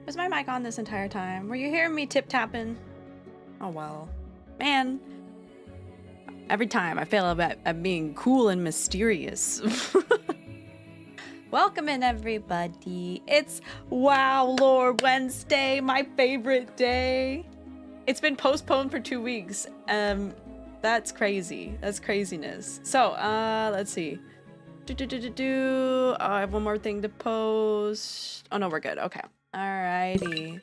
Was my mic on this entire time? Were you hearing me tip-tapping? Oh well. Man. Every time I fail at being cool and mysterious. Welcome in, everybody. It's Wow Lore Wednesday, my favorite day. It's been postponed for 2 weeks. That's crazy. That's craziness. So, let's see. I have one more thing to post. Oh no, we're good. Okay. Alrighty.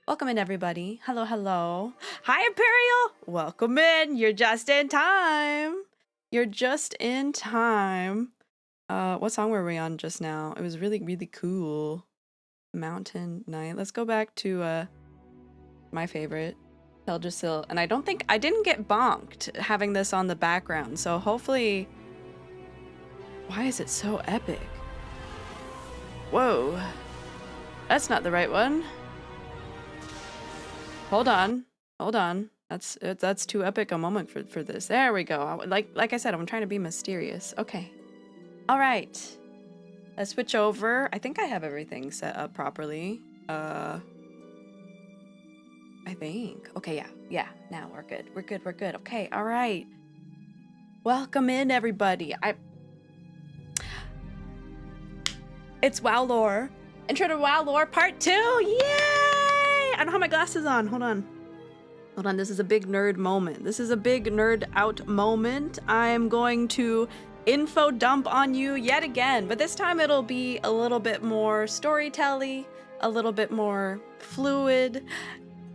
Welcome in, everybody. Hello, hello. Hi, Imperial. Welcome in. You're just in time. You're just in time. What song were we on just now? It was really, really cool. Mountain Night. Let's go back to my favorite, Teldrassil. And I didn't get bonked having this on the background. So hopefully. Why is it so epic? Whoa. That's not the right one. Hold on. Hold on. That's too epic a moment for this. There we go. Like I said, I'm trying to be mysterious. Okay. All right. Let's switch over. I think I have everything set up properly. I think. Okay, yeah. Yeah. Now we're good. We're good. We're good. Okay. All right. Welcome in, everybody. It's WoW Lore. Intro to WoW Lore Part 2. Yay! I don't have my glasses on. Hold on. Hold on. This is a big nerd moment. This is a big nerd out moment. I'm going to info dump on you yet again, but this time it'll be a little bit more storytelling, a little bit more fluid.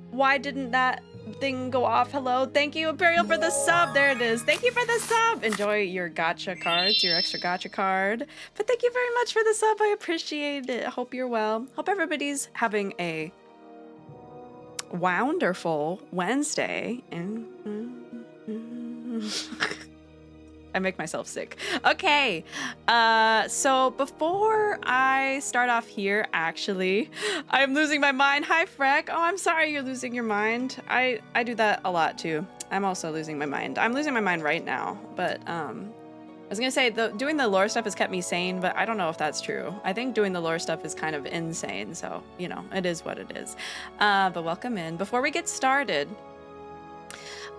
Why didn't that thing go off? Hello. Thank you, Imperial, for the sub. There it is. Thank you for the sub. Enjoy your gacha cards, your extra gacha card. But thank you very much for the sub. I appreciate it. Hope you're well. Hope everybody's having a wonderful Wednesday. I make myself sick. Okay, so before I start off here, actually, I'm losing my mind. Hi, Freck. Oh, I'm sorry you're losing your mind. I do that a lot too. I'm also losing my mind. I'm losing my mind right now, but I was gonna say doing the lore stuff has kept me sane, but I don't know if that's true. I think doing the lore stuff is kind of insane, so you know, it is what it is. But welcome in. Before we get started,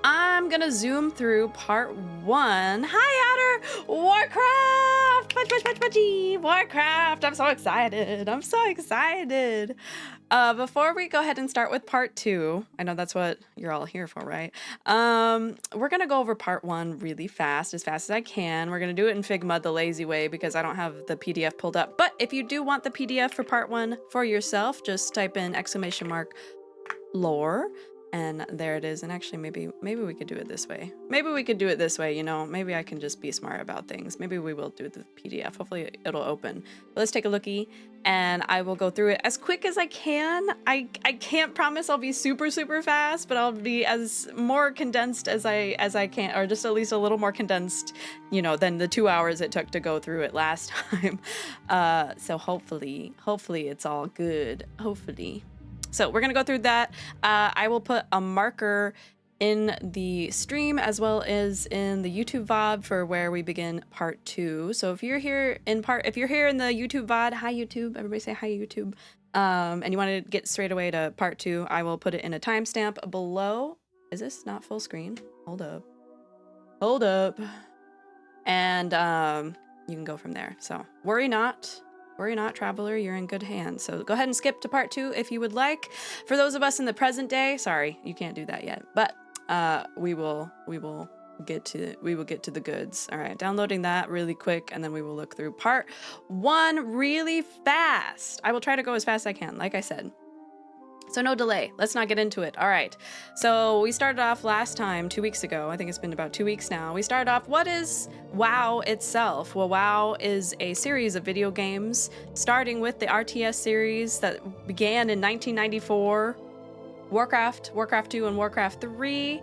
I'm gonna zoom through part 1. Hi, Adder! Warcraft! Warcraft! I'm so excited! I'm so excited! Before we go ahead and start with part 2, I know that's what you're all here for, right? We're gonna go over part 1 really fast as I can. We're gonna do it in Figma the lazy way because I don't have the PDF pulled up. But if you do want the PDF for part 1 for yourself, just type in !lore. And there it is. And actually, maybe we could do it this way. Maybe we could do it this way, you know. Maybe I can just be smart about things. Maybe we will do the PDF. Hopefully it'll open. But let's take a lookie, and I will go through it as quick as I can. I can't promise I'll be super fast, but I'll be as more condensed as I can, or just at least a little more condensed, you know, than the 2 hours it took to go through it last time. So hopefully it's all good. Hopefully. So we're going to go through that. I will put a marker in the stream as well as in the YouTube VOD for where we begin part 2. So if you're here in the YouTube VOD, hi YouTube, everybody say hi YouTube. And you want to get straight away to part 2, I will put it in a timestamp below. Is this not full screen? Hold up. And you can go from there. So worry not. Worry not, traveler, you're in good hands. So go ahead and skip to part 2 if you would like. For those of us in the present day, sorry, you can't do that yet, but we will get to the goods. All right, downloading that really quick, and then we will look through part 1 really fast. I will try to go as fast as I can, like I said. So no delay. Let's not get into it. All right. So we started off last time 2 weeks ago. I think it's been about 2 weeks now. We started off, what is WoW itself? Well, WoW is a series of video games, starting with the RTS series that began in 1994, Warcraft, Warcraft 2, and Warcraft 3,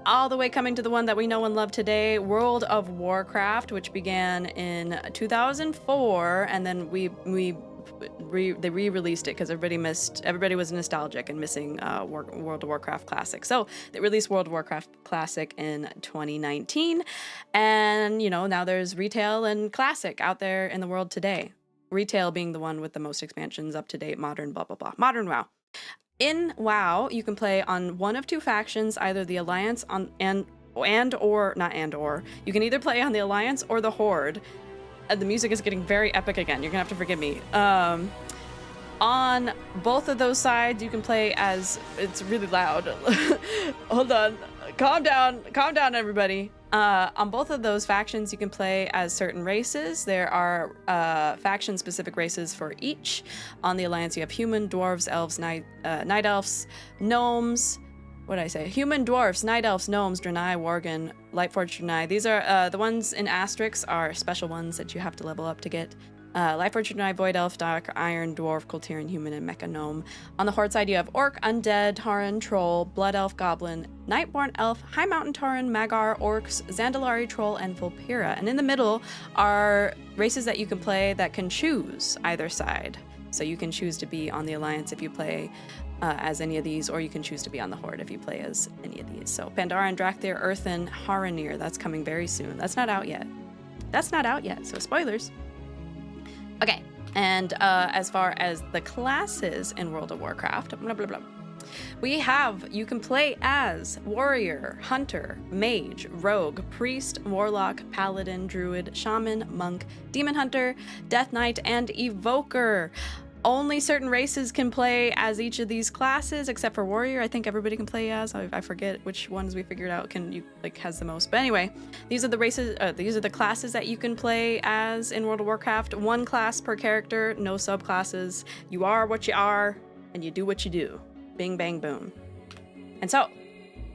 all the way coming to the one that we know and love today, World of Warcraft, which began in 2004, and then they re-released it because everybody was nostalgic and missing World of Warcraft Classic. So they released World of Warcraft Classic in 2019, and you know, now there's retail and Classic out there in the world today. retail being the one with the most expansions, up to date, modern, blah blah blah. Modern WoW. In WoW, you can play on one of two factions, either the Alliance or you can either play on the Alliance or the Horde. The music is getting very epic again. You're gonna have to forgive me. On both of those sides, you can play as, it's really loud. Hold on, calm down, everybody. On both of those factions, you can play as certain races. There are faction-specific races for each. On the Alliance, you have human, dwarves, elves, night elves, gnomes. What did I say? Human, dwarves, night elves, gnomes, Draenei, Worgen, Lightforged Draenei. These are the ones in asterisks are special ones that you have to level up to get. Lightforged Draenei, Void Elf, Dark Iron, Dwarf, Kultirian Human, and Mecha Gnome. On the Horde side, you have Orc, Undead, Tauren, Troll, Blood Elf, Goblin, Nightborn Elf, High Mountain Tauren, Magar, Orcs, Zandalari Troll, and Vulpera. And in the middle are races that you can play that can choose either side. So you can choose to be on the Alliance if you play as any of these, or you can choose to be on the Horde if you play as any of these. So Pandaren, Drakthir, Earthen, Haranir, that's coming very soon. That's not out yet. So spoilers. Okay, and as far as the classes in World of Warcraft, blah, blah, blah. You can play as Warrior, Hunter, Mage, Rogue, Priest, Warlock, Paladin, Druid, Shaman, Monk, Demon Hunter, Death Knight, and Evoker. Only certain races can play as each of these classes, except for Warrior. I think everybody can play as. I forget which ones we figured out has the most. But anyway, these are the races. These are the classes that you can play as in World of Warcraft. One class per character, no subclasses. You are what you are, and you do what you do. Bing, bang, boom. And so,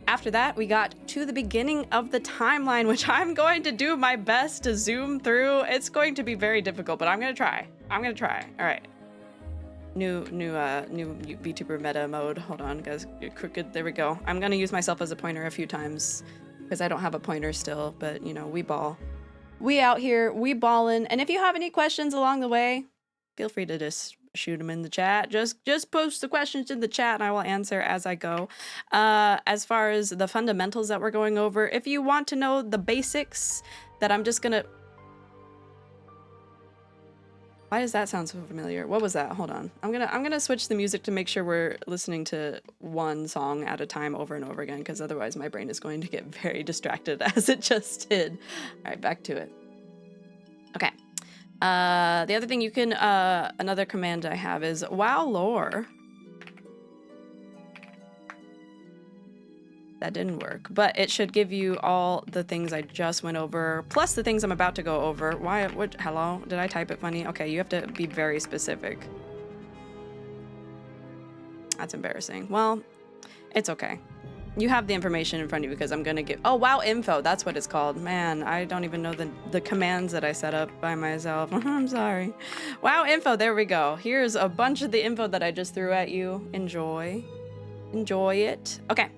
after that, we got to the beginning of the timeline, which I'm going to do my best to zoom through. It's going to be very difficult, but I'm gonna try. All right. New VTuber meta mode. Hold on, guys. Crooked. There we go. I'm gonna use myself as a pointer a few times because I don't have a pointer still. But you know, we ball. We out here. We ballin'. And if you have any questions along the way, feel free to just shoot them in the chat. Just post the questions in the chat, and I will answer as I go. As far as the fundamentals that we're going over, if you want to know the basics, that I'm just gonna. Why does that sound so familiar? What was that? Hold on. I'm gonna switch the music to make sure we're listening to one song at a time over and over again, because otherwise my brain is going to get very distracted as it just did. All right, back to it. Okay. The other thing you can, another command I have is WoW lore. That didn't work, but it should give you all the things I just went over, plus the things I'm about to go over. Hello? Did I type it funny? Okay, you have to be very specific. That's embarrassing. Well, it's okay. You have the information in front of you because I'm gonna give, WoWInfo, that's what it's called. Man, I don't even know the commands that I set up by myself. I'm sorry. WoWInfo, there we go. Here's a bunch of the info that I just threw at you. Enjoy it. Okay.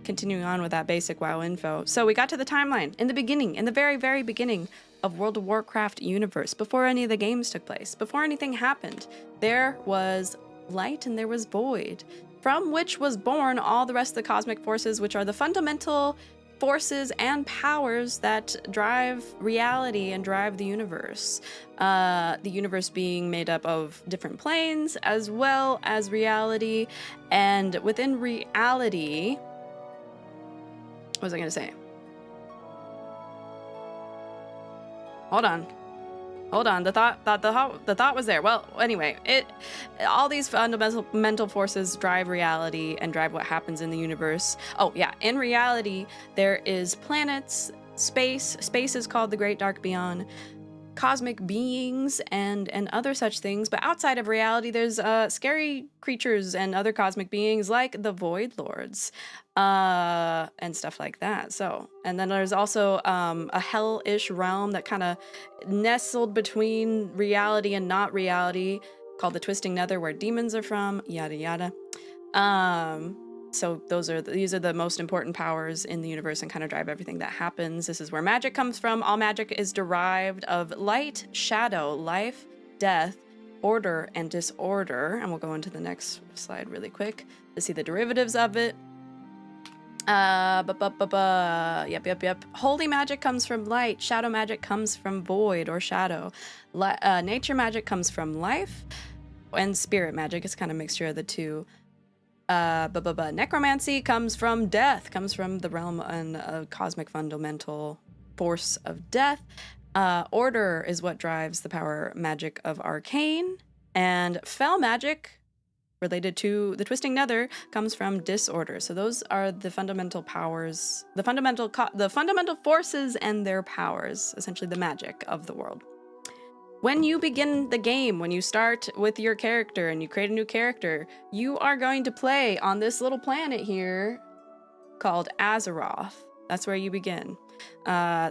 Continuing on with that basic WoW info. So we got to the timeline in the beginning, in the very, very beginning of World of Warcraft universe, before any of the games took place, before anything happened. There was light and there was void, from which was born all the rest of the cosmic forces, which are the fundamental forces and powers that drive reality and drive the universe. The universe being made up of different planes as well as reality. And within reality, what was I gonna say? Hold on. The thought was there. Well, anyway, all these fundamental forces drive reality and drive what happens in the universe. Oh yeah, in reality, there is planets, space. Space is called the Great Dark Beyond. Cosmic beings and other such things, but outside of reality there's scary creatures and other cosmic beings like the Void Lords and stuff like that. So, and then there's also a hellish realm that kind of nestled between reality and not reality, called the Twisting Nether, where demons are from, yada yada. So these are the most important powers in the universe and kind of drive everything that happens. This is where magic comes from. All magic is derived of light, shadow, life, death, order, and disorder. And we'll go into the next slide really quick to see the derivatives of it. Yep. Holy magic comes from light. Shadow magic comes from void or shadow. Nature magic comes from life. And spirit magic is kind of a mixture of the two. Necromancy comes from death, comes from the realm and cosmic fundamental force of death. Order is what drives the power magic of arcane. And fell magic, related to the twisting nether, comes from disorder. So those are the fundamental powers, the fundamental forces and their powers, essentially the magic of the world. When you begin the game, when you start with your character and you create a new character, you are going to play on this little planet here called Azeroth. That's where you begin.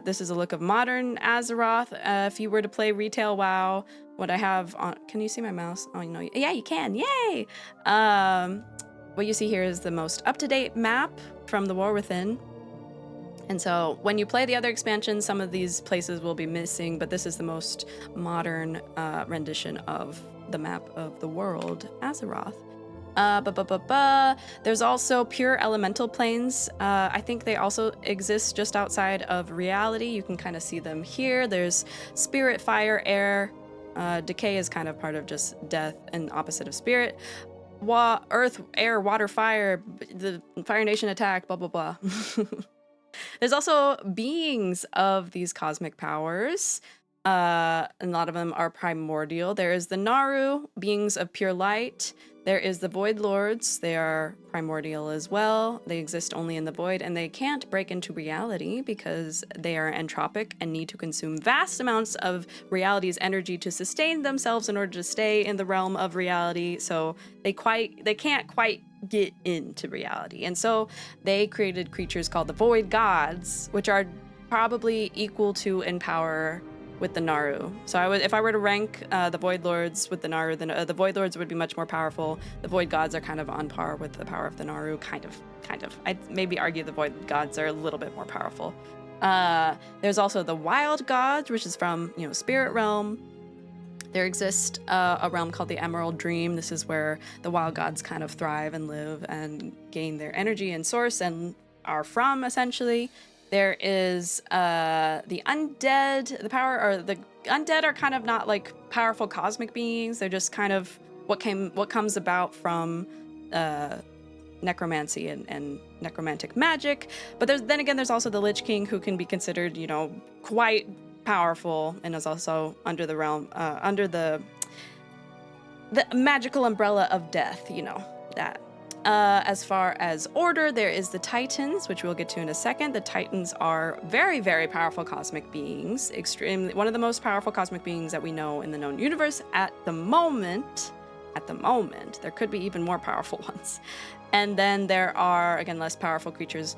This is a look of modern Azeroth. If you were to play retail WoW, what I have on... Can you see my mouse? Oh, no. Yeah, you can. Yay! What you see here is the most up-to-date map from the War Within. And so when you play the other expansions, some of these places will be missing, but this is the most modern rendition of the map of the world, Azeroth. There's also pure elemental planes. I think they also exist just outside of reality. You can kind of see them here. There's spirit, fire, air. Decay is kind of part of just death and opposite of spirit. Earth, air, water, fire. The Fire Nation attacked, blah, blah, blah. There's also beings of these cosmic powers. A lot of them are primordial. There is the Naru, beings of pure light. There is the Void Lords. They are primordial as well. They exist only in the void, and they can't break into reality because they are entropic and need to consume vast amounts of reality's energy to sustain themselves in order to stay in the realm of reality. So they can't quite get into reality. And so they created creatures called the Void Gods, which are probably equal to in power with the Naru. So if I were to rank the Void Lords with the Naru, then the Void Lords would be much more powerful. The Void Gods are kind of on par with the power of the Naru, kind of. I'd maybe argue the Void Gods are a little bit more powerful. There's also the Wild Gods, which is from, Spirit Realm. There exists a realm called the Emerald Dream. This is where the Wild Gods kind of thrive and live and gain their energy and source and are from, essentially. There is the undead. The undead are kind of not like powerful cosmic beings. They're just kind of what comes about from necromancy and necromantic magic. But then again, there's also the Lich King, who can be considered, quite powerful and is also under the realm, under the magical umbrella of death. That. As far as order, there is the Titans, which we'll get to in a second. The Titans are very, very powerful cosmic beings. One of the most powerful cosmic beings that we know in the known universe at the moment. There could be even more powerful ones. And then there are, again, less powerful creatures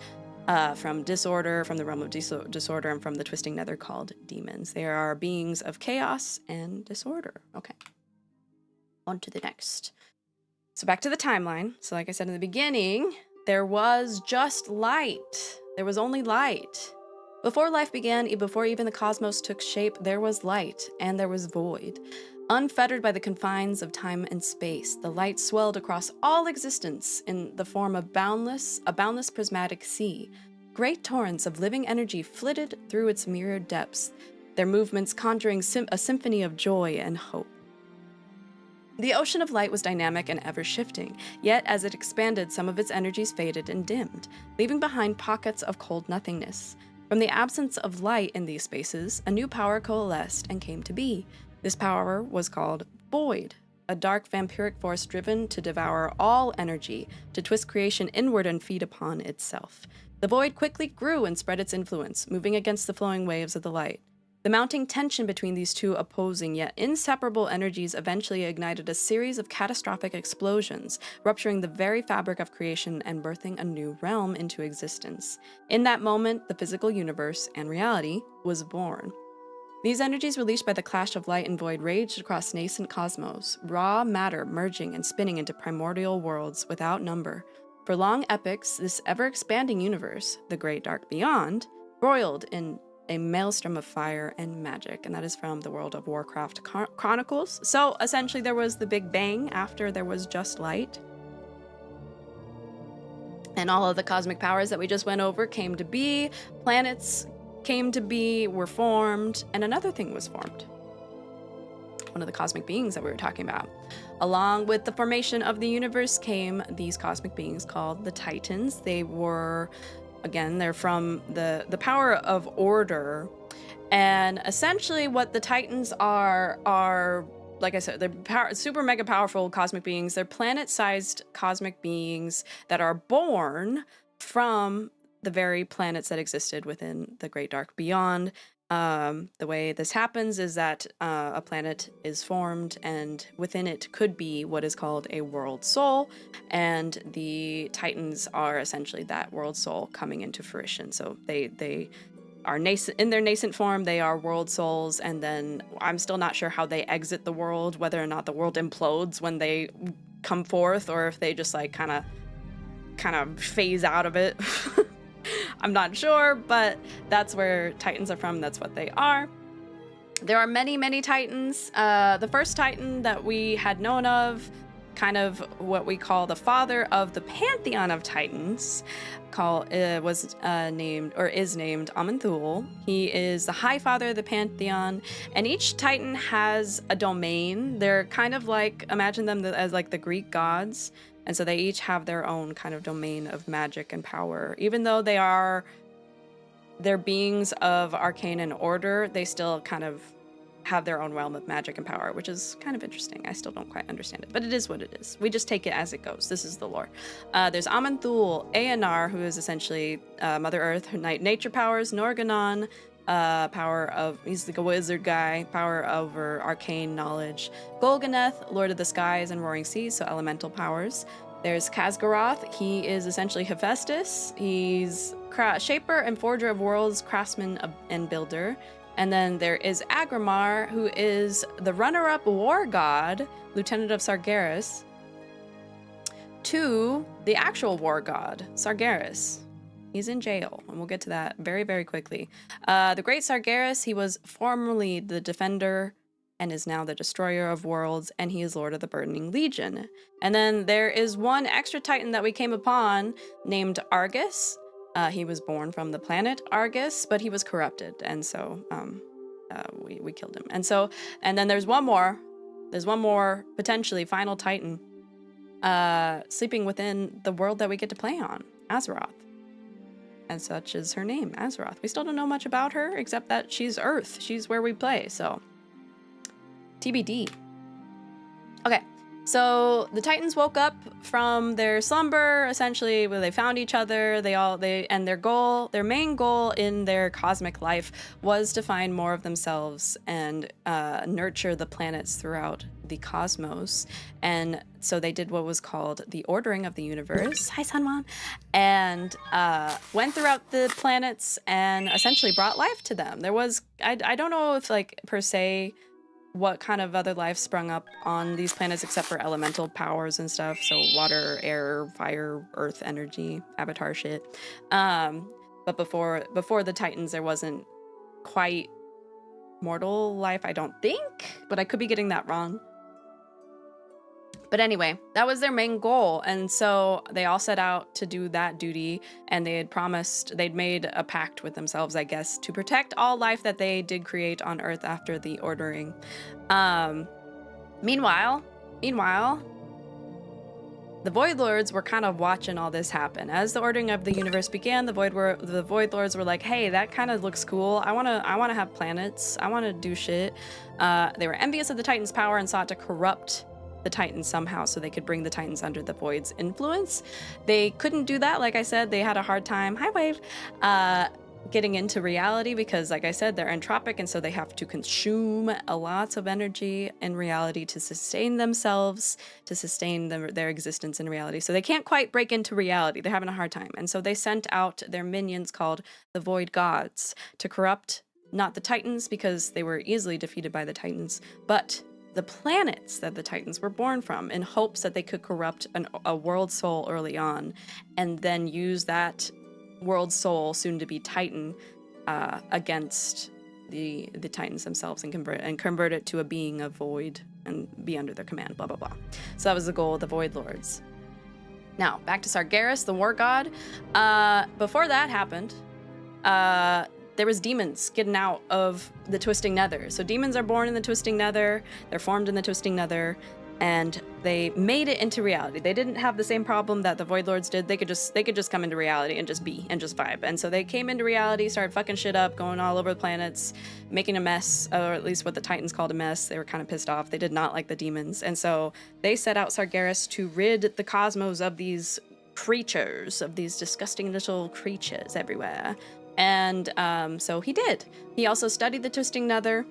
from disorder, from the realm of disorder, and from the twisting nether called demons. They are beings of chaos and disorder. Okay. On to the next. So back to the timeline. So like I said in the beginning, there was just light. There was only light. Before life began, before even the cosmos took shape, there was light and there was void. Unfettered by the confines of time and space, the light swelled across all existence in the form of a boundless prismatic sea. Great torrents of living energy flitted through its mirrored depths, their movements conjuring a symphony of joy and hope. The ocean of light was dynamic and ever-shifting, yet as it expanded, some of its energies faded and dimmed, leaving behind pockets of cold nothingness. From the absence of light in these spaces, a new power coalesced and came to be. This power was called Void, a dark vampiric force driven to devour all energy, to twist creation inward and feed upon itself. The Void quickly grew and spread its influence, moving against the flowing waves of the light. The mounting tension between these two opposing yet inseparable energies eventually ignited a series of catastrophic explosions, rupturing the very fabric of creation and birthing a new realm into existence. In that moment, the physical universe and reality was born. These energies released by the clash of light and void raged across nascent cosmos, raw matter merging and spinning into primordial worlds without number. For long epochs, this ever-expanding universe, the great dark beyond, broiled in a maelstrom of fire and magic, and that is from the World of Warcraft Chronicles. So essentially there was the Big Bang after there was just light. And all of the cosmic powers that we just went over came to be, planets came to be, were formed, and another thing was formed. One of the cosmic beings that we were talking about. Along with the formation of the universe came these cosmic beings called the Titans. They were, again, they're from the power of order. And essentially what the Titans are, like I said, they're super mega powerful cosmic beings. They're planet-sized cosmic beings that are born from the very planets that existed within the Great Dark Beyond. The way this happens is that a planet is formed, and within it could be what is called a world soul, and the Titans are essentially that world soul coming into fruition. So they are nascent in their nascent form. They are world souls, and then I'm still not sure how they exit the world, whether or not the world implodes when they come forth, or if they just like kind of phase out of it. I'm not sure, but that's where Titans are from. That's what they are. There are many, many Titans. The first Titan that we had known of, kind of what we call the father of the pantheon of Titans, is named Aman'Thul. He is the High Father of the pantheon, and each Titan has a domain. They're kind of like, imagine them as like the Greek gods. And so they each have their own kind of domain of magic and power. Even though they're beings of arcane and order, they still kind of have their own realm of magic and power, which is kind of interesting. I still don't quite understand it, but it is what it is. We just take it as it goes. This is the lore. There's Aman'Thul, Aenar, who is essentially Mother Earth, her nature powers, Norganon, he's like a wizard guy, power over arcane knowledge. Golganeth, Lord of the Skies and Roaring Seas, so elemental powers. There's Khazgaroth, he is essentially Hephaestus. He's shaper and forger of worlds, craftsman and builder. And then there is Agrimar, who is the runner-up war god, lieutenant of Sargeras, to the actual war god, Sargeras. He's in jail, and we'll get to that very, very quickly. The Great Sargeras, he was formerly the Defender and is now the Destroyer of Worlds, and he is Lord of the Burning Legion. And then there is one extra Titan that we came upon named Argus. He was born from the planet Argus, but he was corrupted, and so we killed him. And then there's one more. There's one more, potentially, final Titan sleeping within the world that we get to play on, Azeroth. And such is her name, Azeroth. We still don't know much about her, except that she's Earth. She's where we play, so TBD. Okay, so the Titans woke up from their slumber, essentially, where they found each other. And their main goal in their cosmic life was to find more of themselves and nurture the planets throughout the cosmos. And so they did what was called the ordering of the universe. Hi, Sunwan. And went throughout the planets and essentially brought life to them. There was, I don't know if like per se what kind of other life sprung up on these planets except for elemental powers and stuff. So water, air, fire, earth, energy, avatar shit. But before the Titans, there wasn't quite mortal life, I don't think, but I could be getting that wrong. But anyway, that was their main goal. And so they all set out to do that duty, and they'd made a pact with themselves, I guess, to protect all life that they did create on Earth after the ordering. Meanwhile, the Void Lords were kind of watching all this happen. As the ordering of the universe began, the Void Lords were like, hey, that kind of looks cool. I wanna have planets. I wanna do shit. They were envious of the Titans' power and sought to corrupt the Titans somehow so they could bring the Titans under the Void's influence. They couldn't do that. Like I said, they had a hard time, hi Wave, getting into reality because, like I said, they're entropic, and so they have to consume a lot of energy in reality to sustain themselves, to sustain their existence in reality. So they can't quite break into reality. They're having a hard time. And so they sent out their minions called the Void Gods to corrupt not the Titans, because they were easily defeated by the Titans, but the planets that the Titans were born from, in hopes that they could corrupt a world soul early on and then use that world soul, soon to be Titan, against the Titans themselves and convert it to a being of void and be under their command, blah blah blah. So that was the goal of the Void Lords. Now, back to Sargeras, the war god. Before that happened, there was demons getting out of the Twisting Nether. So demons are born in the Twisting Nether, they're formed in the Twisting Nether, and they made it into reality. They didn't have the same problem that the Void Lords did. They could just come into reality and just be and just vibe. And so they came into reality, started fucking shit up, going all over the planets, making a mess, or at least what the Titans called a mess. They were kind of pissed off. They did not like the demons. And so they set out Sargeras to rid the cosmos of these creatures, of these disgusting little creatures everywhere. And so he did. He also studied the Twisting Nether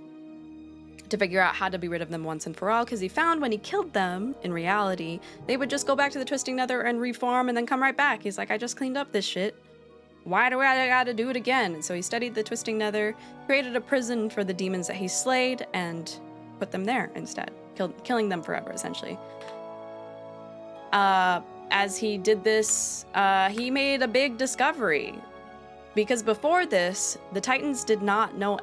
to figure out how to be rid of them once and for all, because he found when he killed them, in reality, they would just go back to the Twisting Nether and reform and then come right back. He's like, I just cleaned up this shit. Why do I gotta do it again? And so he studied the Twisting Nether, created a prison for the demons that he slayed, and put them there instead, killing them forever, essentially. As he did this, he made a big discovery. Because before this, the Titans did not know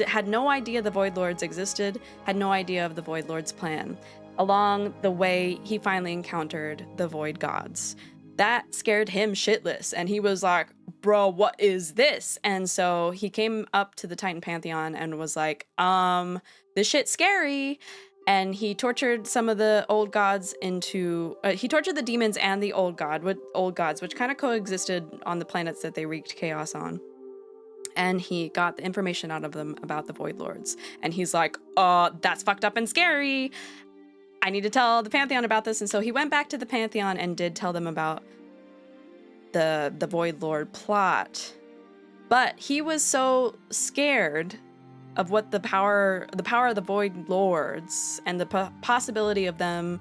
had no idea the Void Lords existed, had no idea of the Void Lords' plan. Along the way, he finally encountered the Void Gods. That scared him shitless, and he was like, bro, what is this? And so he came up to the Titan Pantheon and was like, this shit's scary. And he tortured some of the old gods he tortured the demons and the old gods, which kind of coexisted on the planets that they wreaked chaos on. And he got the information out of them about the Void Lords. And he's like, that's fucked up and scary. I need to tell the Pantheon about this. And so he went back to the Pantheon and did tell them about the Void Lord plot. But he was so scared of what the power of the Void Lords and the possibility of them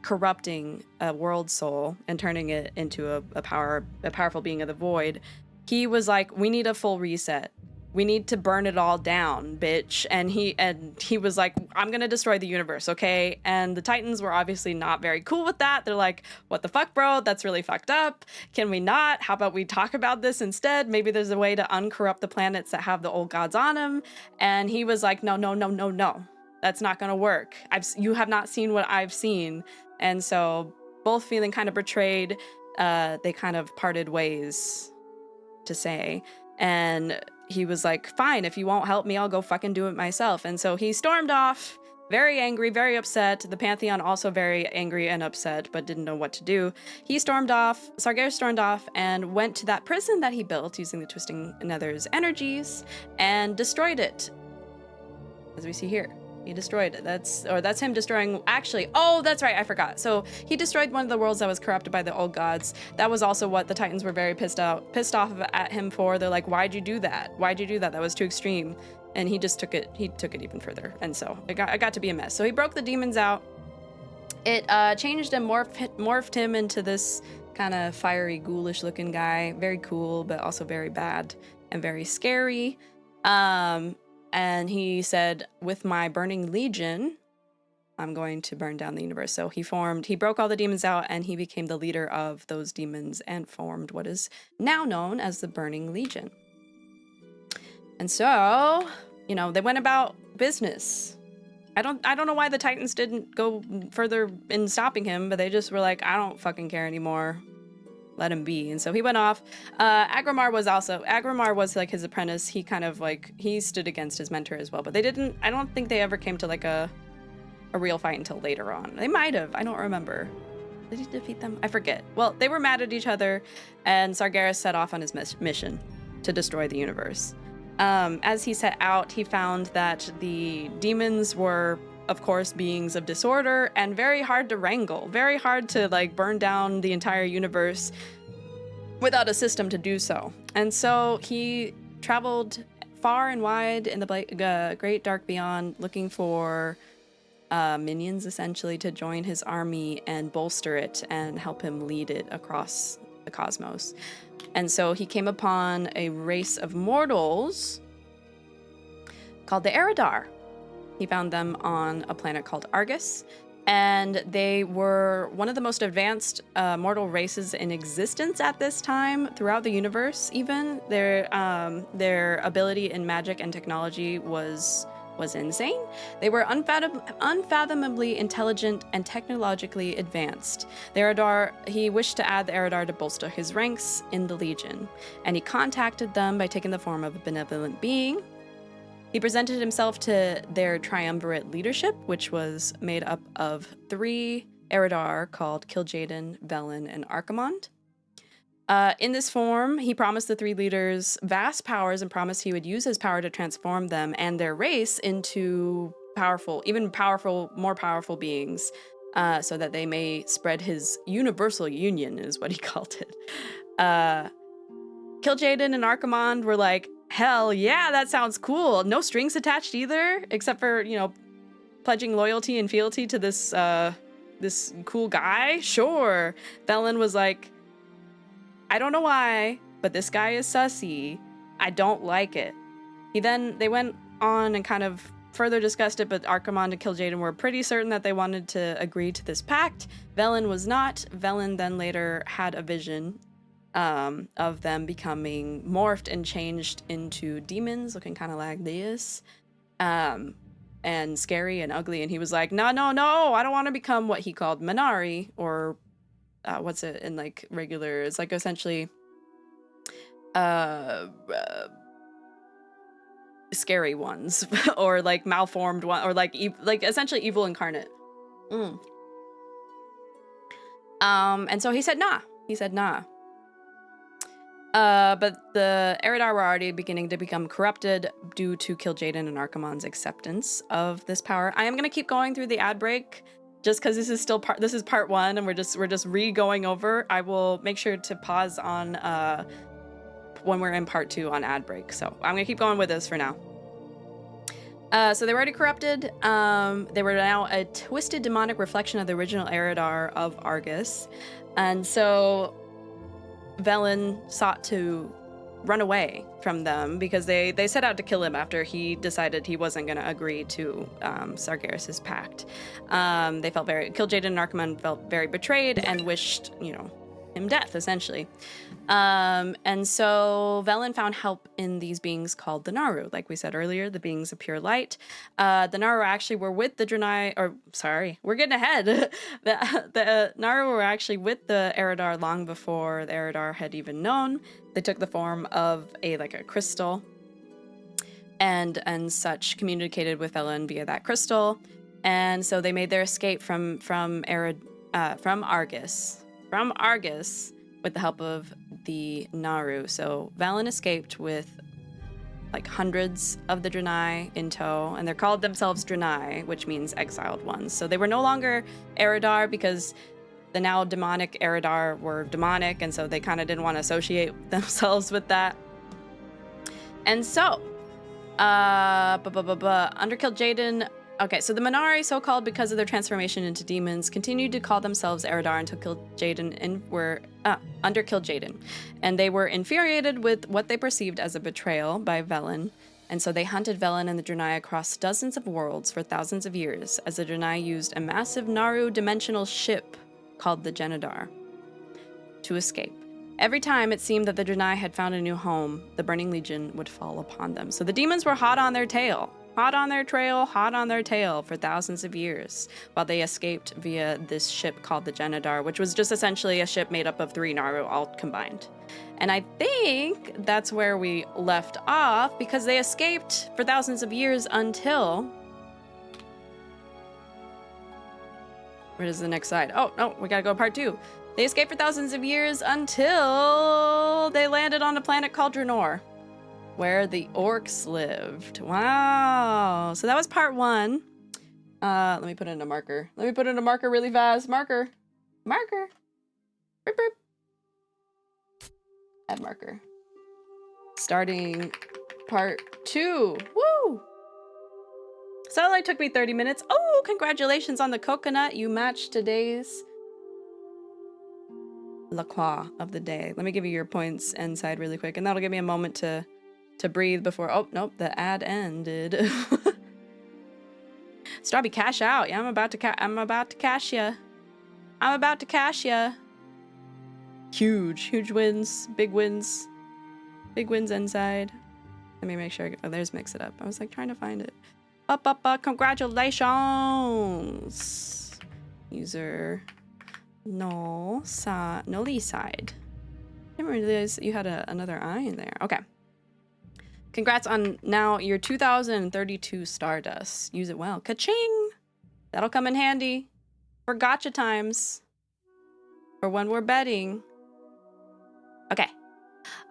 corrupting a world soul and turning it into a powerful being of the Void, he was like, we need a full reset. We need to burn it all down, bitch. And he was like, I'm gonna destroy the universe, okay? And the Titans were obviously not very cool with that. They're like, what the fuck, bro? That's really fucked up. Can we not? How about we talk about this instead? Maybe there's a way to uncorrupt the planets that have the old gods on them. And he was like, no. That's not gonna work. You have not seen what I've seen. And so both feeling kind of betrayed, they kind of parted ways, to say. And he was like, fine, if you won't help me, I'll go fucking do it myself. And so he stormed off, very angry, very upset. The Pantheon also very angry and upset, but didn't know what to do. Sargeras stormed off and went to that prison that he built using the Twisting Nether's energies and destroyed it. As we see here. He destroyed it. That's him destroying, actually, oh, that's right, I forgot. So he destroyed one of the worlds that was corrupted by the old gods. That was also what the Titans were very pissed off at him for. They're like, why'd you do that? Why'd you do that? That was too extreme. And he just took it even further. And so it got to be a mess. So he broke the demons out. It changed and morphed him into this kind of fiery, ghoulish looking guy. Very cool, but also very bad and very scary. And he said, with my burning legion, I'm going to burn down the universe. So he broke all the demons out, and he became the leader of those demons and formed what is now known as the Burning Legion. And so, they went about business. I don't know why the Titans didn't go further in stopping him, but they just were like, I don't fucking care anymore. Let him be. And so he went off. Agrimar was like his apprentice. He kind of like, he stood against his mentor as well, but I don't think they ever came to like a real fight until later on. They might have, I don't remember. Did he defeat them? I forget. Well, they were mad at each other, and Sargeras set off on his mission to destroy the universe. As he set out, he found that the demons were, of course, beings of disorder and very hard to wrangle, very hard to like burn down the entire universe without a system to do so. And so he traveled far and wide in the great dark beyond, looking for minions essentially to join his army and bolster it and help him lead it across the cosmos. And so he came upon a race of mortals called the Eridar. He found them on a planet called Argus, and they were one of the most advanced mortal races in existence at this time throughout the universe. Even their ability in magic and technology was was insane. They were unfathomably intelligent and technologically advanced. He wished to add the Eridar to bolster his ranks in the Legion, and he contacted them by taking the form of a benevolent being. He presented himself to their triumvirate leadership, which was made up of 3 Eridar called Kil'jaeden, Velen, and Archimonde. In this form, he promised the 3 leaders vast powers and promised he would use his power to transform them and their race into more powerful beings, so that they may spread his universal union, is what he called it. Kil'jaeden and Archimonde were like, hell yeah, that sounds cool. No strings attached either, except for, you know, pledging loyalty and fealty to this cool guy. Sure. Velen was like, I don't know why, but this guy is sussy. I don't like it. They went on and kind of further discussed it, but Archimonde and Kil'jaeden were pretty certain that they wanted to agree to this pact. Velen was not. Velen then later had a vision of them becoming morphed and changed into demons, looking kind of like this, and scary and ugly. And he was like, no, I don't want to become what he called Minari, or what's it in like regular, it's like essentially scary ones or like malformed one, or like essentially evil incarnate. And so he said nah. But the Eridar were already beginning to become corrupted due to Kil'jaeden and Archimonde's acceptance of this power. I am going to keep going through the ad break just because this is part 1 and we're just re-going over. I will make sure to pause on when we're in part 2 on ad break. So I'm going to keep going with this for now. So they were already corrupted. They were now a twisted demonic reflection of the original Eridar of Argus. And so Velen sought to run away from them because they set out to kill him after he decided he wasn't going to agree to Sargeras's pact. Kil'jaeden and Archimonde felt very betrayed and wished, you know, him death, essentially. And so Velen found help in these beings called the Naru. Like we said earlier, the beings of pure light. The Naru actually were with the Draenei, or sorry, we're getting ahead. the Naru were actually with the Eridar long before the Eridar had even known. They took the form of a crystal, and such communicated with Velen via that crystal. And so they made their escape from Argus. From Argus, with the help of the Naru. So Velen escaped with like hundreds of the Draenei in tow, and they're called themselves Draenei, which means exiled ones. So they were no longer Eridar because the now demonic Eridar were demonic, and so they kind of didn't want to associate themselves with that. And so, under Kil'jaeden. Okay, so the Minari, so-called because of their transformation into demons, continued to call themselves Eridar until Kil'jaeden were under Kil'jaeden, and they were infuriated with what they perceived as a betrayal by Velen, and so they hunted Velen and the Draenei across dozens of worlds for thousands of years, as the Draenei used a massive Naru-dimensional ship called the Genedar to escape. Every time it seemed that the Draenei had found a new home, the Burning Legion would fall upon them. So the demons were hot on their tail. Hot on their tail for thousands of years, while they escaped via this ship called the Genedar, which was just essentially a ship made up of 3 Naru all combined. And I think that's where we left off, because they escaped for thousands of years until... Where is the next slide? Oh, no, we gotta go part 2. They escaped for thousands of years until they landed on a planet called Draenor, where the orcs lived. Wow. So that was part 1. Let me put in a marker. Really fast. Marker. Boop, boop. Add marker. Starting part 2. Woo! So it only took me 30 minutes. Oh, congratulations on the coconut. You matched today's La Croix of the day. Let me give you your points inside really quick, and that'll give me a moment to breathe before... Oh, nope, the ad ended. Strawby, cash out. Yeah, I'm about to cash ya. Huge wins. Big wins inside. Let me make sure. Oh, there's Mix It Up. I was like trying to find it. Congratulations. User Null side. Nully side. I didn't realize you had another I in there. Okay. Congrats on now your 2032 Stardust. Use it well. Ka-ching! That'll come in handy for gotcha times. For when we're betting. Okay.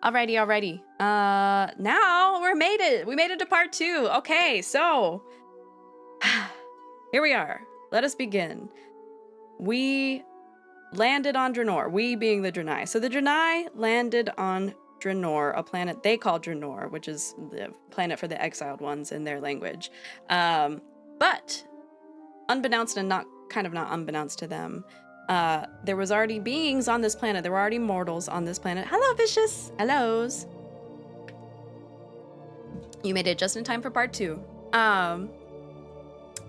Alrighty. Now we made it. We made it to part 2. Okay, so here we are. Let us begin. We landed on Draenor. We being the Draenei. So the Draenei landed on Draenor, a planet they call Draenor, which is the planet for the exiled ones in their language. But unbeknownst and not unbeknownst to them, there was already beings on this planet. There were already mortals on this planet. Hello, Vicious. Hellos. You made it just in time for part 2.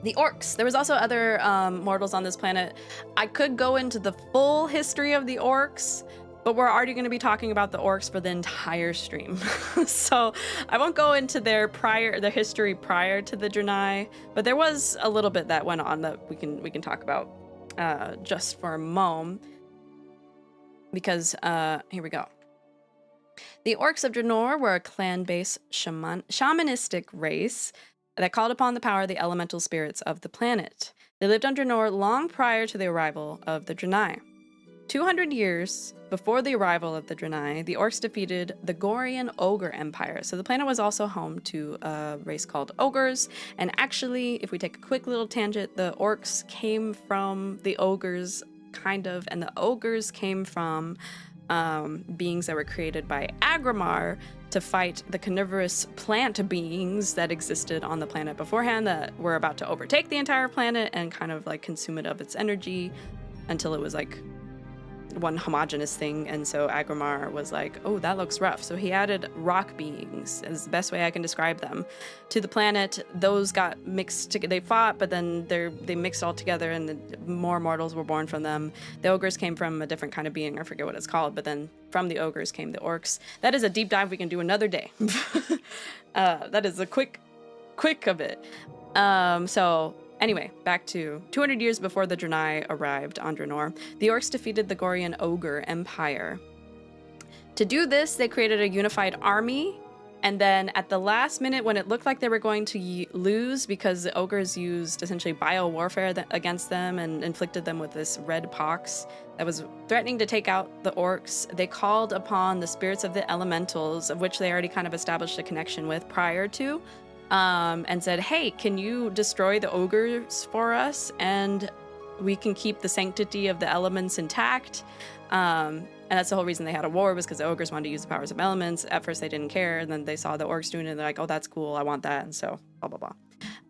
The orcs. There was also other mortals on this planet. I could go into the full history of the orcs, but we're already going to be talking about the orcs for the entire stream. So I won't go into their history prior to the Draenei, but there was a little bit that went on that we can talk about just for a moment, because here we go. The orcs of Draenor were a clan-based shamanistic race that called upon the power of the elemental spirits of the planet. They lived on Draenor long prior to the arrival of the Draenei. 200 years before the arrival of the Draenei, the orcs defeated the Gorian Ogre Empire. So the planet was also home to a race called ogres. And actually, if we take a quick little tangent, the orcs came from the ogres, kind of, and the ogres came from beings that were created by Agrimar to fight the carnivorous plant beings that existed on the planet beforehand that were about to overtake the entire planet and kind of like consume it of its energy until it was like one homogenous thing. And so Agrimar was like, oh, that looks rough. So he added rock beings, is the best way I can describe them, to the planet. Those got mixed together. They fought, but then they mixed all together and more mortals were born from them. The ogres came from a different kind of being. I forget what it's called, but then from the ogres came the orcs. That is a deep dive we can do another day. That is a quick of it. So anyway, back to 200 years before the Draenei arrived on Draenor, the orcs defeated the Gorian Ogre Empire. To do this, they created a unified army, and then at the last minute, when it looked like they were going to lose because the ogres used essentially bio-warfare against them and inflicted them with this red pox that was threatening to take out the orcs, they called upon the spirits of the elementals, of which they already kind of established a connection with prior to, and said, hey, can you destroy the ogres for us? And we can keep the sanctity of the elements intact. And that's the whole reason they had a war, was because the ogres wanted to use the powers of elements. At first they didn't care, and then they saw the orcs doing it, and they're like, oh, that's cool, I want that, and so blah, blah, blah.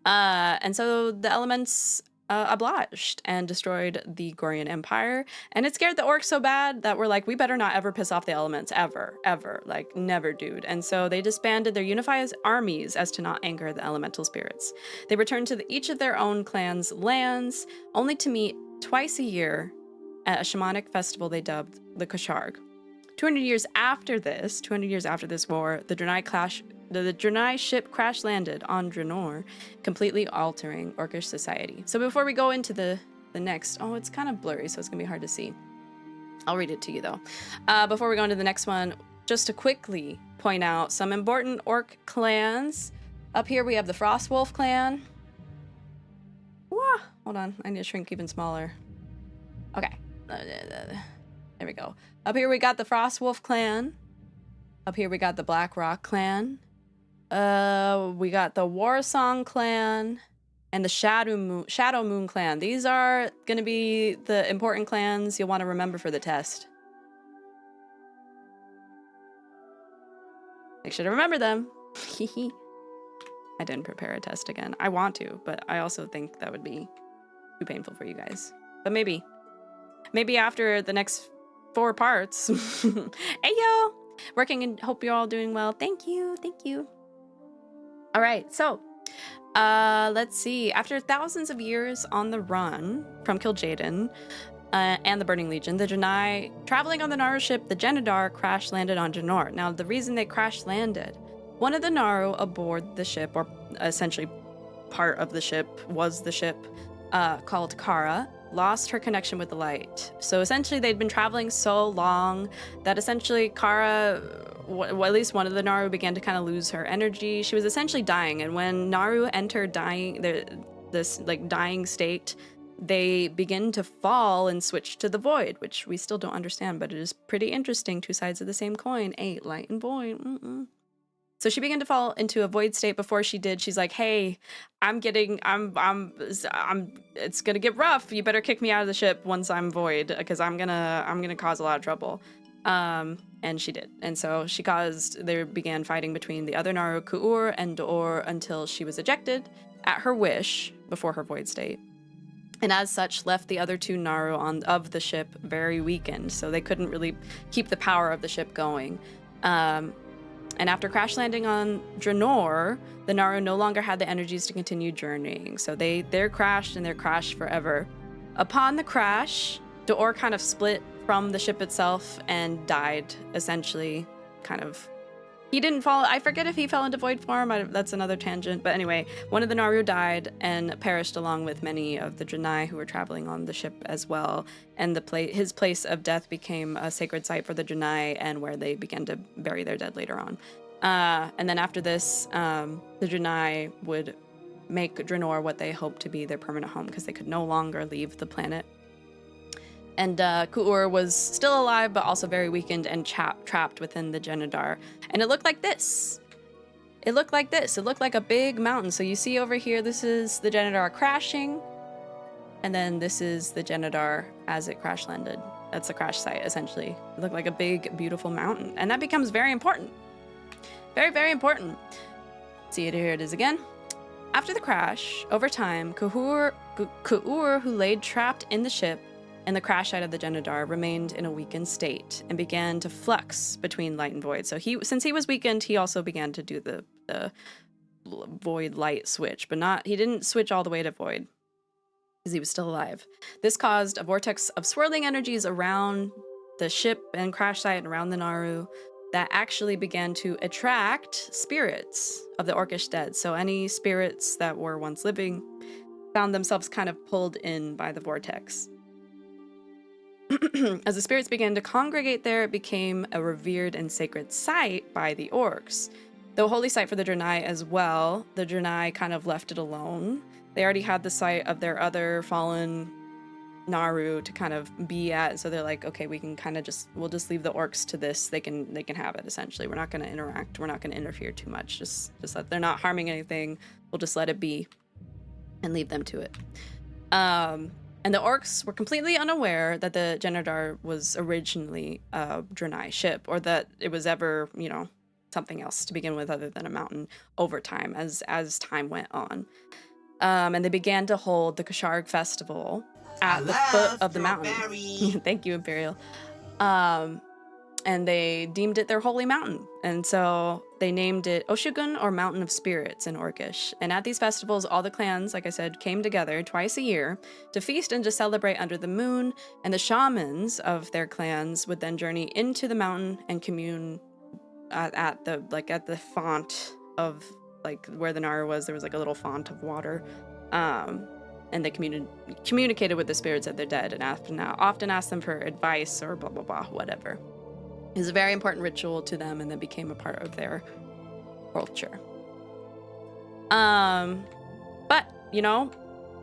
And so the elements obliged and destroyed the Gorian Empire, and it scared the orcs so bad that we're like, we better not ever piss off the elements, ever, like, never, dude. And so they disbanded their unified armies as to not anger the elemental spirits. They returned to each of their own clans' lands, only to meet twice a year at a shamanic festival they dubbed the Kosharg. 200 years after this war, the Draenei ship crash landed on Draenor, completely altering Orcish society. So before we go into the next, oh, it's kind of blurry, so it's gonna be hard to see. I'll read it to you though. Before we go into the next one, just to quickly point out some important orc clans. Up here we have the Frostwolf clan. Wah, hold on, I need to shrink even smaller. Okay, there we go. Up here we got the Frostwolf clan. Up here we got the Blackrock clan. We got the Warsong clan and the Shadow Moon clan. These are going to be the important clans you'll want to remember for the test. Make sure to remember them. I didn't prepare a test again. I want to, but I also think that would be too painful for you guys. But maybe after the next 4 parts. Hey yo! Working, and hope you're all doing well. Thank you. All right, so let's see. After thousands of years on the run from Kil'jaeden and the Burning Legion, the Draenei, traveling on the Naru ship, the Genedar, crash landed on Draenor. Now, the reason they crash landed, one of the Naru aboard the ship, or essentially part of the ship, was the ship, called Kara, lost her connection with the light. So essentially they'd been traveling so long that essentially Kara, well, at least one of the Naru, began to kind of lose her energy. She was essentially dying, and when Naru entered this like dying state, they begin to fall and switch to the void, which we still don't understand, but it is pretty interesting. Two sides of the same coin, light and void. So she began to fall into a void state. Before she did, she's like, "Hey, it's gonna get rough. You better kick me out of the ship once I'm void, because I'm gonna cause a lot of trouble." And she did. And so they began fighting between the other Naru, Ku'ur and Dor, until she was ejected at her wish before her void state. And as such, left the other two Naru of the ship very weakened, so they couldn't really keep the power of the ship going. And after crash landing on Draenor, the Naru no longer had the energies to continue journeying. So they're crashed, and they're crashed forever. Upon the crash, Dor kind of split from the ship itself and died, essentially. He didn't fall. I forget if he fell into void form. That's another tangent. But anyway, one of the Naru died and perished along with many of the Draenei who were traveling on the ship as well. And his place of death became a sacred site for the Draenei, and where they began to bury their dead later on. And then after this, the Draenei would make Draenor what they hoped to be their permanent home, because they could no longer leave the planet. And Ku'ur was still alive, but also very weakened and trapped within the Genedar. And it looked like this. It looked like a big mountain. So you see over here, this is the Genedar crashing. And then this is the Genedar as it crash landed. That's the crash site, essentially. It looked like a big, beautiful mountain. And that becomes very important. Very, very important. See it, here it is again. After the crash, over time, Ku'ur, who laid trapped in the ship, and the crash site of the Genedar, remained in a weakened state and began to flux between light and void. So since he was weakened, he also began to do the void light switch, but he didn't switch all the way to void, because he was still alive. This caused a vortex of swirling energies around the ship and crash site and around the Naru that actually began to attract spirits of the Orcish dead. So any spirits that were once living found themselves kind of pulled in by the vortex. As the spirits began to congregate there, it became a revered and sacred site by the orcs. Though a holy site for the Draenei as well, the Draenei kind of left it alone. They already had the site of their other fallen Naru to kind of be at, so they're like, okay, we can kind of we'll just leave the orcs to this. They can have it, essentially. We're not going to interact. We're not going to interfere too much. Just let, they're not harming anything. We'll just let it be and leave them to it. And the orcs were completely unaware that the Genedar was originally a Draenei ship, or that it was ever, something else to begin with other than a mountain over time, as time went on. And they began to hold the Kasharg festival at the foot of the mountain. Thank you, Imperial. And they deemed it their holy mountain. And so they named it Oshugun, or Mountain of Spirits, in Orcish. And at these festivals, all the clans, like I said, came together twice a year to feast and to celebrate under the moon. And the shamans of their clans would then journey into the mountain and commune at the font of, where the Naru was. There was a little font of water. And they communicated with the spirits of their dead, and often asked them for advice or blah, blah, blah, whatever. It was a very important ritual to them, and then became a part of their culture. But,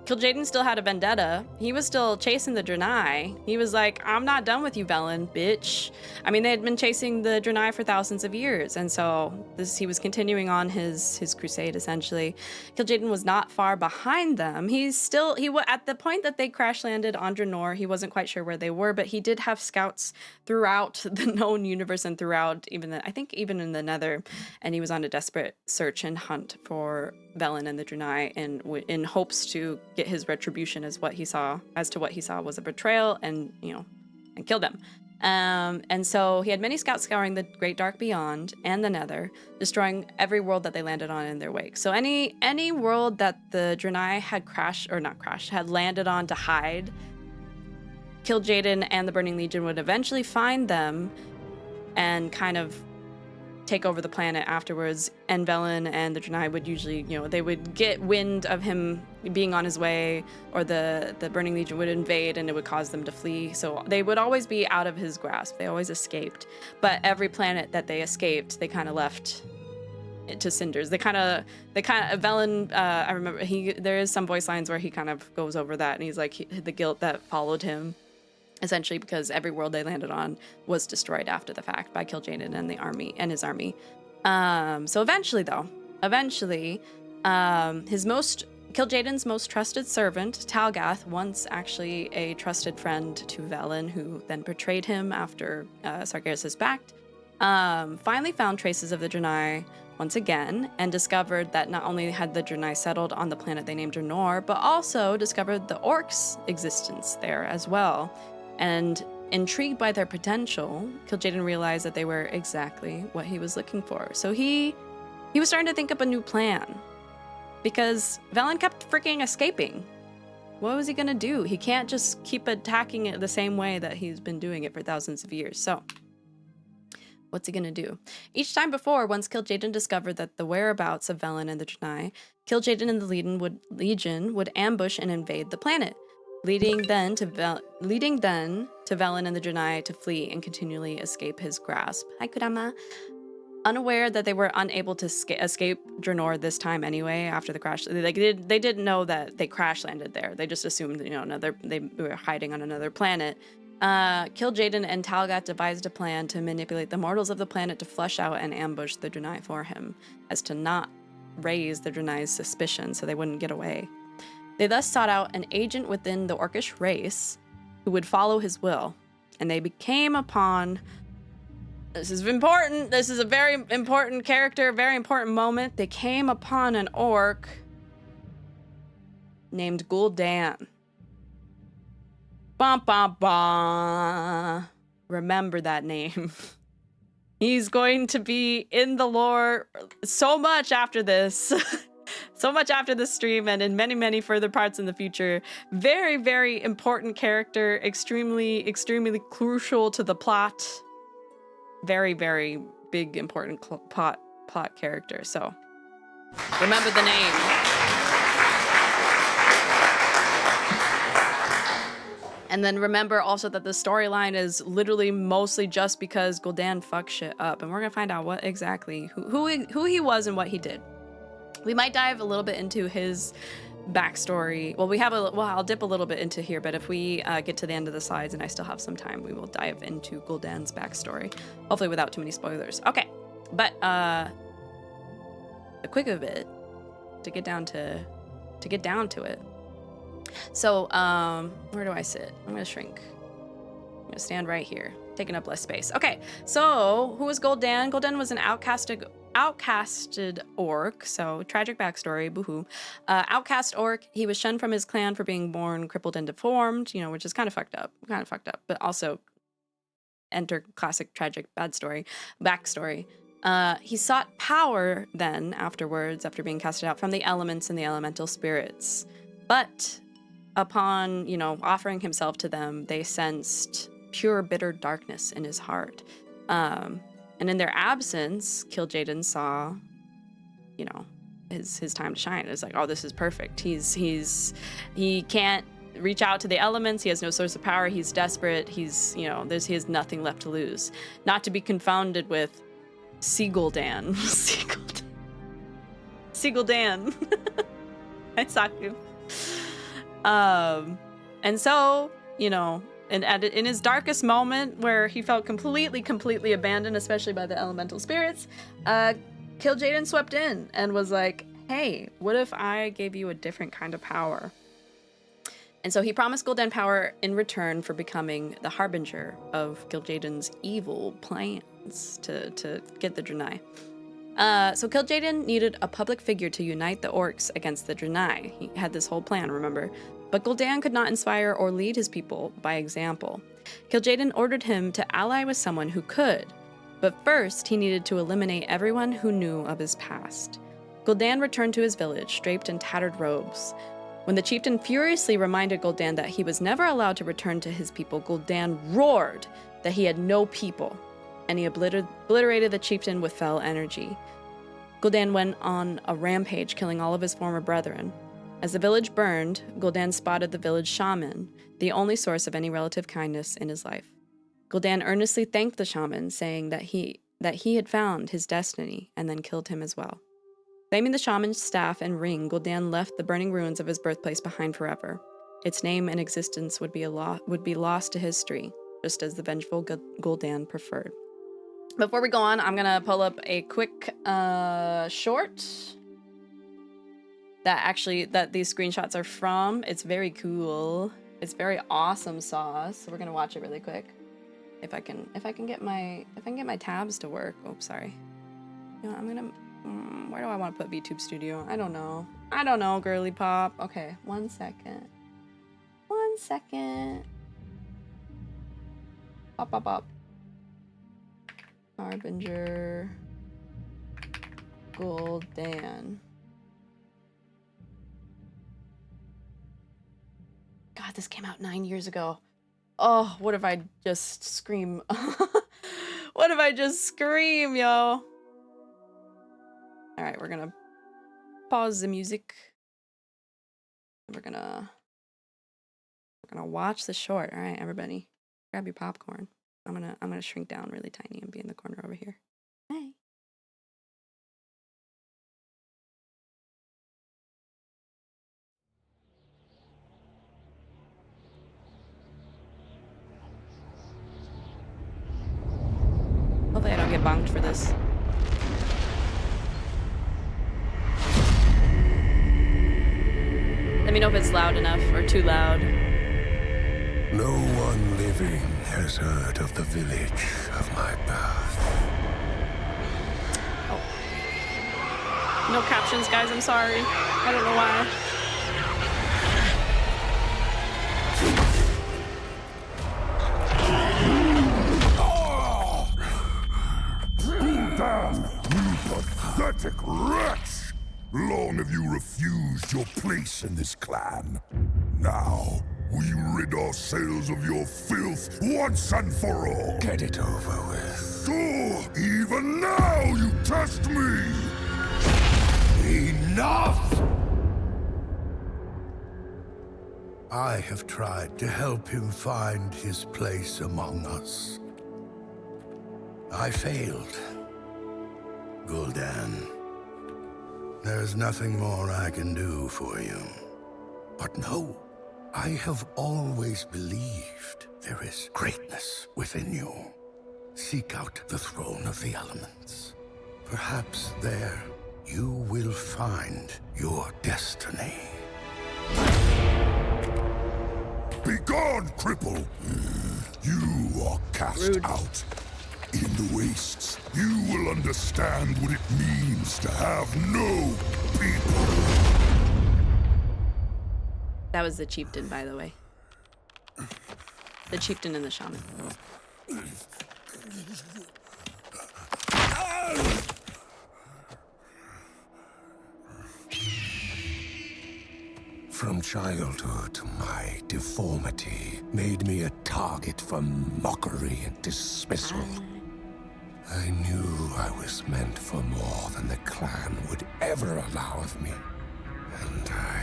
Kil'jaeden still had a vendetta. He was still chasing the Draenei. He was like, I'm not done with you, Velen, bitch. I mean, they had been chasing the Draenei for thousands of years, and so he was continuing on his crusade, essentially. Kil'jaeden was not far behind them. At the point that they crash landed on Draenor, he wasn't quite sure where they were, but he did have scouts throughout the known universe and throughout even in the Nether, and he was on a desperate search and hunt for Velen and the Draenei in hopes to get his retribution as to what he saw was a betrayal, and killed them. And so he had many scouts scouring the Great Dark Beyond and the Nether, destroying every world that they landed on in their wake. So any world that the Draenei had landed on to hide, Kil'jaeden and the Burning Legion would eventually find them and kind of take over the planet afterwards, and Velen and the Draenei would usually, you know, they would get wind of him being on his way, or the Burning Legion would invade and it would cause them to flee. So they would always be out of his grasp. They always escaped. But every planet that they escaped, they kind of left it to cinders. Velen, I remember there is some voice lines where he kind of goes over that, and he's like, the guilt that followed him, essentially because every world they landed on was destroyed after the fact by Kil'jaeden and the army and his army. So eventually, Kil'jaeden's most trusted servant, Talgath, once actually a trusted friend to Velen, who then betrayed him after Sargeras' pact, finally found traces of the Draenei once again, and discovered that not only had the Draenei settled on the planet they named Draenor, but also discovered the orcs' existence there as well. And intrigued by their potential, Kil'jaeden realized that they were exactly what he was looking for. So he was starting to think up a new plan, because Velen kept freaking escaping. What was he gonna do? He can't just keep attacking it the same way that he's been doing it for thousands of years. So what's he gonna do? Each time before, once Kil'jaeden discovered that the whereabouts of Velen and the Draenei, Kil'jaeden and the Legion would ambush and invade the planet, leading then to Velen and the Draenei to flee and continually escape his grasp. Hi, Kurama. Unaware that they were unable to escape Draenor this time anyway after the crash. They didn't know that they crash landed there. They just assumed, you know, they were hiding on another planet. Kil'jaeden and Talgath devised a plan to manipulate the mortals of the planet to flush out and ambush the Draenei for him, as to not raise the Draenei's suspicion so they wouldn't get away. They thus sought out an agent within the Orcish race who would follow his will, and they became upon... This is important. This is a very important character, very important moment. They came upon an orc named Gul'dan. Bum, bum, bum. Remember that name. He's going to be in the lore so much after this. So much after this stream and in many, many further parts in the future. Very, very important character. Extremely, extremely crucial to the plot. Very, very big, important plot character. So remember the name. And then remember also that the storyline is literally mostly just because Gul'dan fucked shit up. And we're going to find out what exactly, who he was and what he did. We might dive a little bit into his backstory. Well, I'll dip a little bit into here, but if we get to the end of the slides and I still have some time, we will dive into Gul'dan's backstory. Hopefully without too many spoilers. Okay, but a quick of it to get down to it. So, where do I sit? I'm gonna shrink. I'm gonna stand right here, taking up less space. Okay, so who was Gul'dan? Gul'dan was an outcasted orc, so tragic backstory, boohoo. Outcast orc, he was shunned from his clan for being born crippled and deformed, you know, which is kind of fucked up, but also enter classic tragic backstory. He sought power then afterwards, after being casted out from the elements and the elemental spirits. But upon, you know, offering himself to them, they sensed pure bitter darkness in his heart. And in their absence, Kil'jaeden saw, you know, his time to shine. It was like, oh, this is perfect. He can't reach out to the elements. He has no source of power. He's desperate. He's, you know, he has nothing left to lose. Not to be confounded with Gul'dan. Gul'dan. I saw you. And so, you know, and in his darkest moment, where he felt completely abandoned, especially by the elemental spirits, Kil'jaeden swept in and was like, hey, what if I gave you a different kind of power? And so he promised Gul'dan power in return for becoming the harbinger of Kil'jaeden's evil plans to get the Draenei. So Kil'jaeden needed a public figure to unite the orcs against the Draenei. He had this whole plan, remember? But Gul'dan could not inspire or lead his people by example. Kil'jaeden ordered him to ally with someone who could, but first he needed to eliminate everyone who knew of his past. Gul'dan returned to his village, draped in tattered robes. When the chieftain furiously reminded Gul'dan that he was never allowed to return to his people, Gul'dan roared that he had no people. and he obliterated the chieftain with fell energy. Gul'dan went on a rampage, killing all of his former brethren. As the village burned, Gul'dan spotted the village shaman, the only source of any relative kindness in his life. Gul'dan earnestly thanked the shaman, saying that he had found his destiny, and then killed him as well. Claiming the shaman's staff and ring, Gul'dan left the burning ruins of his birthplace behind forever. Its name and existence would be lost to history, just as the vengeful Gul'dan preferred. Before we go on, I'm gonna pull up a quick short that these screenshots are from. It's very cool. It's very awesome sauce. So we're gonna watch it really quick. If I can get my tabs to work. Oh, sorry. You know, I'm gonna. Where do I want to put VTube Studio? I don't know, girly pop. Okay, 1 second. 1 second. Pop. Harbinger. Gul'dan. God, this came out 9 years ago. Oh, what if I just scream? What if I just scream, yo? All right, we're gonna pause the music. We're gonna watch the short. All right, everybody, grab your popcorn. I'm gonna shrink down really tiny and be in the corner over here. Hey. Hopefully I don't get bonked for this. Let me know if it's loud enough or too loud. No one living has heard of the village of my birth. Oh. No captions, guys. I'm sorry. I don't know why. Damn, you pathetic wretch! Long have you refused your place in this clan. Now, we rid ourselves of your filth once and for all. Get it over with. So, even now you test me! Enough! I have tried to help him find his place among us. I failed. Gul'dan, there's nothing more I can do for you. But no, I have always believed there is greatness within you. Seek out the throne of the elements. Perhaps there you will find your destiny. Begone, cripple! You are cast out. In the wastes, you will understand what it means to have no people. That was the chieftain, by the way. The chieftain and the shaman. From childhood, my deformity made me a target for mockery and dismissal. I knew I was meant for more than the clan would ever allow of me, and I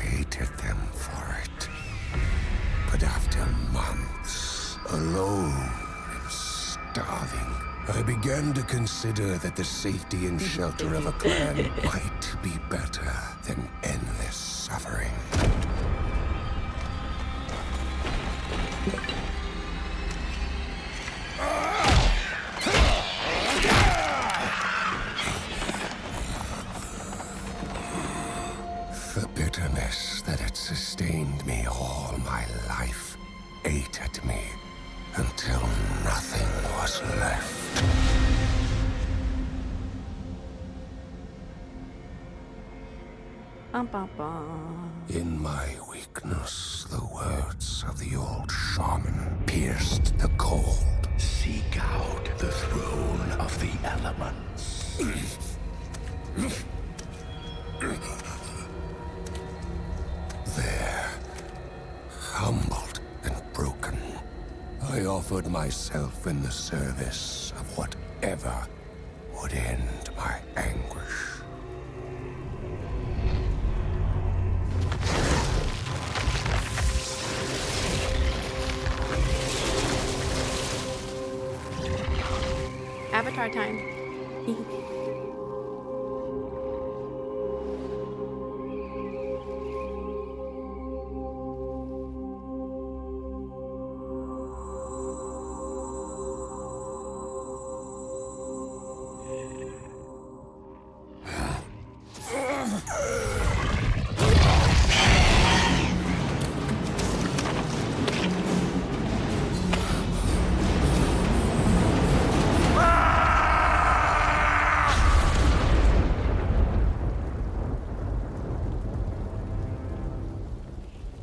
hated them for it. But after months, alone and starving, I began to consider that the safety and shelter of a clan might be better than endless suffering. The bitterness that had sustained me all my life ate at me until nothing was left. Bum, bum, bum. In my weakness, the words of the old shaman pierced the cold. Seek out the throne of the elements. There, humbled and broken, I offered myself in the service of whatever would end my anguish. Avatar time.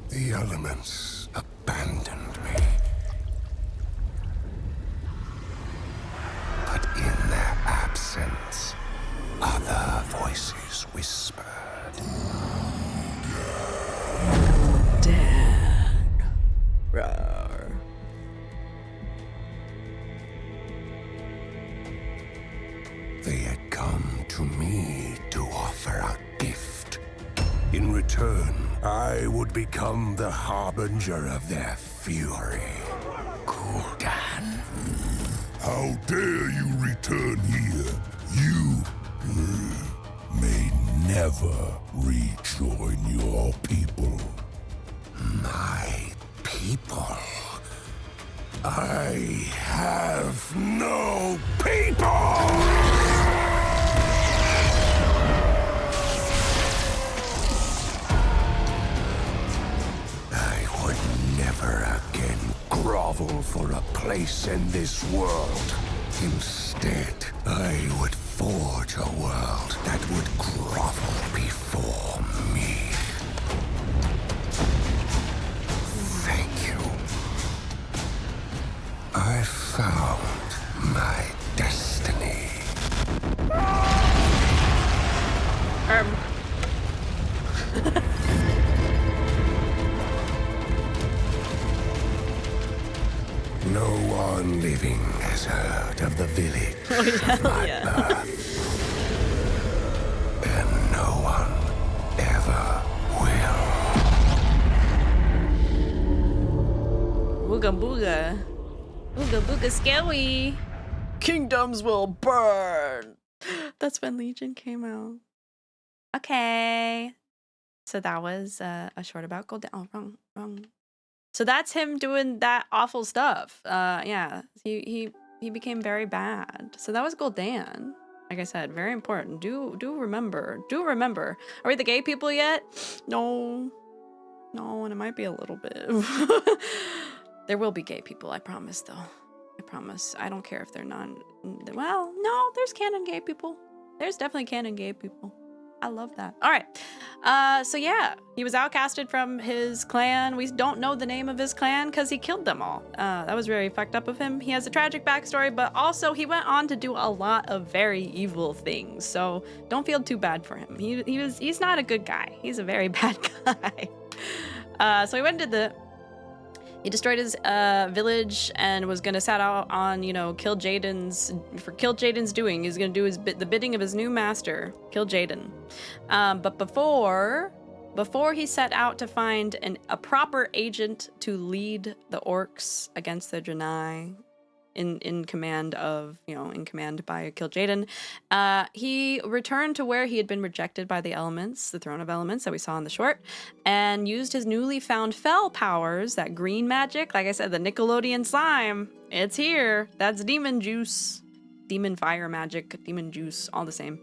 The elements abandoned me. But in their absence, other voices whispered. Dan. Roar. They had come to me to offer a gift. In return, I would become the harbinger of their fury. Gul'dan. How dare you return here? You may never rejoin your people. My people? I have no people! Never again grovel for a place in this world. Instead, I would forge a world that would grovel before me. Thank you. I found my destiny. No one living has heard of the village of my birth. And no one ever will. Booga booga. Booga booga scary. Kingdoms will burn. That's when Legion came out. Okay. So that was a short about Golden. Oh, wrong. So that's him doing that awful stuff. Yeah, he became very bad. So that was Gul'dan. Like I said, very important. Do remember. Are we the gay people yet? No, and it might be a little bit. There will be gay people. I promise, though. I promise. I don't care if they're non. Well, no, there's canon gay people. There's definitely canon gay people. I love that. All right. So yeah, he was outcasted from his clan. We don't know the name of his clan because he killed them all. That was very fucked up of him. He has a tragic backstory, but also he went on to do a lot of very evil things. So don't feel too bad for him. He's not a good guy. He's a very bad guy. So he went and did he destroyed his village and was gonna set out on, kill Jaden's doing. He's gonna do the bidding of his new master, kill Jaden. But before he set out to find a proper agent to lead the orcs against the Draenei, in command by Kil'jaeden, he returned to where he had been rejected by the elements, the Throne of Elements that we saw in the short, and used his newly found fell powers, that green magic, like I said, the Nickelodeon slime, it's here. That's demon juice, demon fire magic, demon juice, all the same.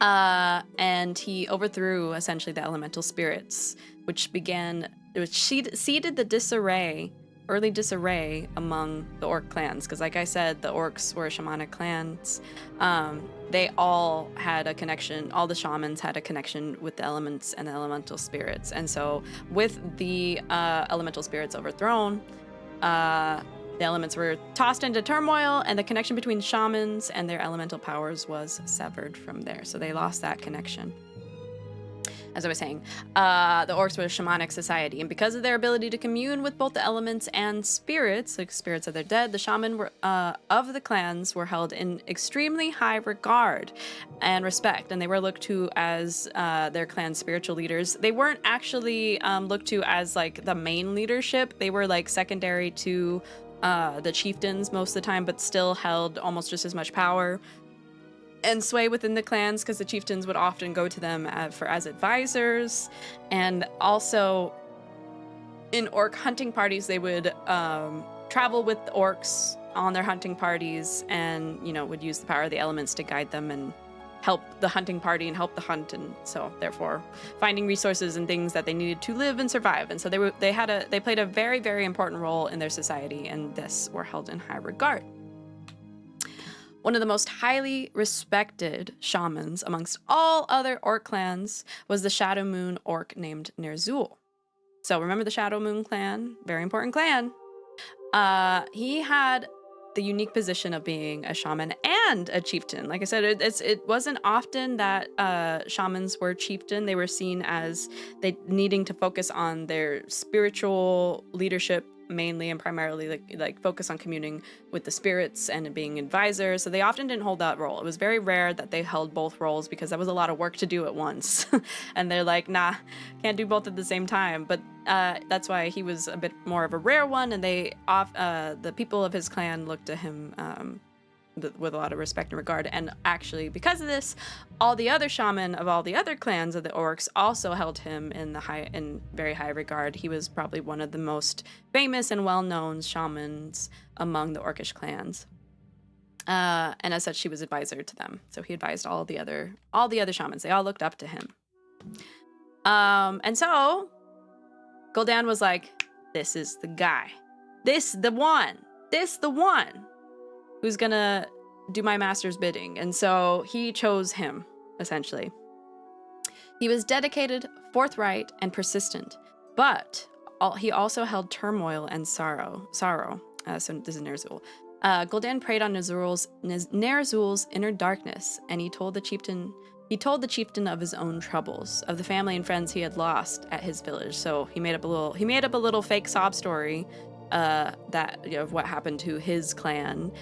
And he overthrew essentially the elemental spirits, which seeded the early disarray among the orc clans, because like I said, the orcs were shamanic clans. They all had a connection, all the shamans had a connection with the elements and the elemental spirits. And so with the elemental spirits overthrown, the elements were tossed into turmoil, and the connection between shamans and their elemental powers was severed from there. So they lost that connection. as I was saying, the orcs were a shamanic society, and because of their ability to commune with both the elements and spirits, like spirits of their dead, the shaman were, of the clans were held in extremely high regard and respect, and they were looked to as their clan's spiritual leaders. They weren't actually looked to as like the main leadership. They were like secondary to the chieftains most of the time, but still held almost just as much power and sway within the clans, because the chieftains would often go to them as advisors. And also in orc hunting parties, they would travel with the orcs on their hunting parties, and would use the power of the elements to guide them and help the hunting party and help the hunt, and so therefore finding resources and things that they needed to live and survive. And so they played a very, very important role in their society, and this were held in high regard. One of the most highly respected shamans amongst all other orc clans was the Shadow Moon orc named Ner'zhul. So remember the Shadow Moon clan? Very important clan. He had the unique position of being a shaman and a chieftain. Like I said, it wasn't often that shamans were chieftain. They were seen as they needing to focus on their spiritual leadership mainly and primarily, like focus on communing with the spirits and being advisors. So they often didn't hold that role. It was very rare that they held both roles, because that was a lot of work to do at once. And they're like, nah, can't do both at the same time. But that's why he was a bit more of a rare one, and the people of his clan looked to him with a lot of respect and regard. And actually, because of this, all the other shaman of all the other clans of the orcs also held him in very high regard. He was probably one of the most famous and well-known shamans among the orcish clans. And as such, he was advisor to them. So he advised all the other shamans. They all looked up to him. And so Gul'dan was like, this is the guy. This the one who's gonna do my master's bidding. And so he chose him, essentially. He was dedicated, forthright, and persistent, but he also held turmoil and sorrow. So this is Ner'zhul. Gul'dan preyed on Ner'zhul's inner darkness, and he told the chieftain of his own troubles, of the family and friends he had lost at his village. So he made up a little fake sob story of what happened to his clan,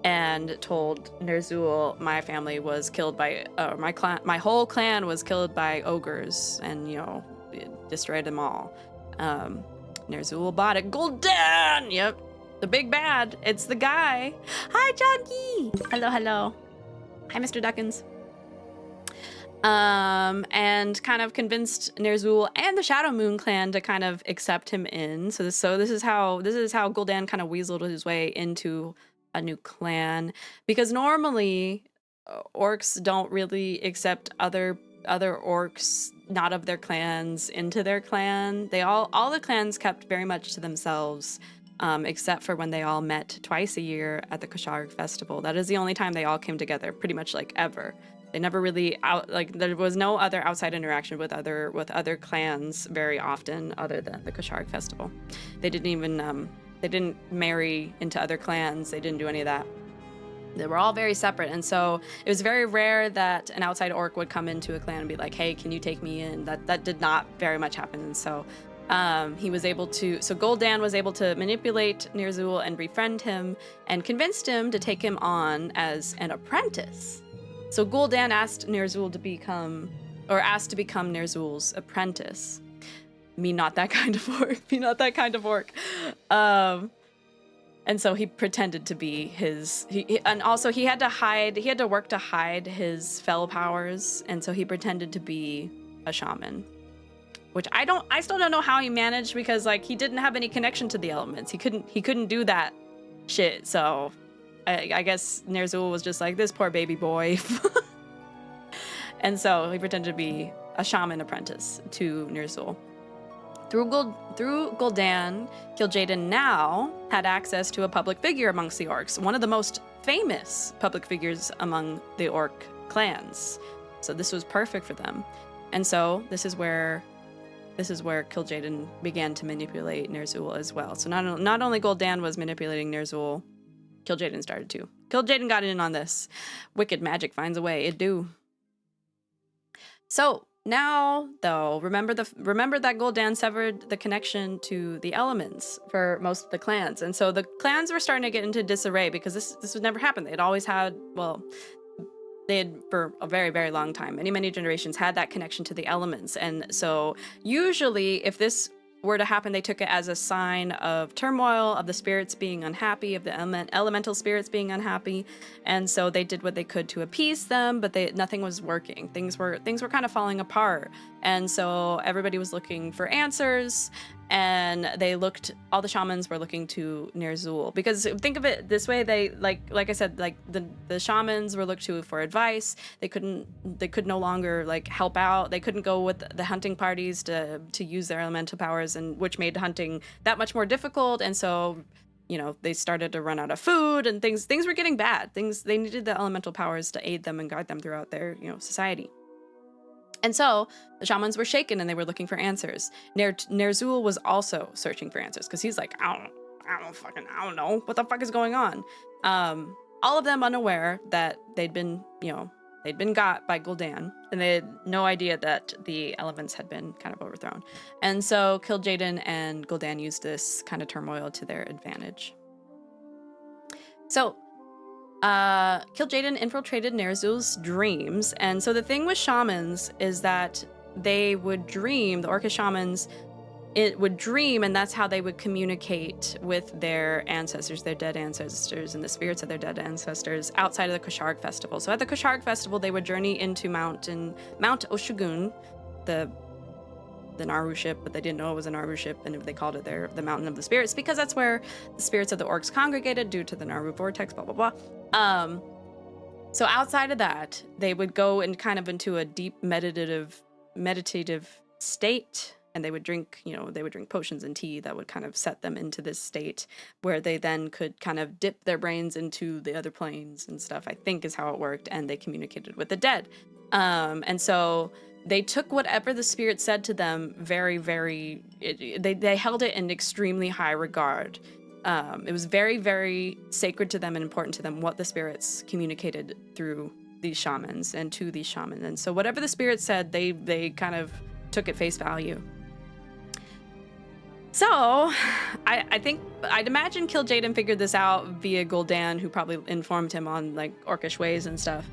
and told Ner'zhul, my family was killed by my whole clan was killed by ogres, and destroyed them all. Ner'zhul bought it. Gul'dan, yep, the big bad. It's the guy. Hi, Chunky. Hello. Hi, Mr. Duckins. And kind of convinced Ner'zhul and the Shadow Moon clan to kind of accept him in. So this is how Gul'dan kind of weaseled his way into a new clan, because normally orcs don't really accept other orcs not of their clans into their clan. All the clans kept very much to themselves, except for when they all met twice a year at the Kusharg festival. That is the only time they all came together, pretty much like ever. They never really there was no other outside interaction with other clans very often, other than the Kusharg festival. They didn't even they didn't marry into other clans. They didn't do any of that. They were all very separate, and so it was very rare that an outside orc would come into a clan and be like, "Hey, can you take me in?" That did not very much happen, and so Gul'dan was able to manipulate Ner'zhul and befriend him, and convinced him to take him on as an apprentice. So Gul'dan asked to become Ner'zhul's apprentice. Me not that kind of orc. And so he pretended to be and also he had to work to hide his fell powers, and so he pretended to be a shaman. Which I still don't know how he managed, because like he didn't have any connection to the elements. He couldn't do that shit, so I guess Ner'zhul was just like, this poor baby boy. And so he pretended to be a shaman apprentice to Ner'zhul. Through Gul'dan, Kil'jaeden now had access to a public figure amongst the orcs, one of the most famous public figures among the orc clans. So this was perfect for them. And so this is where Kil'jaeden began to manipulate Ner'zhul as well. So not only Gul'dan was manipulating Ner'zhul, Kil'jaeden started too. Kil'jaeden got in on this. Wicked magic finds a way. It do. So Now, though, remember that Gul'dan severed the connection to the elements for most of the clans, and so the clans were starting to get into disarray because this would never happen. They'd always had, well, they had for a very, very long time, many generations, had that connection to the elements, and so usually, if this were to happen, they took it as a sign of turmoil, of the spirits being unhappy, of the elemental spirits being unhappy, and so they did what they could to appease them, but nothing was working. Things were kind of falling apart, and so everybody was looking for answers, and all the shamans were looking to Ner'zhul, because think of it this way, they like I said, like the shamans were looked to for advice. They could no longer like help out. They couldn't go with the hunting parties to use their elemental powers, and which made hunting that much more difficult. And so, they started to run out of food, and things were getting bad. They needed the elemental powers to aid them and guide them throughout their society. And so the shamans were shaken, and they were looking for answers. Ner'zhul was also searching for answers, because he's like, I don't know what the fuck is going on. All of them unaware that they'd been got by Gul'dan, and they had no idea that the elements had been kind of overthrown. And so Kil'jaeden and Gul'dan used this kind of turmoil to their advantage. So Kil'jaeden infiltrated Ner'zhul's dreams, and so the thing with shamans is that they would dream. The Orcish shamans, it would dream, and that's how they would communicate with their ancestors, their dead ancestors, and the spirits of their dead ancestors outside of the Kusharg festival. So at the Kusharg festival, they would journey into Mount Oshugun, the Naru ship, but they didn't know it was a Naru ship, and they called it the Mountain of the Spirits, because that's where the spirits of the orcs congregated due to the Naru vortex, blah, blah, blah. So outside of that, they would go and kind of into a deep meditative state, and they would drink potions and tea that would kind of set them into this state where they then could kind of dip their brains into the other planes and stuff, I think is how it worked, and they communicated with the dead. And so they took whatever the spirit said to them very, very, they held it in extremely high regard. It was very, very sacred to them and important to them what the spirits communicated through these shamans and to these shamans. And so whatever the spirit said, they kind of took at face value. So I'd imagine Kil'jaeden figured this out via Gul'dan, who probably informed him on like orcish ways and stuff.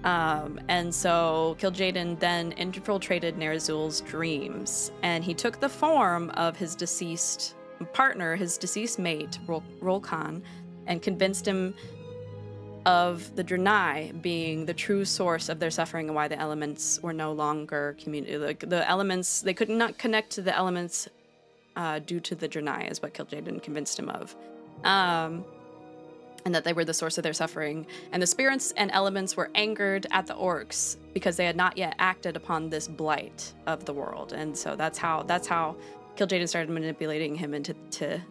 And so Kil'jaeden then infiltrated Ner'zhul's dreams, and he took the form of his deceased partner, his deceased mate, Rolkan, and convinced him of the Draenei being the true source of their suffering, and why the elements were no longer like the elements, they could not connect to the elements due to the Draenei, is what Kil'jaeden convinced him of. And that they were the source of their suffering. And the spirits and elements were angered at the orcs because they had not yet acted upon this blight of the world. And so that's how Kil'jaeden started manipulating him into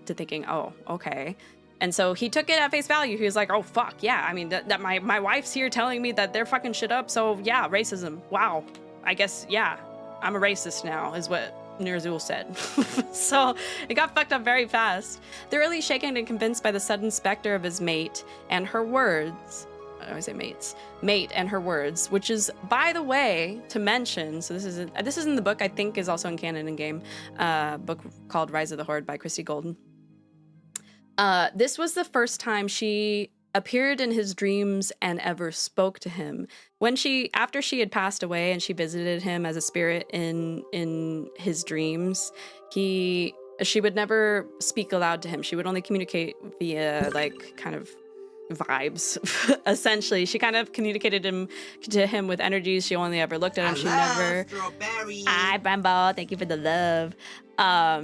thinking, oh, okay. And so he took it at face value. He was like, oh, fuck, yeah. I mean, that my wife's here telling me that they're fucking shit up. So yeah, racism. Wow. I guess, yeah, I'm a racist now, is what Ner'zhul said. So it got fucked up very fast. Thoroughly shaken and convinced by the sudden specter of his mate and her words. I always say mate and her words, which is, by the way, to mention, so this is in the book, I think is also in canon in game, book called Rise of the Horde by Christy Golden. This was the first time she appeared in his dreams and ever spoke to him. After she had passed away and she visited him as a spirit in his dreams, she would never speak aloud to him. She would only communicate via like kind of vibes. Essentially, she kind of communicated to him with energies. She only ever looked at him. She never. Hi, Brambo. Thank you for the love.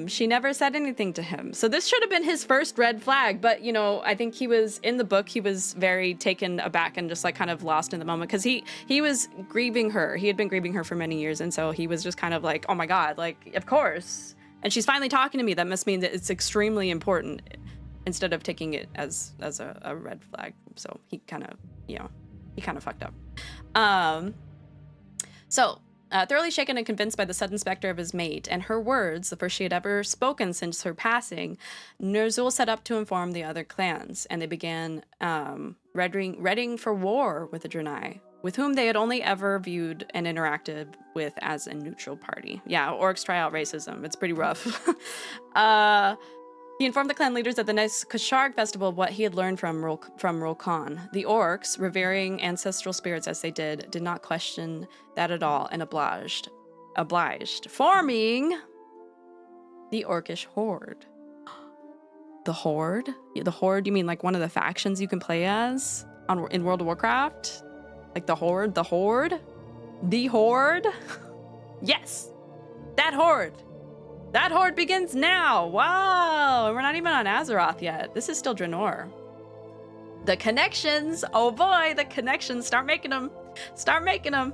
She never said anything to him. So this should have been his first red flag. But I think he was in the book. He was very taken aback and just like kind of lost in the moment because he was grieving her. He had been grieving her for many years, and so he was just kind of like, oh my god, like of course. And she's finally talking to me. That must mean that it's extremely important. Instead of taking it as a red flag. So he kind of fucked up. Thoroughly shaken and convinced by the sudden specter of his mate and her words, the first she had ever spoken since her passing, Ner'zhul set up to inform the other clans, and they began readying for war with the Draenei, with whom they had only ever viewed and interacted with as a neutral party. Yeah, orcs try out racism. It's pretty rough. He informed the clan leaders at the next Kasharg festival of what he had learned from Rolkan. The orcs, revering ancestral spirits as they did not question that at all and obliged, forming the Orcish Horde. The Horde? The Horde, you mean like one of the factions you can play as in World of Warcraft? Like the Horde? The Horde? The Horde? Yes! That Horde! That Horde begins now! Wow! And we're not even on Azeroth yet. This is still Draenor. The connections! Oh boy, the connections! Start making them! Start making them!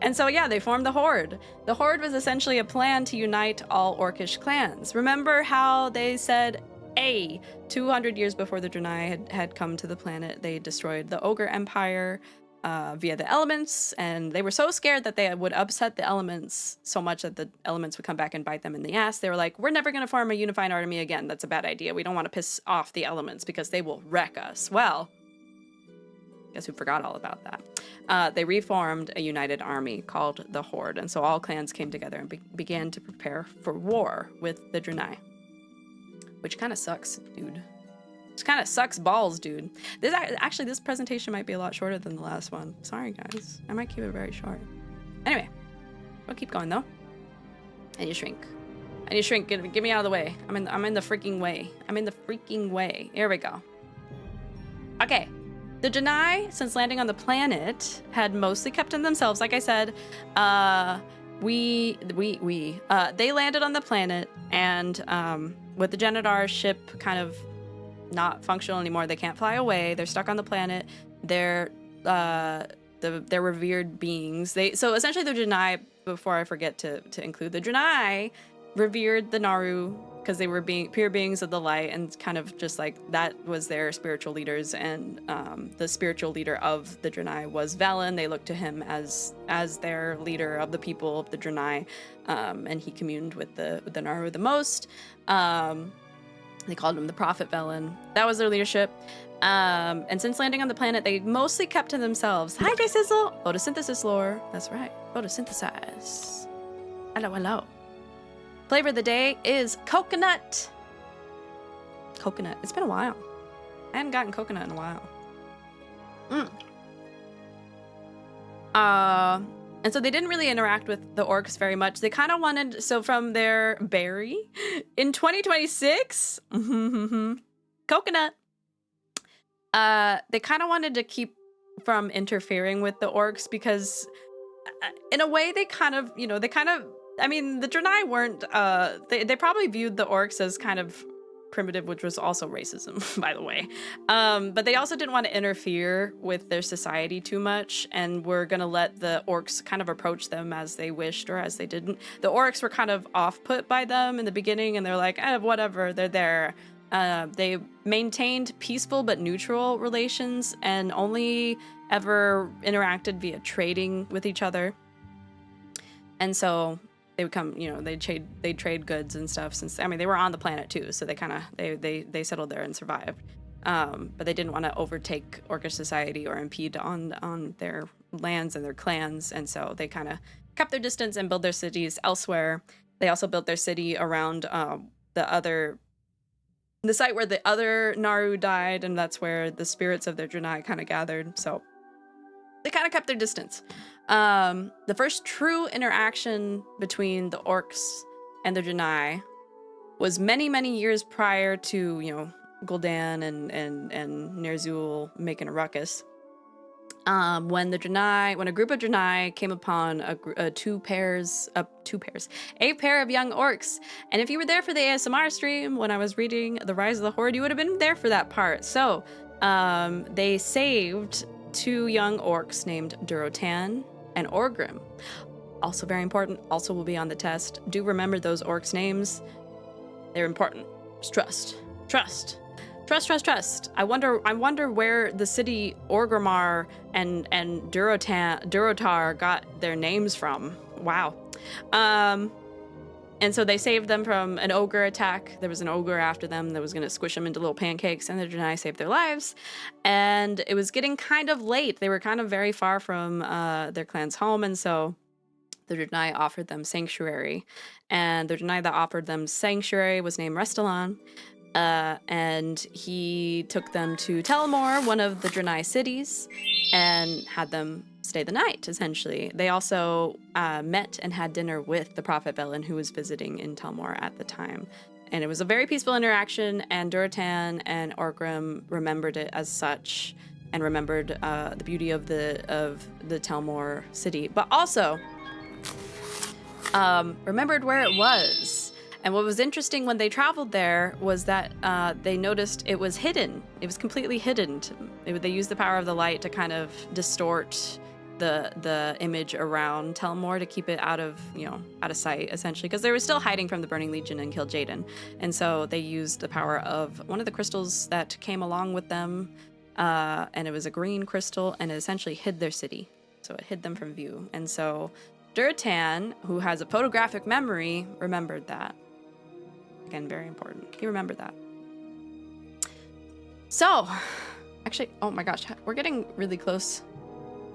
And so yeah, they formed the Horde. The Horde was essentially a plan to unite all Orcish clans. Remember how they said, 200 years before the Draenei had come to the planet, they destroyed the Ogre Empire via the elements, and they were so scared that they would upset the elements so much that the elements would come back and bite them in the ass. They were like, we're never going to form a unified army again. That's a bad idea. We don't want to piss off the elements because they will wreck us. Well, guess who forgot all about that? They reformed a united army called the Horde, and so all clans came together and began to prepare for war with the Draenei. Which kind of sucks, dude. It kind of sucks balls, dude. This presentation might be a lot shorter than the last one. Sorry, guys. I might keep it very short. Anyway, we'll keep going though. I need to shrink. I need to shrink. Get me out of the way. I'm in the freaking way. I'm in the freaking way. Here we go. Okay. The Draenei, since landing on the planet, had mostly kept to themselves. Like I said, they landed on the planet, and with the Genedar ship kind of not functional anymore, they can't fly away. They're stuck on the planet. They're revered beings. So essentially the Draenei, before I forget to include, the Draenei revered the Naru because they were pure beings of the light, and kind of just like that was their spiritual leaders. And the spiritual leader of the Draenei was Velen. They looked to him as their leader of the people of the Draenei, and he communed with the Naru the most. They called him the Prophet Velen. That was their leadership. And since landing on the planet, they mostly kept to themselves. Hi, J Sizzle. Photosynthesis lore. That's right. Photosynthesize. Hello, hello. Flavor of the day is coconut. Coconut. It's been a while. I hadn't gotten coconut in a while. And so they didn't really interact with the orcs very much. They kind of wanted, so from their berry in 2026, coconut, they kind of wanted to keep from interfering with the orcs because in a way they kind of, I mean, the Draenei weren't, they probably viewed the orcs as kind of primitive, which was also racism, by the way. But they also didn't want to interfere with their society too much, and were going to let the orcs kind of approach them as they wished or as they didn't. The orcs were kind of off-put by them in the beginning, and they're like, whatever, they're there. They maintained peaceful but neutral relations and only ever interacted via trading with each other. And so they would come, they'd trade goods and stuff, since, I mean, they were on the planet too, so they kind of, they settled there and survived. But they didn't want to overtake Orcish society or impede on their lands and their clans, and so they kind of kept their distance and built their cities elsewhere. They also built their city around the site where the other Naru died, and that's where the spirits of their Draenei kind of gathered, so they kind of kept their distance. The first true interaction between the orcs and the Draenei was many, many years prior to, Gul'dan and Ner'zhul making a ruckus. When a group of Draenei came upon a pair of young orcs. And if you were there for the ASMR stream when I was reading The Rise of the Horde, you would have been there for that part. So, they saved 2 young orcs named Durotan and Orgrim. Also very important, also will be on the test. Do remember those orcs' names. They're important. Just trust. Trust. I wonder where the city Orgrimmar and Durotar got their names from. Wow. And so they saved them from an ogre attack. There was an ogre after them that was going to squish them into little pancakes, and the Draenei saved their lives. And it was getting kind of late. They were kind of very far from their clan's home, and so the Draenei offered them sanctuary. And the Draenei that offered them sanctuary was named Restylon. And he took them to Telmore, one of the Draenei cities, and had them stay the night, essentially. They also met and had dinner with the Prophet Velen, who was visiting in Telmore at the time. And it was a very peaceful interaction, and Duratan and Orgrim remembered it as such, and remembered the beauty of the Telmore city, but also remembered where it was. And what was interesting when they traveled there was that they noticed it was hidden. It was completely hidden. They used the power of the light to kind of distort the image around Telmore to keep it out of sight, essentially, because they were still hiding from the Burning Legion and killed Jaden. And so they used the power of one of the crystals that came along with them, and it was a green crystal, and it essentially hid their city. So it hid them from view. And so Duratan, who has a photographic memory, remembered that. Again, very important. He remembered that. So, actually, oh my gosh, we're getting really close.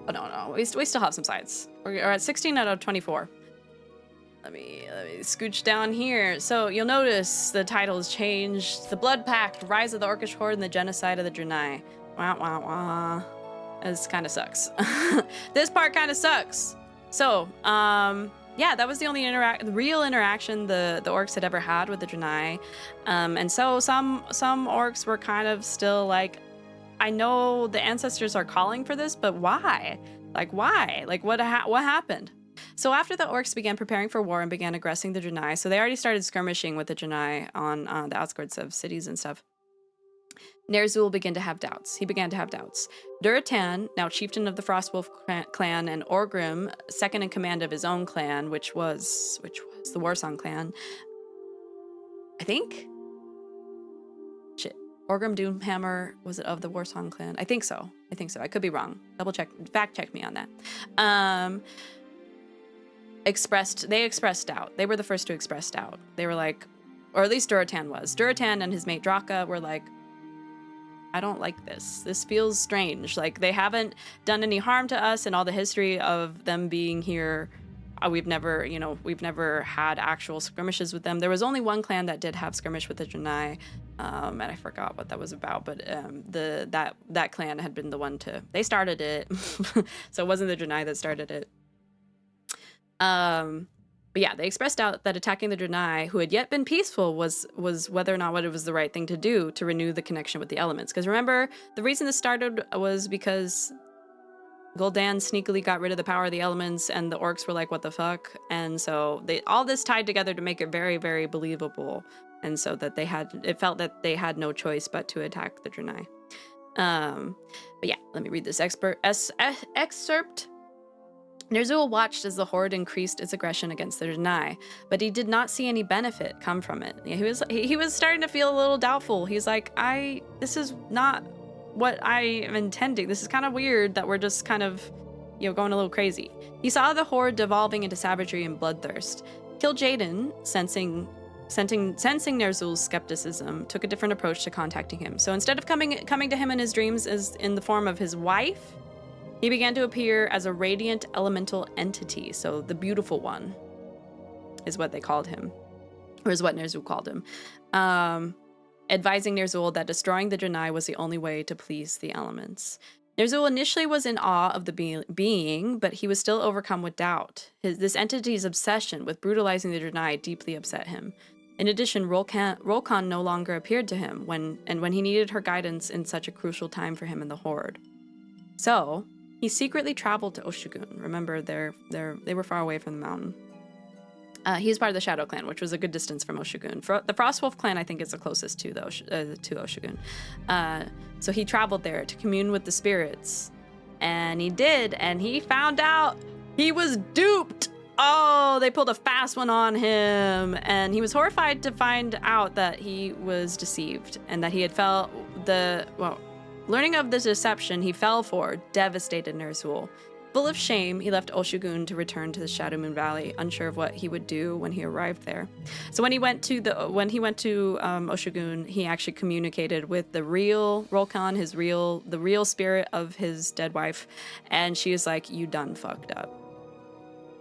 Oh, no, we still have some sides. We're at 16 out of 24. Let me scooch down here. So you'll notice the title has changed. The Blood Pact, Rise of the Orcish Horde, and the Genocide of the Draenei. Wah, wah, wah. This kind of sucks. This part kind of sucks. So, yeah, that was the only real interaction the orcs had ever had with the Draenei. And so some orcs were kind of still like, I know the ancestors are calling for this, but why? Like, why? Like, what happened? So after the orcs began preparing for war and began aggressing the Draenei, so they already started skirmishing with the Draenei on the outskirts of cities and stuff. Ner'zhul began to have doubts. Duratan, now chieftain of the Frostwolf clan, and Orgrim, second in command of his own clan, which was the Warsong clan, I think. Orgrim Doomhammer, was it of the Warsong clan? I think so. I could be wrong. Fact check me on that. They expressed doubt. They were the first to express doubt. They were like, or at least Duratan was. Duratan and his mate Draka were like, I don't like this. This feels strange. Like, they haven't done any harm to us in all the history of them being here. We've never had actual skirmishes with them. There was only one clan that did have skirmish with the Draenei, and I forgot what that was about. But that clan had been the one they started it, so it wasn't the Draenei that started it. But yeah, they expressed doubt that attacking the Draenei, who had yet been peaceful, was whether or not what it was the right thing to do to renew the connection with the elements. Because remember, the reason this started was because Gul'dan sneakily got rid of the power of the elements, and the orcs were like, what the fuck? And so all this tied together to make it very, very believable. And so that it felt that they had no choice but to attack the Draenei. But yeah, let me read this excerpt. Ner'zhul watched as the Horde increased its aggression against the Draenei, but he did not see any benefit come from it. He was starting to feel a little doubtful. He's like, this is not what I am intending. This is kind of weird that we're just kind of, going a little crazy. He saw the Horde devolving into savagery and bloodthirst. Kil'jaeden, sensing Ner'zhul's skepticism, took a different approach to contacting him. So instead of coming to him in his dreams as in the form of his wife, he began to appear as a radiant elemental entity. So the beautiful one is what they called him, or is what Ner'zhul called him, advising Ner'zhul that destroying the Draenei was the only way to please the elements. Ner'zhul initially was in awe of the being, but he was still overcome with doubt. This entity's obsession with brutalizing the Draenei deeply upset him. In addition, Rolkan no longer appeared to him when he needed her guidance in such a crucial time for him and the Horde. So he secretly traveled to Oshu'gun. Remember, they were far away from the mountain. He was part of the Shadow Clan, which was a good distance from Oshu'gun. The Frostwolf Clan, I think, is the closest to Oshu'gun. So he traveled there to commune with the spirits. And he did, and he found out he was duped. Oh, they pulled a fast one on him. And he was horrified to find out that he was deceived and that he had learning of the deception he fell for devastated Ner'zhul. Full of shame, he left Oshugun to return to the Shadow Moon Valley, unsure of what he would do when he arrived there. So when he went to Oshugun, he actually communicated with the real Rolkan, the real spirit of his dead wife, and she is like, "You done fucked up.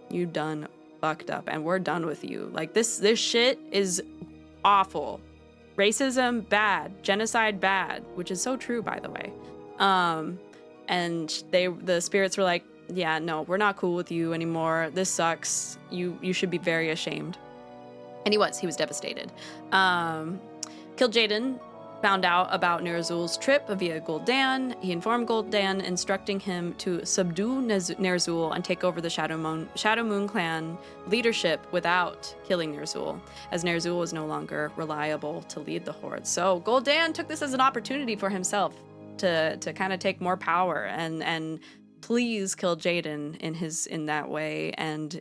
You done fucked up, and we're done with you. Like this shit is awful. Racism bad, genocide bad," which is so true, by the way. And the spirits were like, "Yeah, no, we're not cool with you anymore. This sucks. You should be very ashamed." And he was devastated. Kil'jaeden found out about Nerzul's trip via Gul'dan. He informed Gul'dan, instructing him to subdue Nerzul and take over the Shadow Moon clan leadership without killing Nerzul, as Nerzul was no longer reliable to lead the horde. So Gul'dan took this as an opportunity for himself to kind of take more power and please Kil'jaeden in that way, and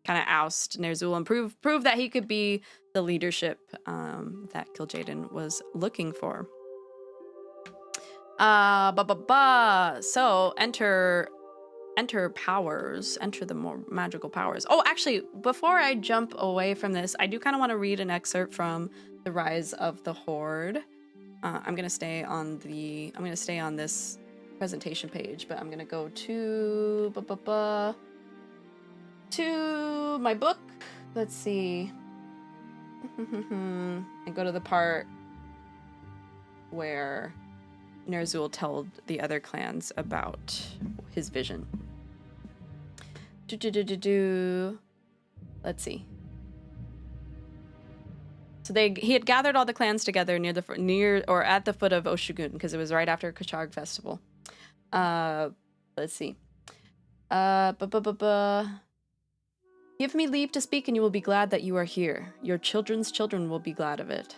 kind of oust Nerzul and prove that he could be the leadership that Kil'jaeden was looking for. So enter powers, enter the more magical powers. Oh, actually, before I jump away from this, I do kind of want to read an excerpt from The Rise of the Horde. I'm gonna stay on this presentation page, but I'm gonna go to my book. Let's see. And go to the part where Nerzul told the other clans about his vision. Let's see. So he had gathered all the clans together near at the foot of Oshugun, because it was right after Kacharg festival. Let's see. Give me leave to speak, and you will be glad that you are here. Your children's children will be glad of it.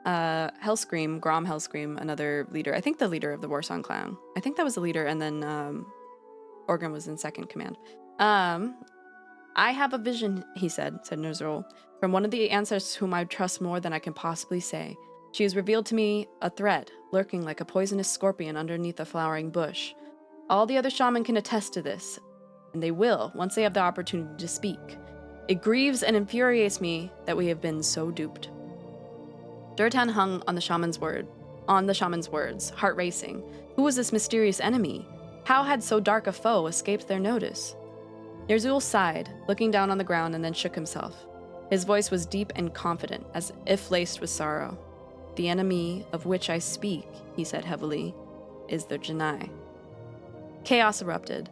Hellscream, Grom Hellscream, another leader. I think the leader of the Warsong clan. I think that was the leader, and then Orgrim was in second command. I have a vision, he said Nerzul, from one of the ancestors whom I trust more than I can possibly say. She has revealed to me a threat, lurking like a poisonous scorpion underneath a flowering bush. All the other shaman can attest to this, and they will, once they have the opportunity to speak. It grieves and infuriates me that we have been so duped. Durotan hung on the shaman's words, heart racing. Who was this mysterious enemy? How had so dark a foe escaped their notice? Nerzul sighed, looking down on the ground, and then shook himself. His voice was deep and confident, as if laced with sorrow. The enemy of which I speak, he said heavily, is the Janai. Chaos erupted.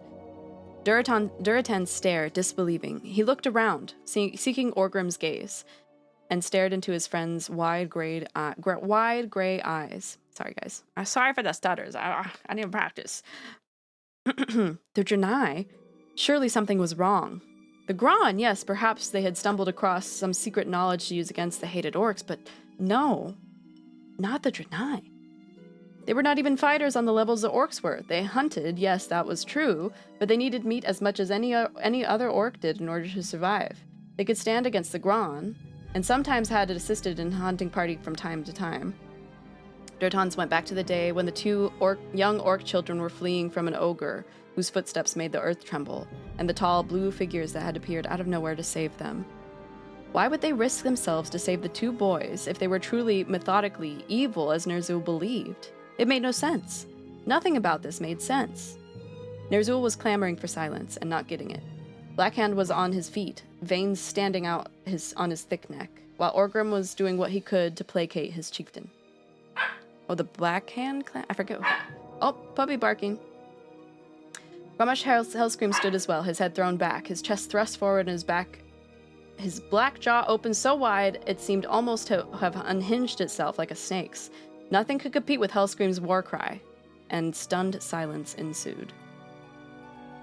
Durotan stared, disbelieving. He looked around, seeking Orgrim's gaze, and stared into his friend's wide gray eyes. Sorry, guys. I'm sorry for the stutters. I need to practice. The Janai? Surely something was wrong. The Gron, yes, perhaps they had stumbled across some secret knowledge to use against the hated orcs, but no, not the Janai. They were not even fighters on the levels the orcs were. They hunted, yes, that was true, but they needed meat as much as any other orc did in order to survive. They could stand against the Gron, and sometimes had assisted in hunting party from time to time. Durtans went back to the day when the two young orc children were fleeing from an ogre whose footsteps made the earth tremble, and the tall blue figures that had appeared out of nowhere to save them. Why would they risk themselves to save the two boys if they were truly methodically evil as Nerzul believed? It made no sense. Nothing about this made sense. Nerzul was clamoring for silence and not getting it. Blackhand was on his feet, veins standing out on his thick neck, while Orgrim was doing what he could to placate his chieftain. Oh, the Blackhand clan? I forget. Oh, puppy barking. Grommash Hellscream stood as well, his head thrown back, his chest thrust forward, and his black jaw opened so wide it seemed almost to have unhinged itself like a snake's. Nothing could compete with Hellscream's war cry, and stunned silence ensued.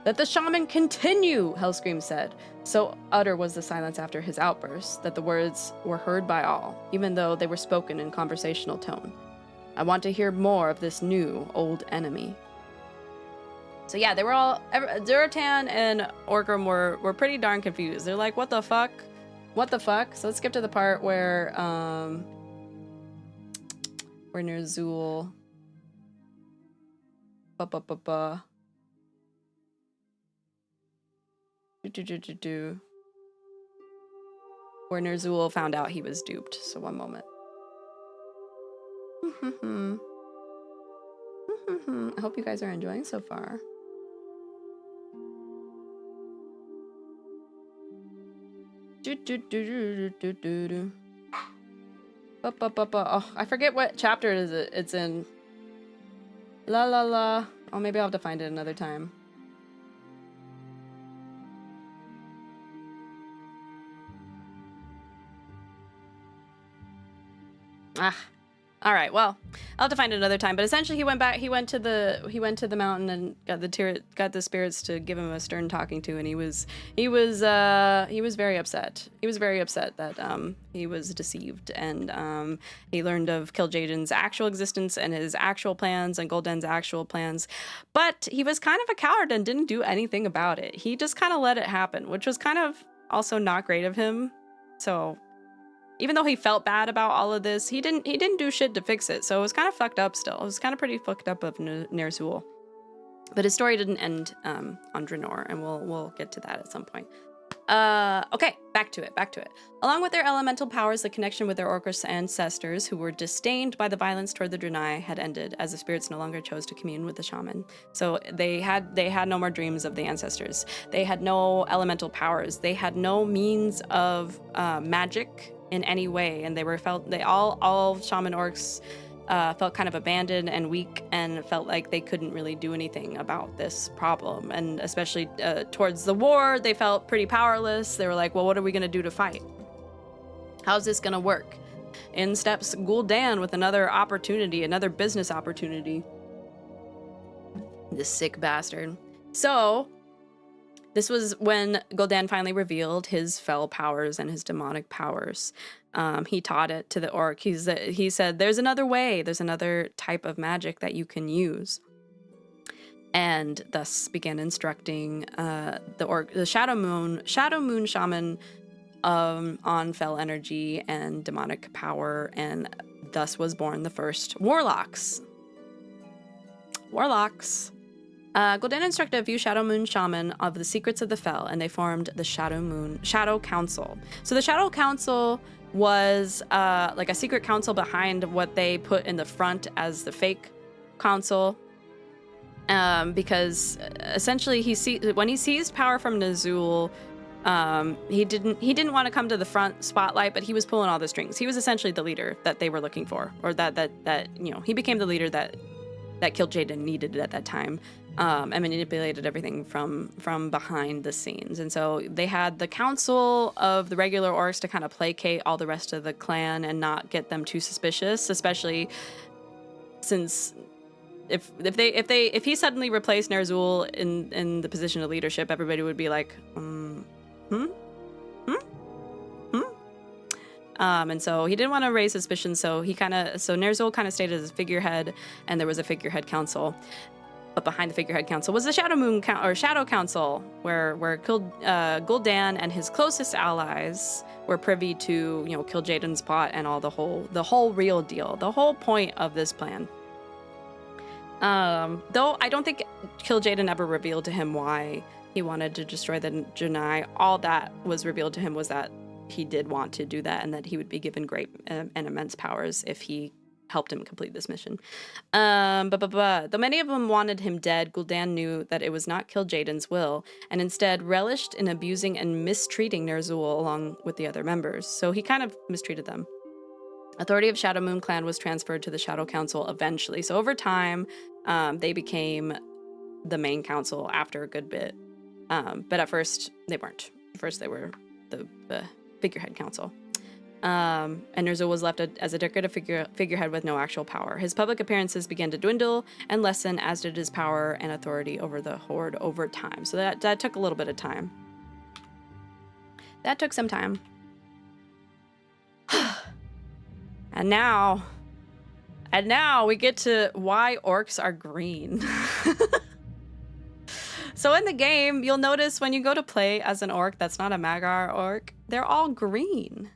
"Let the shaman continue," Hellscream said. So utter was the silence after his outburst that the words were heard by all, even though they were spoken in conversational tone. "I want to hear more of this new, old enemy." So yeah, they were all, Durotan and Orgrim were pretty darn confused. They're like, what the fuck? What the fuck? So let's skip to the part where Nerzul Where Ner'zhul found out he was duped. So one moment. I hope you guys are enjoying so far. Oh, I forget what chapter it is it's in. La la la. Oh, maybe I'll have to find it another time. Ah. All right. Well, I'll have to find it another time. But essentially, he went back. He went to the mountain and got the spirits to give him a stern talking to, and he was very upset. He was very upset that he was deceived, and he learned of Kil'jaeden's actual existence and his actual plans and Gul'dan's actual plans. But he was kind of a coward and didn't do anything about it. He just kind of let it happen, which was kind of also not great of him. So. Even though he felt bad about all of this, he didn't do shit to fix it. So it was kind of fucked up still. It was kind of pretty fucked up of Ner'zhul. But his story didn't end on Draenor, and we'll get to that at some point. Okay, back to it. Along with their elemental powers, the connection with their Orcish ancestors, who were disdained by the violence toward the Draenei, had ended, as the spirits no longer chose to commune with the shaman. So they had no more dreams of the ancestors. They had no elemental powers. They had no means of magic in any way, and all shaman orcs felt kind of abandoned and weak, and felt like they couldn't really do anything about this problem. And especially towards the war, they felt pretty powerless. They were like, well, what are we gonna do to fight? How's this gonna work? In steps Gul'dan with another opportunity, another business opportunity. This sick bastard. So this was when Gul'dan finally revealed his fell powers and his demonic powers. He taught it to the orc. He said, there's another way. There's another type of magic that you can use. And thus began instructing the Shadow Moon Shaman on fell energy and demonic power. And thus was born the first Warlocks. Gul'dan instructed a few Shadow Moon Shaman of the secrets of the Fel, and they formed the Shadow Council. So the Shadow Council was like a secret council behind what they put in the front as the fake council, because essentially when he seized power from Ner'zhul, he didn't want to come to the front spotlight, but he was pulling all the strings. He was essentially the leader that they were looking for, or that he became the leader that Kil'jaeden needed at that time. And manipulated everything from behind the scenes. And so they had the council of the regular orcs to kind of placate all the rest of the clan and not get them too suspicious, especially since if he suddenly replaced Ner'zhul in the position of leadership, everybody would be like, and so he didn't want to raise suspicion, so Ner'zhul kind of stayed as a figurehead, and there was a figurehead council. But behind the figurehead council was the Shadow Council, where Gul'dan and his closest allies were privy to Kil'jaeden's plot and all the whole real deal, the whole point of this plan. Though I don't think Kil'jaeden ever revealed to him why he wanted to destroy the Draenei. All that was revealed to him was that he did want to do that, and that he would be given great and immense powers if he helped him complete this mission. Though many of them wanted him dead, Gul'dan knew that it was not Kil'jaeden's will, and instead relished in abusing and mistreating Ner'zhul along with the other members. So he kind of mistreated them. Authority of Shadow Moon Clan was transferred to the Shadow Council eventually. So over time, they became the main council after a good bit. But at first, they weren't. At first, they were the figurehead council. And Ner'zhul was left as a decorative figurehead with no actual power. His public appearances began to dwindle and lessen, as did his power and authority over the Horde over time. So that took a little bit of time. That took some time. And now we get to why orcs are green. So in the game, you'll notice when you go to play as an orc that's not a Magar orc, they're all green.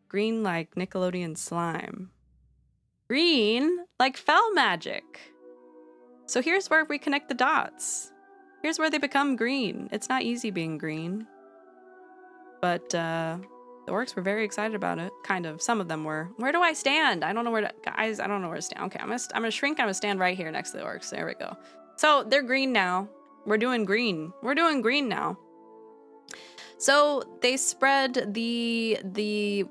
Green like Nickelodeon slime. Green like fell magic. So here's where we connect the dots. Here's where they become green. It's not easy being green. But the orcs were very excited about it. Kind of. Some of them were. Where do I stand? I don't know where to... Guys, I don't know where to stand. Okay, I'm gonna shrink. I'm gonna stand right here next to the orcs. There we go. So they're green now. We're doing green. We're doing green now. So they spread the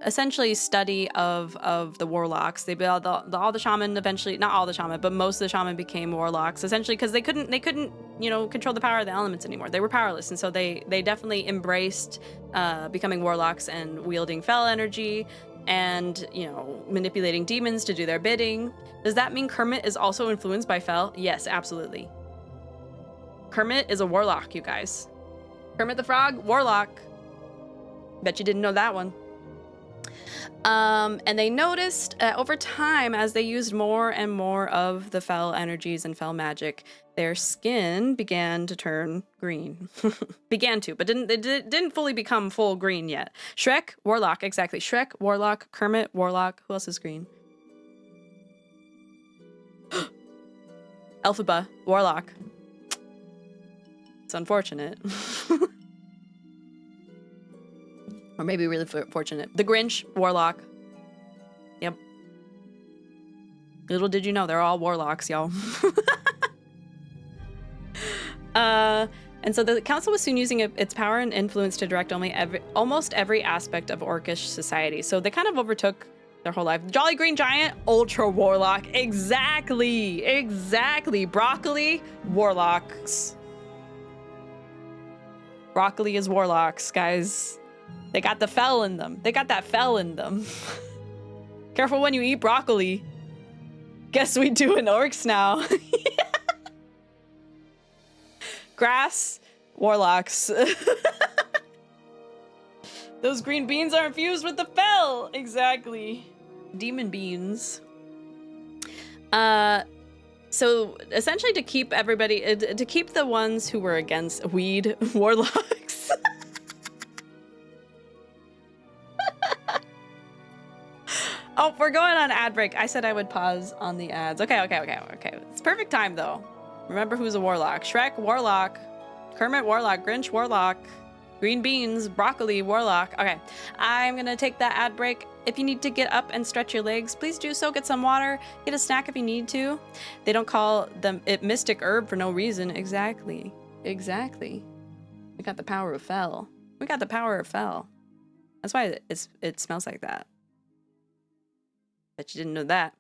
essentially study of the warlocks. They built all the shaman eventually, not all the shaman, but most of the shaman became warlocks essentially because they couldn't control the power of the elements anymore. They were powerless, and so they definitely embraced becoming warlocks and wielding fel energy and manipulating demons to do their bidding. Does that mean Kermit is also influenced by fel? Yes, absolutely. Kermit is a warlock, you guys. Kermit the Frog, warlock. Bet you didn't know that one. And they noticed over time, as they used more and more of the fel energies and fel magic, their skin began to turn green. Began to, but didn't fully become full green yet. Shrek, warlock, exactly. Shrek, warlock. Kermit, warlock. Who else is green? Elphaba, warlock. It's unfortunate. Or maybe really fortunate. The Grinch, warlock. Yep. Little did you know, they're all warlocks, y'all. And so the council was soon using its power and influence to direct almost every aspect of orcish society. So they kind of overtook their whole life. Jolly Green Giant, ultra warlock. Exactly. Exactly. Broccoli, warlocks. Broccoli is warlocks, guys. They got the fel in them. They got that fel in them. Careful when you eat broccoli. Guess we doing orcs now. Grass, warlocks. Those green beans are infused with the fel. Exactly. Demon beans. So essentially to keep everybody, to keep the ones who were against weed warlocks. Oh, we're going on ad break. I said I would pause on the ads. Okay. It's perfect time though. Remember who's a warlock. Shrek, warlock. Kermit, warlock. Grinch, warlock. Green beans, broccoli, warlock. Okay, I'm gonna take that ad break. If you need to get up and stretch your legs, please do so. Get some water, get a snack if you need to. They don't call it mystic herb for no reason. Exactly. We got the power of fel. That's why it smells like that. Bet you didn't know that.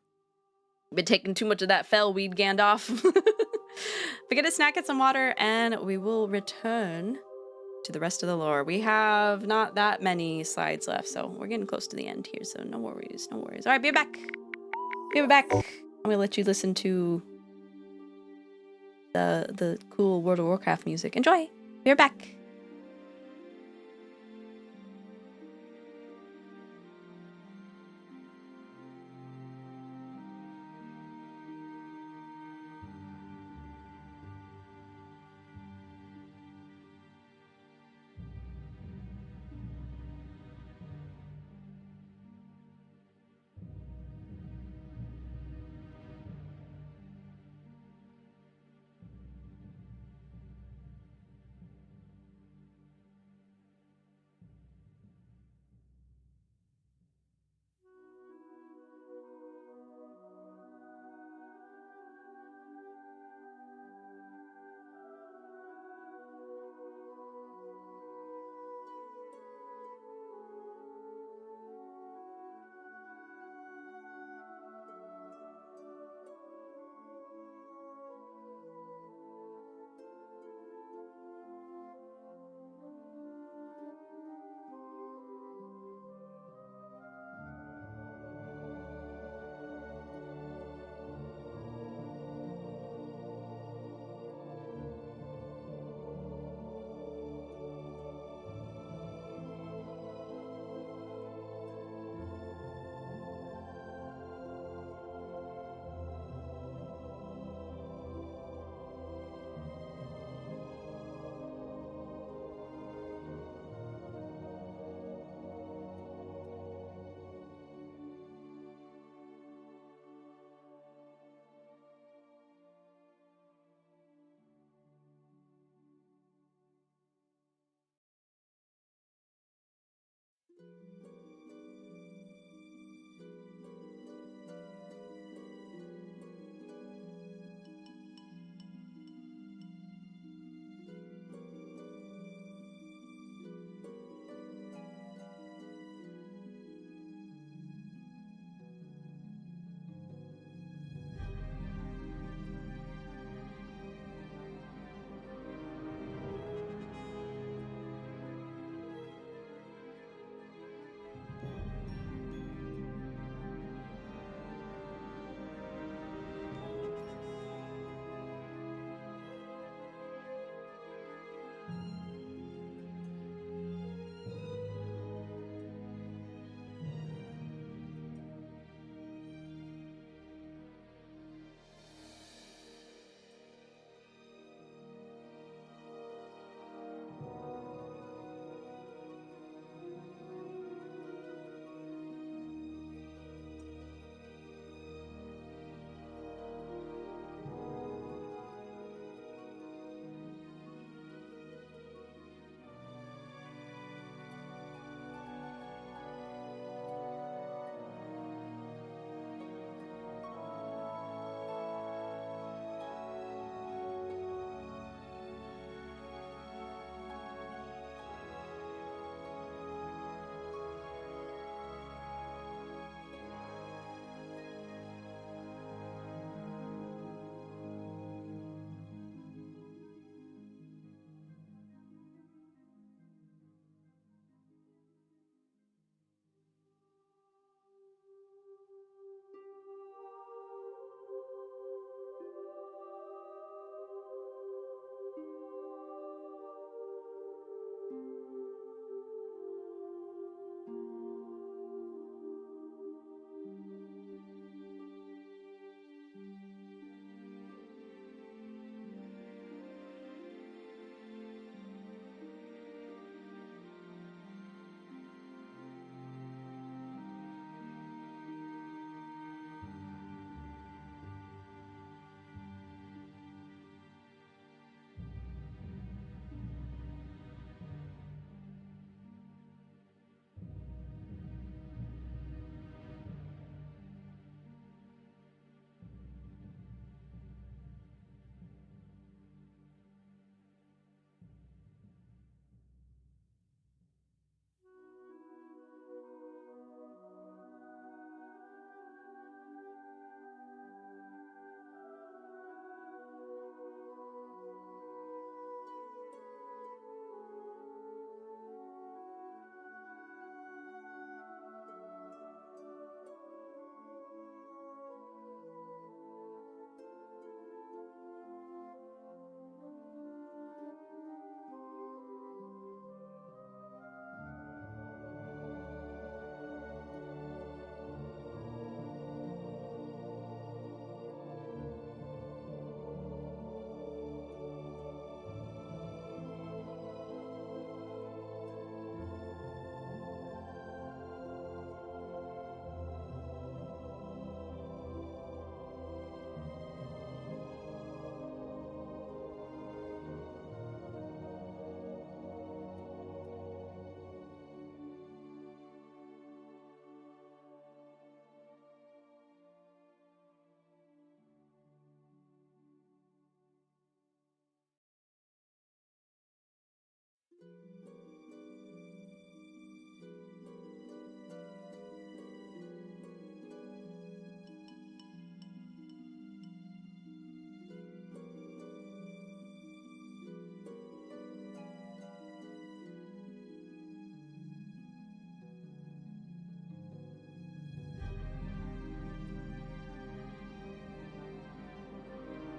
Been taking too much of that fel weed, Gandalf. But get a snack, get some water, and we will return to the rest of the lore. We have not that many slides left, so we're getting close to the end here, so no worries. All right, be back. I'm gonna let you listen to the cool World of Warcraft music. Enjoy. Be right back.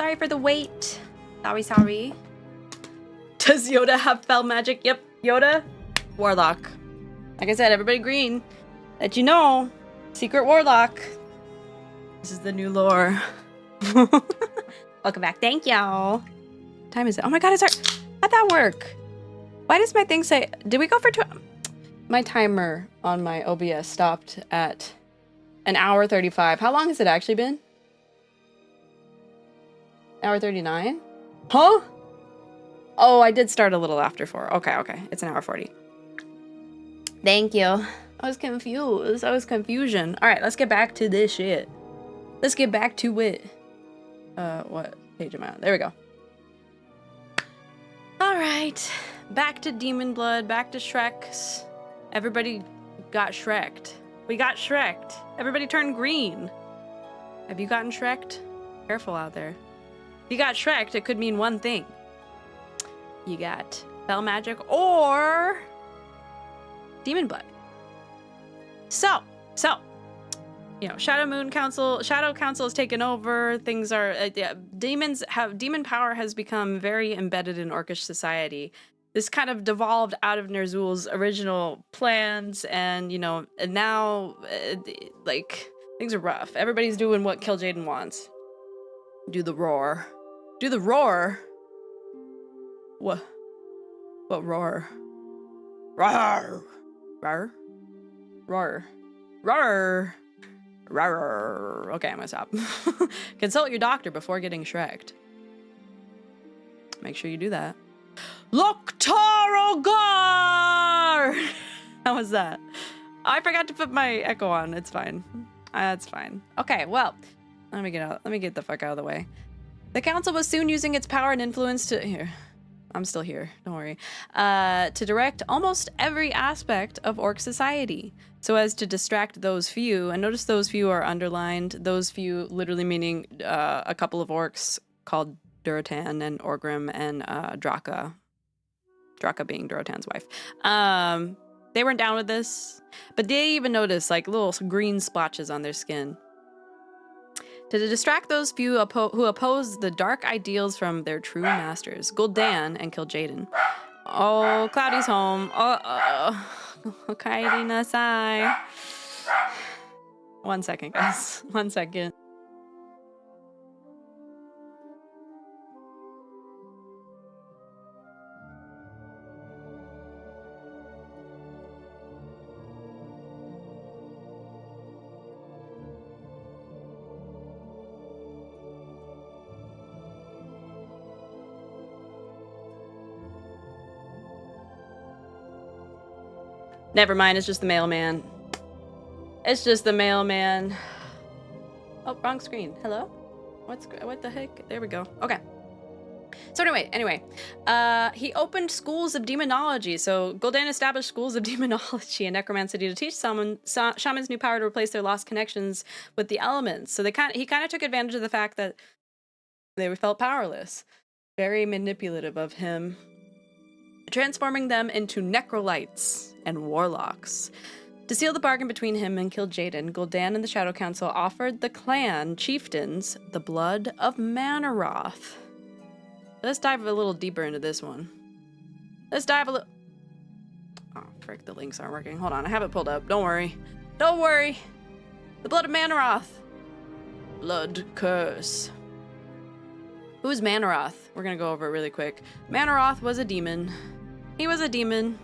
Sorry for the wait. Sorry. Does Yoda have fell magic? Yep, Yoda, warlock. Like I said, everybody green. That you know, secret warlock. This is the new lore. Welcome back. Thank y'all. What time is it? Oh my god, it's our... How'd that work? Why does my thing say... Did we go for... My timer on my OBS stopped at an hour 35. How long has it actually been? Hour 39? Huh? Oh, I did start a little after 4. Okay. It's an hour 40. Thank you. I was confused. I was confusion. All right, let's get back to this shit. Let's get back to it. What page am I on? There we go. All right. Back to Demon Blood. Back to Shreks. Everybody got Shreked. We got Shreked. Everybody turned green. Have you gotten Shreked? Careful out there. If you got Shreked, it could mean one thing. You got Fell Magic or Demon Blood. So, you know, Shadow Council has taken over. Things are, demon power has become very embedded in Orcish society. This kind of devolved out of Ner'zhul's original plans, and you know, and now, like, things are rough. Everybody's doing what Kil'jaeden wants. Do the roar. Do the roar. What roar? Roar. Roar. Roar. Roar. Roar. Okay, I'm gonna stop. Consult your doctor before getting Shreked. Make sure you do that. Loktar Ogar! How was that? I forgot to put my echo on. It's fine. That's fine. Okay, well, let me get the fuck out of the way. The council was soon using its power and influence to... Here. I'm still here. Don't worry. To direct almost every aspect of Orc society, so as to distract those few. And notice those few are underlined. Those few literally meaning a couple of orcs called Durotan and Orgrim and Draka. Draka being Durotan's wife. They weren't down with this, but they even noticed like little green splotches on their skin. To distract those few who oppose the dark ideals from their true masters, Gul'dan and Kil'jaeden. Oh, Cloudy's home. Kairi Nasai. 1 second, guys. 1 second. Never mind, it's just the mailman. It's just the mailman. Oh, wrong screen. Hello? What the heck? There we go. Okay. So anyway, he opened schools of demonology. So Gul'dan established schools of demonology and necromancy to teach shamans new power to replace their lost connections with the elements. So he kind of took advantage of the fact that they felt powerless. Very manipulative of him. Transforming them into necrolytes and warlocks. To seal the bargain between him and Kil'jaeden, Gul'dan and the Shadow Council offered the clan chieftains the blood of Manaroth. Let's dive a little deeper into this one. Let's dive a little... Oh, frick, the links aren't working. Hold on, I have it pulled up. Don't worry. Don't worry. The blood of Manaroth. Blood curse. Who's Manaroth? We're gonna go over it really quick. Manaroth was a demon. He was a demon.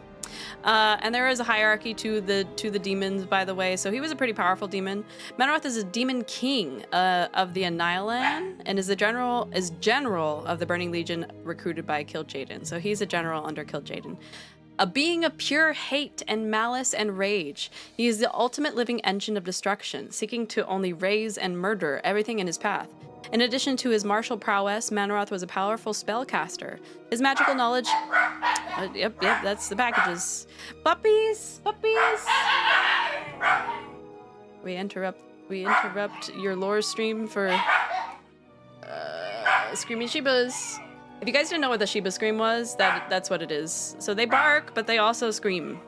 And there is a hierarchy to the demons, by the way. So he was a pretty powerful demon. Manaroth is a demon king of the Annihilan, and is general of the Burning Legion recruited by Kil'jaeden. So he's a general under Kil'jaeden. A being of pure hate and malice and rage. He is the ultimate living engine of destruction, seeking to only raise and murder everything in his path. In addition to his martial prowess, Manaroth was a powerful spellcaster. His magical knowledge... Yep, that's the packages. Puppies! We interrupt your lore stream for... Screaming Shibas. If you guys didn't know what the Shiba scream was, that's what it is. So they bark, but they also scream.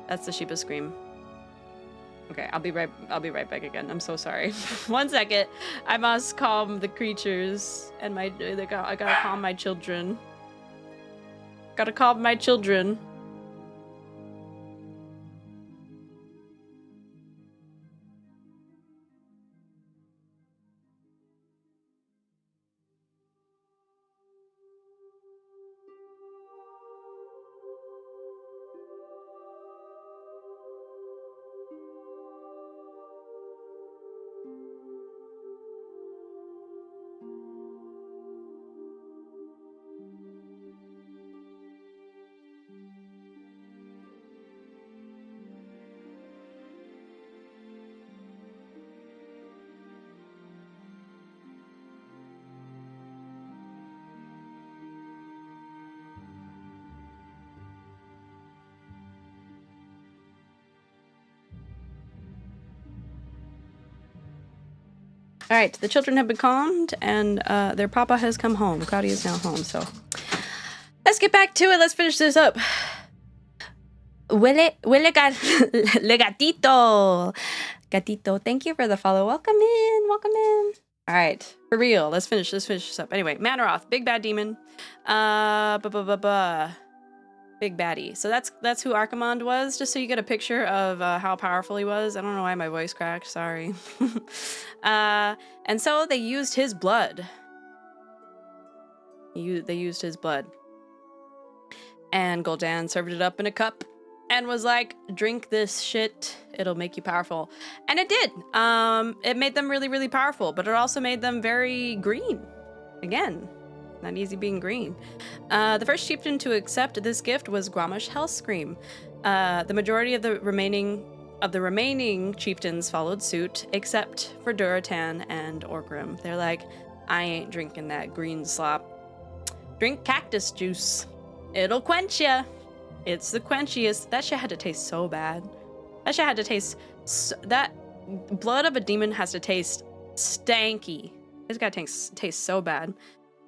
That's the Shiba scream. Okay, I'll be right back again. I'm so sorry. 1 second. I must calm the creatures and I gotta calm my children. Gotta calm my children. All right, the children have been calmed, and their papa has come home. Claudia is now home, so let's get back to it. Let's finish this up. Huele le gatito. Gatito, thank you for the follow. Welcome in, welcome in. All right, for real, let's finish this up. Anyway, Manaroth, big bad demon. Big baddie. So that's who Archimond was, just so you get a picture of how powerful he was. I don't know why my voice cracked, sorry. And so they used his blood. They used his blood. And Gul'dan served it up in a cup and was like, drink this shit, it'll make you powerful. And it did. It made them really, really powerful, but it also made them very green. Again, not easy being green. The first chieftain to accept this gift was Grommash Hellscream. The majority of the remaining chieftains followed suit, except for Duratan and Orgrim. They're like, I ain't drinking that green slop. Drink cactus juice. It'll quench ya. It's the quenchiest. That shit had to taste so bad. That shit had to taste... that blood of a demon has to taste stanky. It's gotta taste so bad.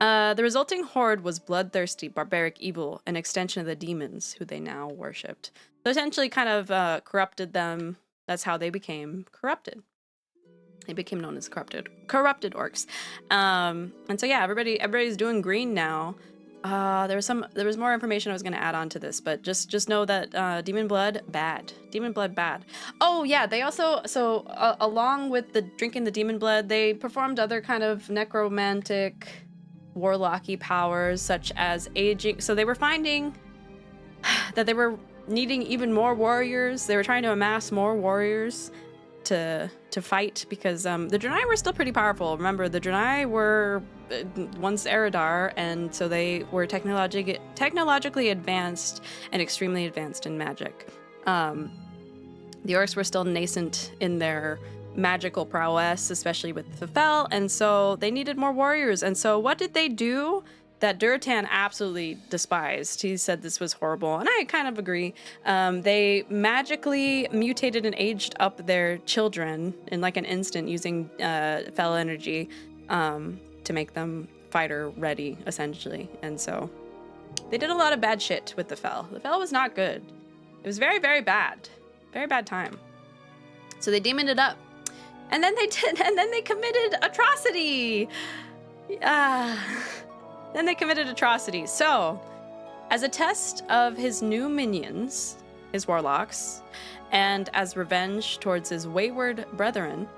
The resulting horde was bloodthirsty, barbaric evil, an extension of the demons who they now worshipped. So essentially kind of corrupted them. That's how they became corrupted. They became known as corrupted orcs. And so yeah, everybody's doing green now. There was more information I was going to add on to this, but just know that demon blood bad. Demon blood bad. Oh yeah, they also along with the drinking the demon blood, they performed other kind of necromantic warlocky powers such as aging. So they were finding that they were needing even more warriors. They were trying to amass more warriors to fight because the Draenei were still pretty powerful. Remember, the Draenei were once Eridar, and so they were technologically advanced and extremely advanced in magic. The orcs were still nascent in their magical prowess, especially with the Fel, and so they needed more warriors. And so what did they do that Duratan absolutely despised? He said this was horrible, and I kind of agree. They magically mutated and aged up their children in like an instant using Fel energy to make them fighter ready, essentially. And so they did a lot of bad shit with the Fel. The Fel was not good. It was very, very bad. Very bad time. So they demoned it up. And then they committed atrocity. Then they committed atrocity. So, as a test of his new minions, his warlocks, and as revenge towards his wayward brethren,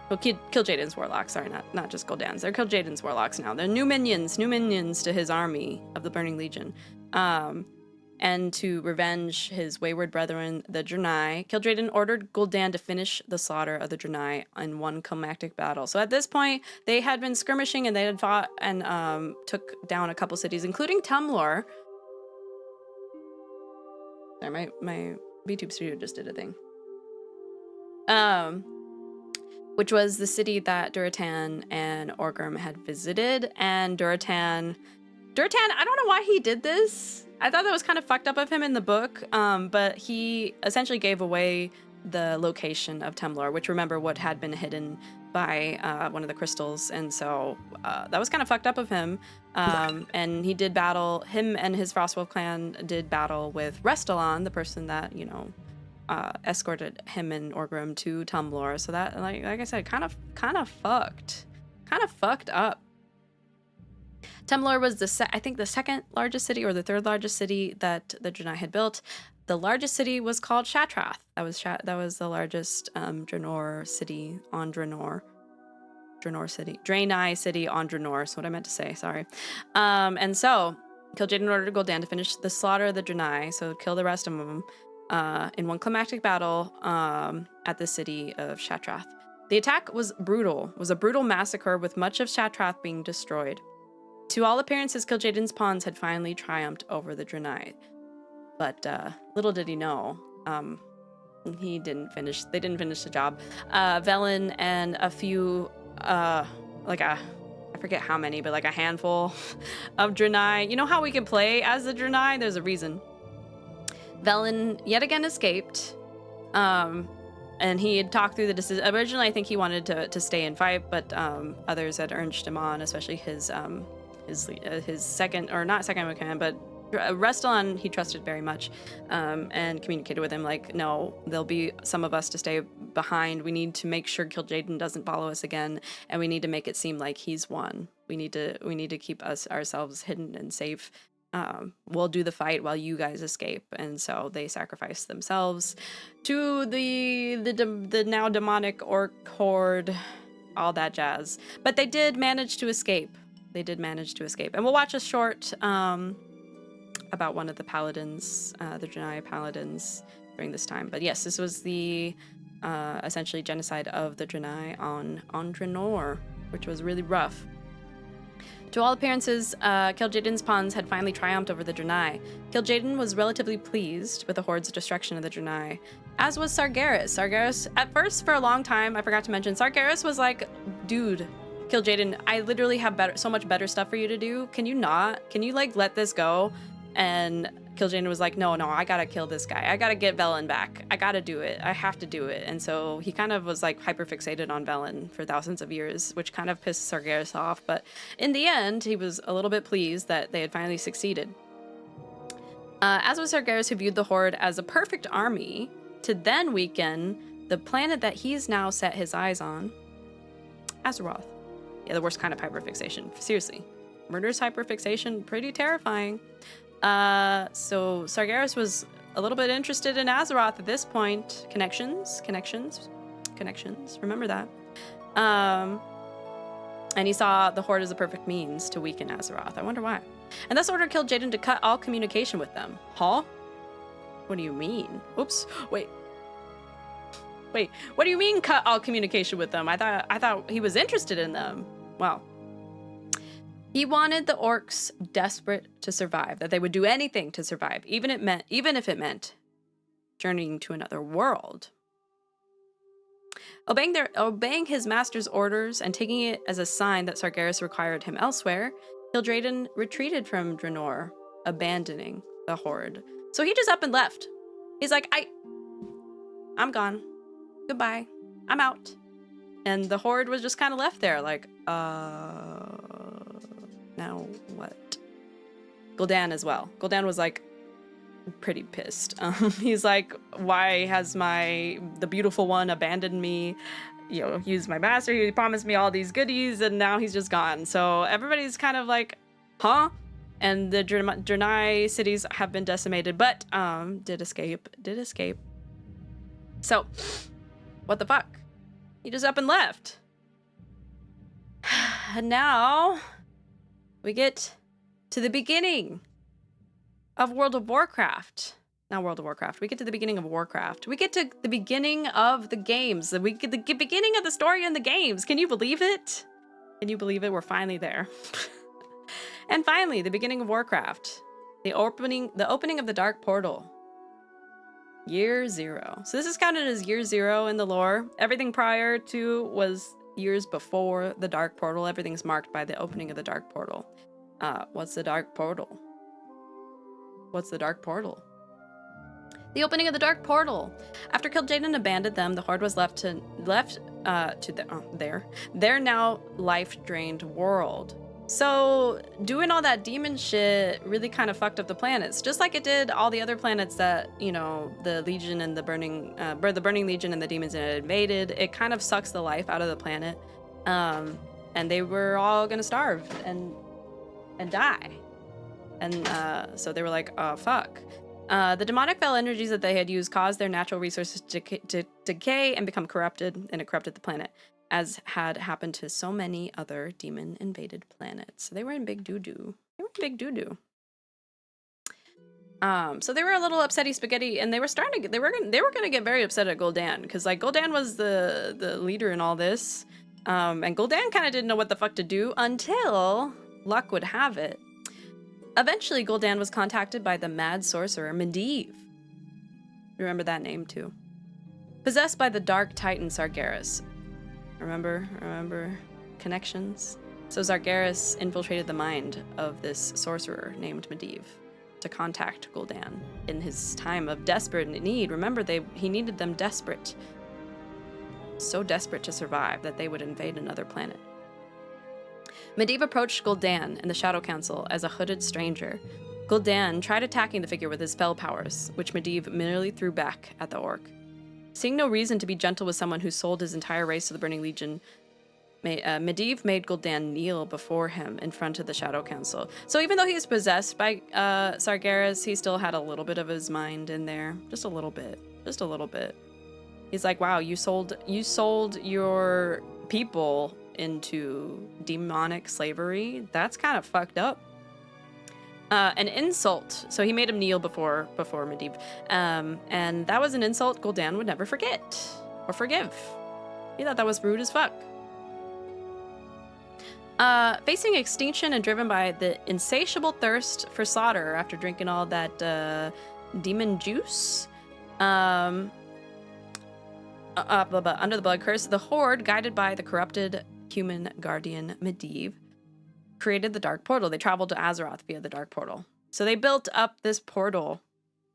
well, Kil'jaeden's warlocks, sorry, not just Gul'dan's. They're Kil'jaeden's warlocks now. They're new minions to his army of the Burning Legion. And to revenge his wayward brethren, the Draenei, Kil'jaeden ordered Gul'dan to finish the slaughter of the Draenei in one climactic battle. So at this point, they had been skirmishing and they had fought and took down a couple cities, including Tumblr. Sorry, my VTube studio just did a thing. Which was the city that Duratan and Orgrim had visited. And Duratan, I don't know why he did this. I thought that was kind of fucked up of him in the book, but he essentially gave away the location of Temblor, which, remember, what had been hidden by one of the crystals, and so that was kind of fucked up of him. And he did battle, him and his Frostwolf clan did battle with Restalon, the person that, you know, escorted him and Orgrim to Tumblr. So that, like I said, kind of fucked up. Tumblr was I think the second largest city or the third largest city that the Draenei had built. The largest city was called Shatrath. That was the largest Draenor city on Draenor. Draenei city on Draenor. That's what I meant to say. Sorry. And so Kil'jaeden ordered Gul'dan to finish the slaughter of the Draenei, so kill the rest of them in one climactic battle at the city of Shatrath. The attack was brutal. It was a brutal massacre with much of Shatrath being destroyed. To all appearances, Kil'jaeden's pawns had finally triumphed over the Draenei. But little did he know, they didn't finish the job. Velen and a few, I forget how many, but like a handful of Draenei. You know how we can play as the Draenei? There's a reason. Velen yet again escaped, and he had talked through the decision. Originally, I think he wanted to stay and fight, but others had urged him on, especially his second, or not second in command, but Restalon he trusted very much, and communicated with him like, no, there'll be some of us to stay behind. We need to make sure Kil'jaeden doesn't follow us again, and we need to make it seem like he's won. We need to keep ourselves hidden and safe. We'll do the fight while you guys escape. And so they sacrificed themselves to the now demonic orc horde, all that jazz. But they did manage to escape. And we'll watch a short about one of the paladins, the Draenei paladins, during this time. But yes, this was the essentially genocide of the Draenei on Draenor, which was really rough. To all appearances, Kil'jaeden's pawns had finally triumphed over the Draenei. Kil'jaeden was relatively pleased with the horde's destruction of the Draenei, as was Sargeras. Sargeras, at first, for a long time, I forgot to mention, Sargeras was like, dude, Kil'jaeden, I literally have so much better stuff for you to do. Can you like let this go? And Kil'jaeden was like, no, I gotta kill this guy. I gotta get Velen back. I gotta do it. I have to do it. And so he kind of was like hyper-fixated on Velen for thousands of years, which kind of pissed Sargeras off. But in the end, he was a little bit pleased that they had finally succeeded. As was Sargeras, who viewed the Horde as a perfect army to then weaken the planet that he's now set his eyes on, Azeroth. Yeah, the worst kind of hyper-fixation. Seriously. Murderous hyper-fixation, pretty terrifying. So Sargeras was a little bit interested in Azeroth at this point. Connections. Remember that. And he saw the Horde as a perfect means to weaken Azeroth. I wonder why. And thus ordered Kil'jaeden to cut all communication with them. Huh? What do you mean? Oops. Wait. What do you mean cut all communication with them? I thought he was interested in them. Well. He wanted the orcs desperate to survive, that they would do anything to survive, even if it meant journeying to another world. Obeying his master's orders and taking it as a sign that Sargeras required him elsewhere, Kil'jaeden retreated from Draenor, abandoning the Horde. So he just up and left. He's like, I'm gone. Goodbye. I'm out. And the Horde was just kind of left there, like, now what? Gul'dan as well. Gul'dan was like pretty pissed. He's like, why has the beautiful one abandoned me? You know, he was my master. He promised me all these goodies, and now he's just gone. So everybody's kind of like, huh? And the Draenei cities have been decimated, but did escape. So, what the fuck? He just up and left. And now we get to the beginning of World of Warcraft. Not World of Warcraft. We get to the beginning of Warcraft. We get to the beginning of the games. We get the beginning of the story in the games. Can you believe it? We're finally there. And finally, the beginning of Warcraft. The opening of the Dark Portal. Year 0. So this is counted as year 0 in the lore. Everything prior to was years before the Dark Portal. Everything's marked by the opening of the Dark Portal. What's the Dark Portal? The opening of the Dark Portal. After Kil'jaeden abandoned them, the Horde was left to their now life-drained world. So doing all that demon shit really kind of fucked up the planets, just like it did all the other planets that, you know, the Legion and the Burning Legion and the demons had invaded. It kind of sucks the life out of the planet, and they were all gonna starve and die. And so they were like, oh, fuck. The demonic fell energies that they had used caused their natural resources to decay and become corrupted, and it corrupted the planet, as had happened to so many other demon-invaded planets. They were in big doo-doo. They were in big doo-doo. So they were a little upsetty spaghetti, and they were starting to get, they were gonna get very upset at Gul'dan, because like Gul'dan was the leader in all this, and Gul'dan kind of didn't know what the fuck to do until luck would have it. Eventually, Gul'dan was contacted by the mad sorcerer Medivh. Remember that name too. Possessed by the dark titan Sargeras. Remember connections? So Sargeras infiltrated the mind of this sorcerer named Medivh to contact Gul'dan in his time of desperate need. Remember, he needed them desperate. So desperate to survive that they would invade another planet. Medivh approached Gul'dan and the Shadow Council as a hooded stranger. Gul'dan tried attacking the figure with his spell powers, which Medivh merely threw back at the orc. Seeing no reason to be gentle with someone who sold his entire race to the Burning Legion, Medivh made Gul'dan kneel before him in front of the Shadow Council. So even though he was possessed by Sargeras, he still had a little bit of his mind in there. Just a little bit. Just a little bit. He's like, wow, you sold your people into demonic slavery. That's kind of fucked up. An insult. So he made him kneel before Medivh. And that was an insult Gul'dan would never forget or forgive. He thought that was rude as fuck. Facing extinction and driven by the insatiable thirst for slaughter after drinking all that demon juice, under the blood curse, the Horde, guided by the corrupted human guardian Medivh, created the Dark Portal. They traveled to Azeroth via the Dark Portal. So they built up this portal,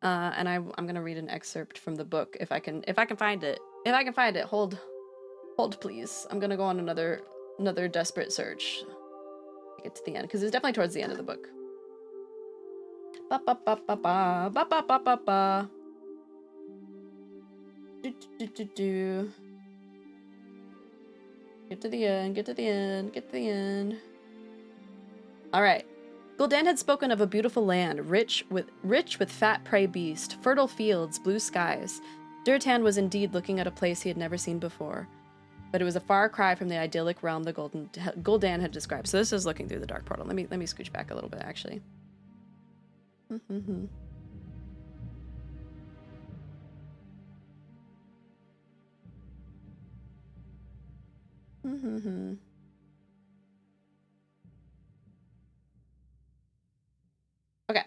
and I'm gonna read an excerpt from the book if I can find it. If I can find it, hold please. I'm gonna go on another desperate search. Get to the end because it's definitely towards the end of the book. Ba ba ba ba ba ba ba ba ba ba. Do. Get to the end. All right. Gul'dan had spoken of a beautiful land, rich with fat prey beast, fertile fields, blue skies. Durtan was indeed looking at a place he had never seen before, but it was a far cry from the idyllic realm the Gul'dan had described. So this is looking through the Dark Portal. Let me scooch back a little bit, actually. Okay.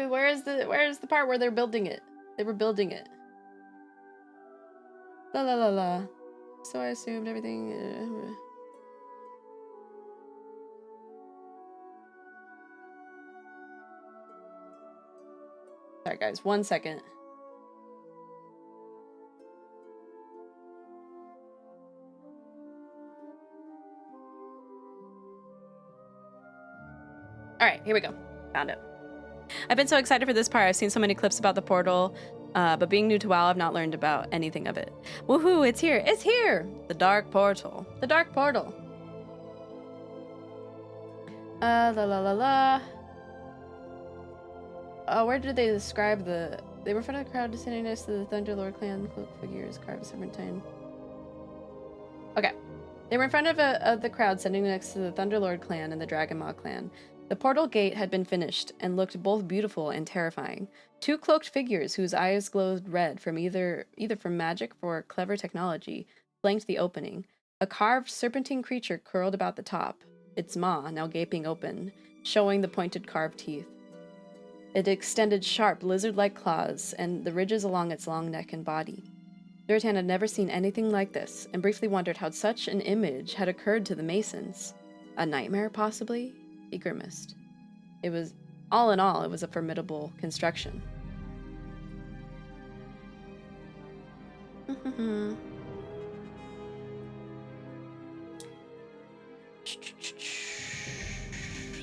Where's the part where they're building it? They were building it. La la la la. So I assumed everything. Sorry guys, 1 second. All right, here we go. Found it. I've been so excited for this part. I've seen so many clips about the portal, but being new to WoW, I've not learned about anything of it. Woohoo, it's here. It's here. The Dark Portal. The Dark Portal. La la la la. Where did they describe the... They were in front of the crowd descending next to the Thunderlord clan cloak figures carved serpentine. Okay. They were in front of the crowd standing next to the Thunderlord clan and the Dragonmaw clan. The portal gate had been finished and looked both beautiful and terrifying. Two cloaked figures whose eyes glowed red from either from magic or clever technology flanked the opening. A carved serpentine creature curled about the top, its maw now gaping open, showing the pointed carved teeth. It extended sharp lizard-like claws and the ridges along its long neck and body. Durtan had never seen anything like this and briefly wondered how such an image had occurred to the Masons. A nightmare, possibly? He grimaced. It was, all in all, it was a formidable construction.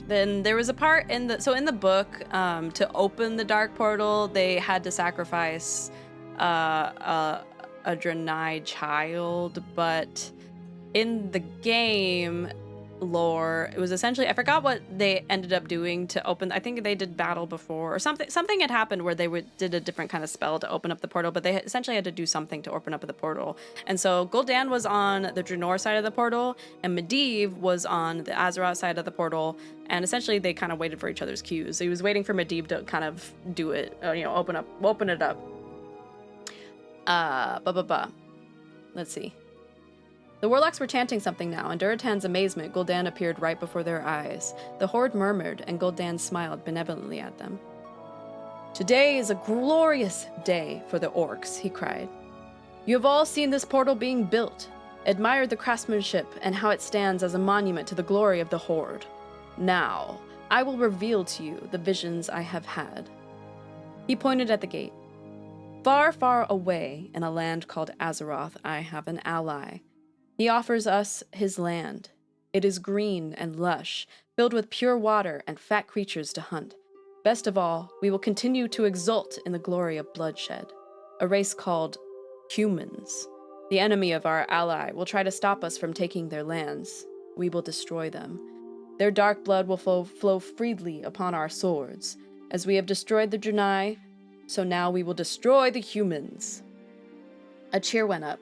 Then there was a part in the book, to open the dark portal, they had to sacrifice a Draenei child, but in the game lore, it was essentially, I forgot what they ended up doing to open. I think they did battle before, or something had happened where they did a different kind of spell to open up the portal, but they essentially had to do something to open up the portal. And so Gul'dan was on the Draenor side of the portal, and Medivh was on the Azeroth side of the portal, and essentially they kind of waited for each other's cues. So he was waiting for Medivh to kind of do it, open it up. Let's see. The warlocks were chanting something now, and Durotan's amazement, Gul'dan appeared right before their eyes. The horde murmured, and Gul'dan smiled benevolently at them. "Today is a glorious day for the orcs," he cried. "You have all seen this portal being built, admired the craftsmanship and how it stands as a monument to the glory of the horde. Now, I will reveal to you the visions I have had." He pointed at the gate. "Far, far away, in a land called Azeroth, I have an ally. He offers us his land. It is green and lush, filled with pure water and fat creatures to hunt. Best of all, we will continue to exult in the glory of bloodshed. A race called humans. The enemy of our ally will try to stop us from taking their lands. We will destroy them. Their dark blood will flow freely upon our swords. As we have destroyed the Draenei, so now we will destroy the humans." A cheer went up.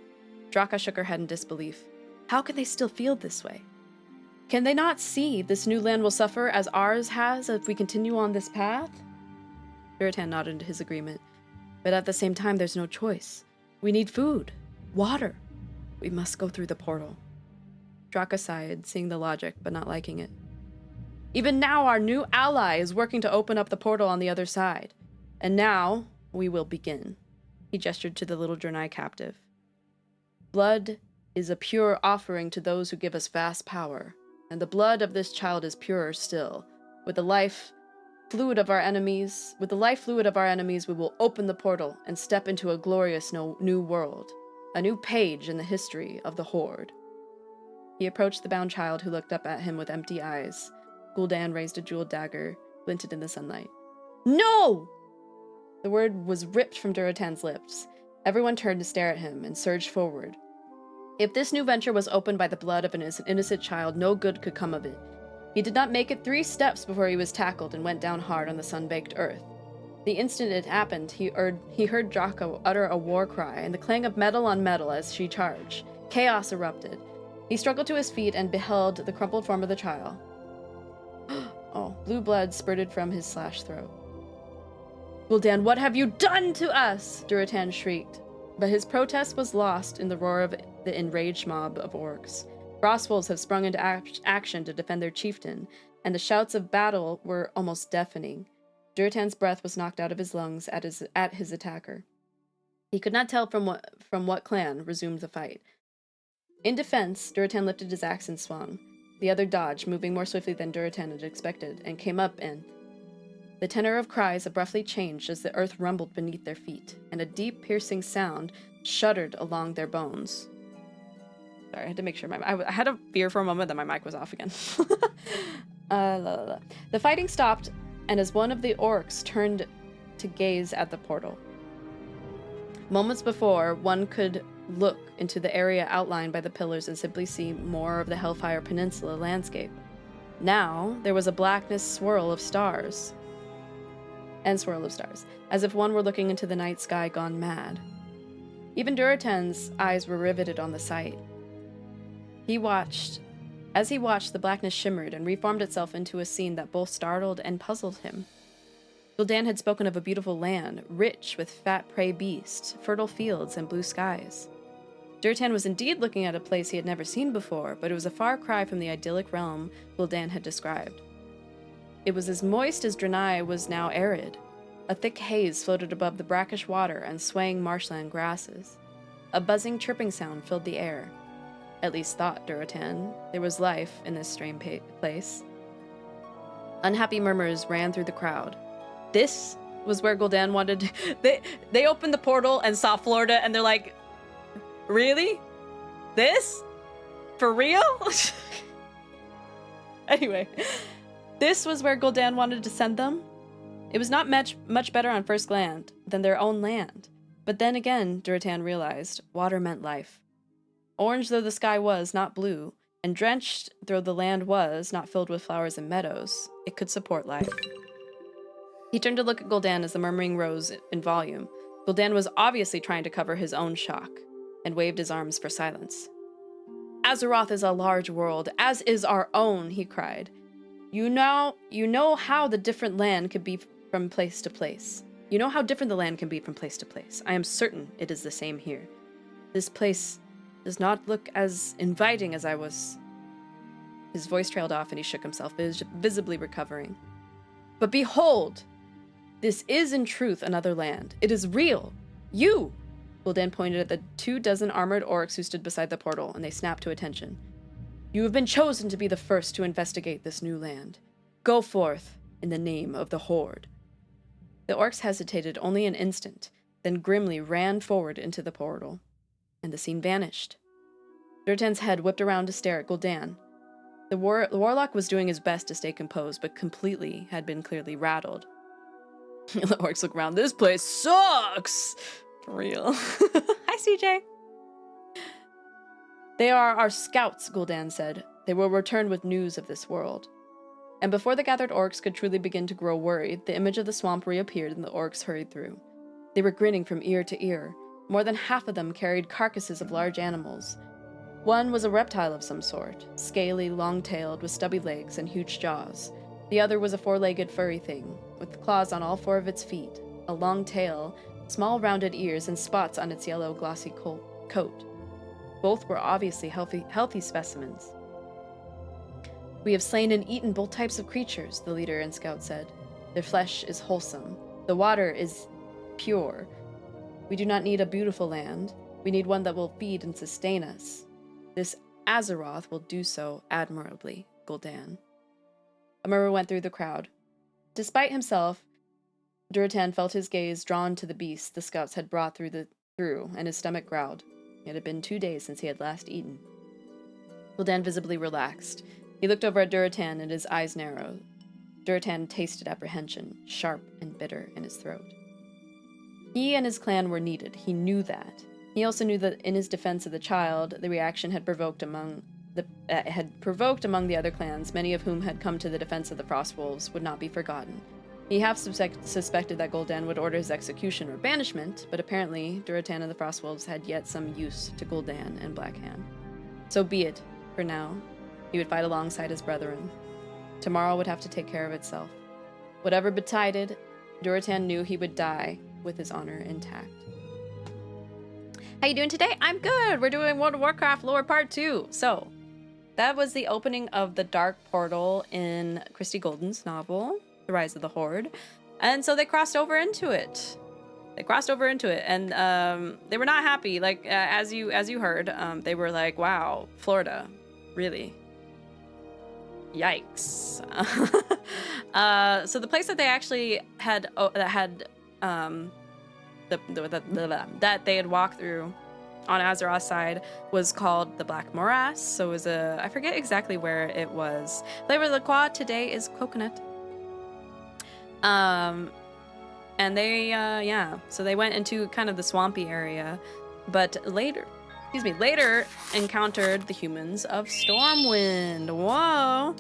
Draka shook her head in disbelief. How can they still feel this way? Can they not see this new land will suffer as ours has if we continue on this path? Durotan nodded his agreement. But at the same time, there's no choice. We need food, water. We must go through the portal. Draka sighed, seeing the logic, but not liking it. Even now, our new ally is working to open up the portal on the other side. And now, we will begin. He gestured to the little Draenei captive. Blood is a pure offering to those who give us vast power, and the blood of this child is purer still. With the life fluid of our enemies, we will open the portal and step into a glorious new world, a new page in the history of the Horde. He approached the bound child, who looked up at him with empty eyes. Gul'dan raised a jeweled dagger, glinted in the sunlight. No! The word was ripped from Durotan's lips. Everyone turned to stare at him and surged forward. If this new venture was opened by the blood of an innocent child, no good could come of it. He did not make it 3 steps before he was tackled and went down hard on the sun-baked earth. The instant it happened, he heard Draka utter a war cry and the clang of metal on metal as she charged. Chaos erupted. He struggled to his feet and beheld the crumpled form of the child. Blue blood spurted from his slashed throat. Gul'dan, what have you done to us? Durotan shrieked. But his protest was lost in the roar of the enraged mob of orcs. Frostwolves have sprung into action to defend their chieftain, and the shouts of battle were almost deafening. Durotan's breath was knocked out of his lungs at his attacker. He could not tell from what clan resumed the fight. In defense, Durotan lifted his axe and swung. The other dodged, moving more swiftly than Durotan had expected, and came up and... The tenor of cries abruptly changed as the earth rumbled beneath their feet, and a deep, piercing sound shuddered along their bones. Sorry, I had to make sure I had a fear for a moment that my mic was off again. The fighting stopped, and as one of the orcs turned to gaze at the portal. Moments before, one could look into the area outlined by the pillars and simply see more of the Hellfire Peninsula landscape. Now, there was a blackness swirl of stars, as if one were looking into the night sky gone mad. Even Durotan's eyes were riveted on the sight. As he watched, the blackness shimmered and reformed itself into a scene that both startled and puzzled him. Gul'dan had spoken of a beautiful land, rich with fat prey beasts, fertile fields, and blue skies. Durotan was indeed looking at a place he had never seen before, but it was a far cry from the idyllic realm Gul'dan had described. It was as moist as Draenei was now arid. A thick haze floated above the brackish water and swaying marshland grasses. A buzzing, chirping sound filled the air. At least thought Durotan. There was life in this strange place. Unhappy murmurs ran through the crowd. This was where Gul'dan wanted... They opened the portal and saw Florida, and they're like, really? This? For real? Anyway... This was where Gul'dan wanted to send them? It was not much better on first glance than their own land. But then again, Durotan realized, water meant life. Orange though the sky was, not blue, and drenched though the land was, not filled with flowers and meadows, it could support life. He turned to look at Gul'dan as the murmuring rose in volume. Gul'dan was obviously trying to cover his own shock, and waved his arms for silence. Azeroth is a large world, as is our own, he cried. You know how the different land could be from place to place. You know how different the land can be from place to place. I am certain it is the same here. This place does not look as inviting as I was. His voice trailed off and he shook himself, visibly recovering. But behold, this is in truth another land. It is real. You! Gul'dan pointed at the 24 armored orcs who stood beside the portal, and they snapped to attention. You have been chosen to be the first to investigate this new land. Go forth in the name of the Horde. The orcs hesitated only an instant, then grimly ran forward into the portal, and the scene vanished. Durotan's head whipped around to stare at Gul'dan. The warlock was doing his best to stay composed, but had been clearly rattled. The orcs look around. This place sucks! For real. Hi, CJ. They are our scouts, Gul'dan said. They will return with news of this world. And before the gathered orcs could truly begin to grow worried, the image of the swamp reappeared and the orcs hurried through. They were grinning from ear to ear. More than half of them carried carcasses of large animals. One was a reptile of some sort, scaly, long-tailed, with stubby legs and huge jaws. The other was a four-legged furry thing, with claws on all 4 of its feet, a long tail, small rounded ears, and spots on its yellow, glossy coat. Both were obviously healthy specimens. We have slain and eaten both types of creatures, the leader and scout said. Their flesh is wholesome. The water is pure. We do not need a beautiful land. We need one that will feed and sustain us. This Azeroth will do so admirably, Gul'dan. A murmur went through the crowd. Despite himself, Durotan felt his gaze drawn to the beast the scouts had brought through, and his stomach growled. It had been 2 days since he had last eaten. Gul'dan visibly relaxed. He looked over at Durotan and his eyes narrowed. Durotan tasted apprehension, sharp and bitter in his throat. He and his clan were needed. He knew that. He also knew that in his defense of the child, the reaction had provoked among the other clans, many of whom had come to the defense of the Frostwolves, would not be forgotten. He half suspected that Gul'dan would order his execution or banishment, but apparently Durotan and the Frostwolves had yet some use to Gul'dan and Blackhand. So be it, for now. He would fight alongside his brethren. Tomorrow would have to take care of itself. Whatever betided, Durotan knew he would die with his honor intact. How you doing today? I'm good! We're doing World of Warcraft Lore Part 2. So, that was the opening of the Dark Portal in Christy Golden's novel, The Rise of the Horde. And so they crossed over into it. And they were not happy. Like, as you heard, they were like, wow, Florida, really? Yikes. So the place that they actually had, that they had walked through on Azeroth's side was called the Black Morass. So it was I forget exactly where it was. Flavor of the Quad today is coconut. And they, so they went into kind of the swampy area, but later encountered the humans of Stormwind. Whoa!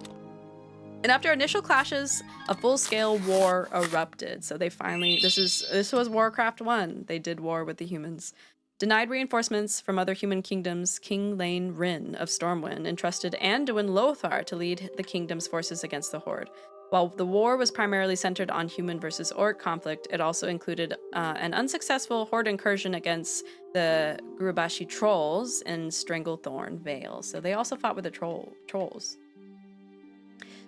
And after initial clashes, a full-scale war erupted. So they finally, this was Warcraft 1. They did war with the humans. Denied reinforcements from other human kingdoms, King Lane Rin of Stormwind entrusted Anduin Lothar to lead the kingdom's forces against the Horde. While the war was primarily centered on human versus orc conflict, it also included an unsuccessful Horde incursion against the Gurubashi trolls in Stranglethorn Vale. So they also fought with the trolls.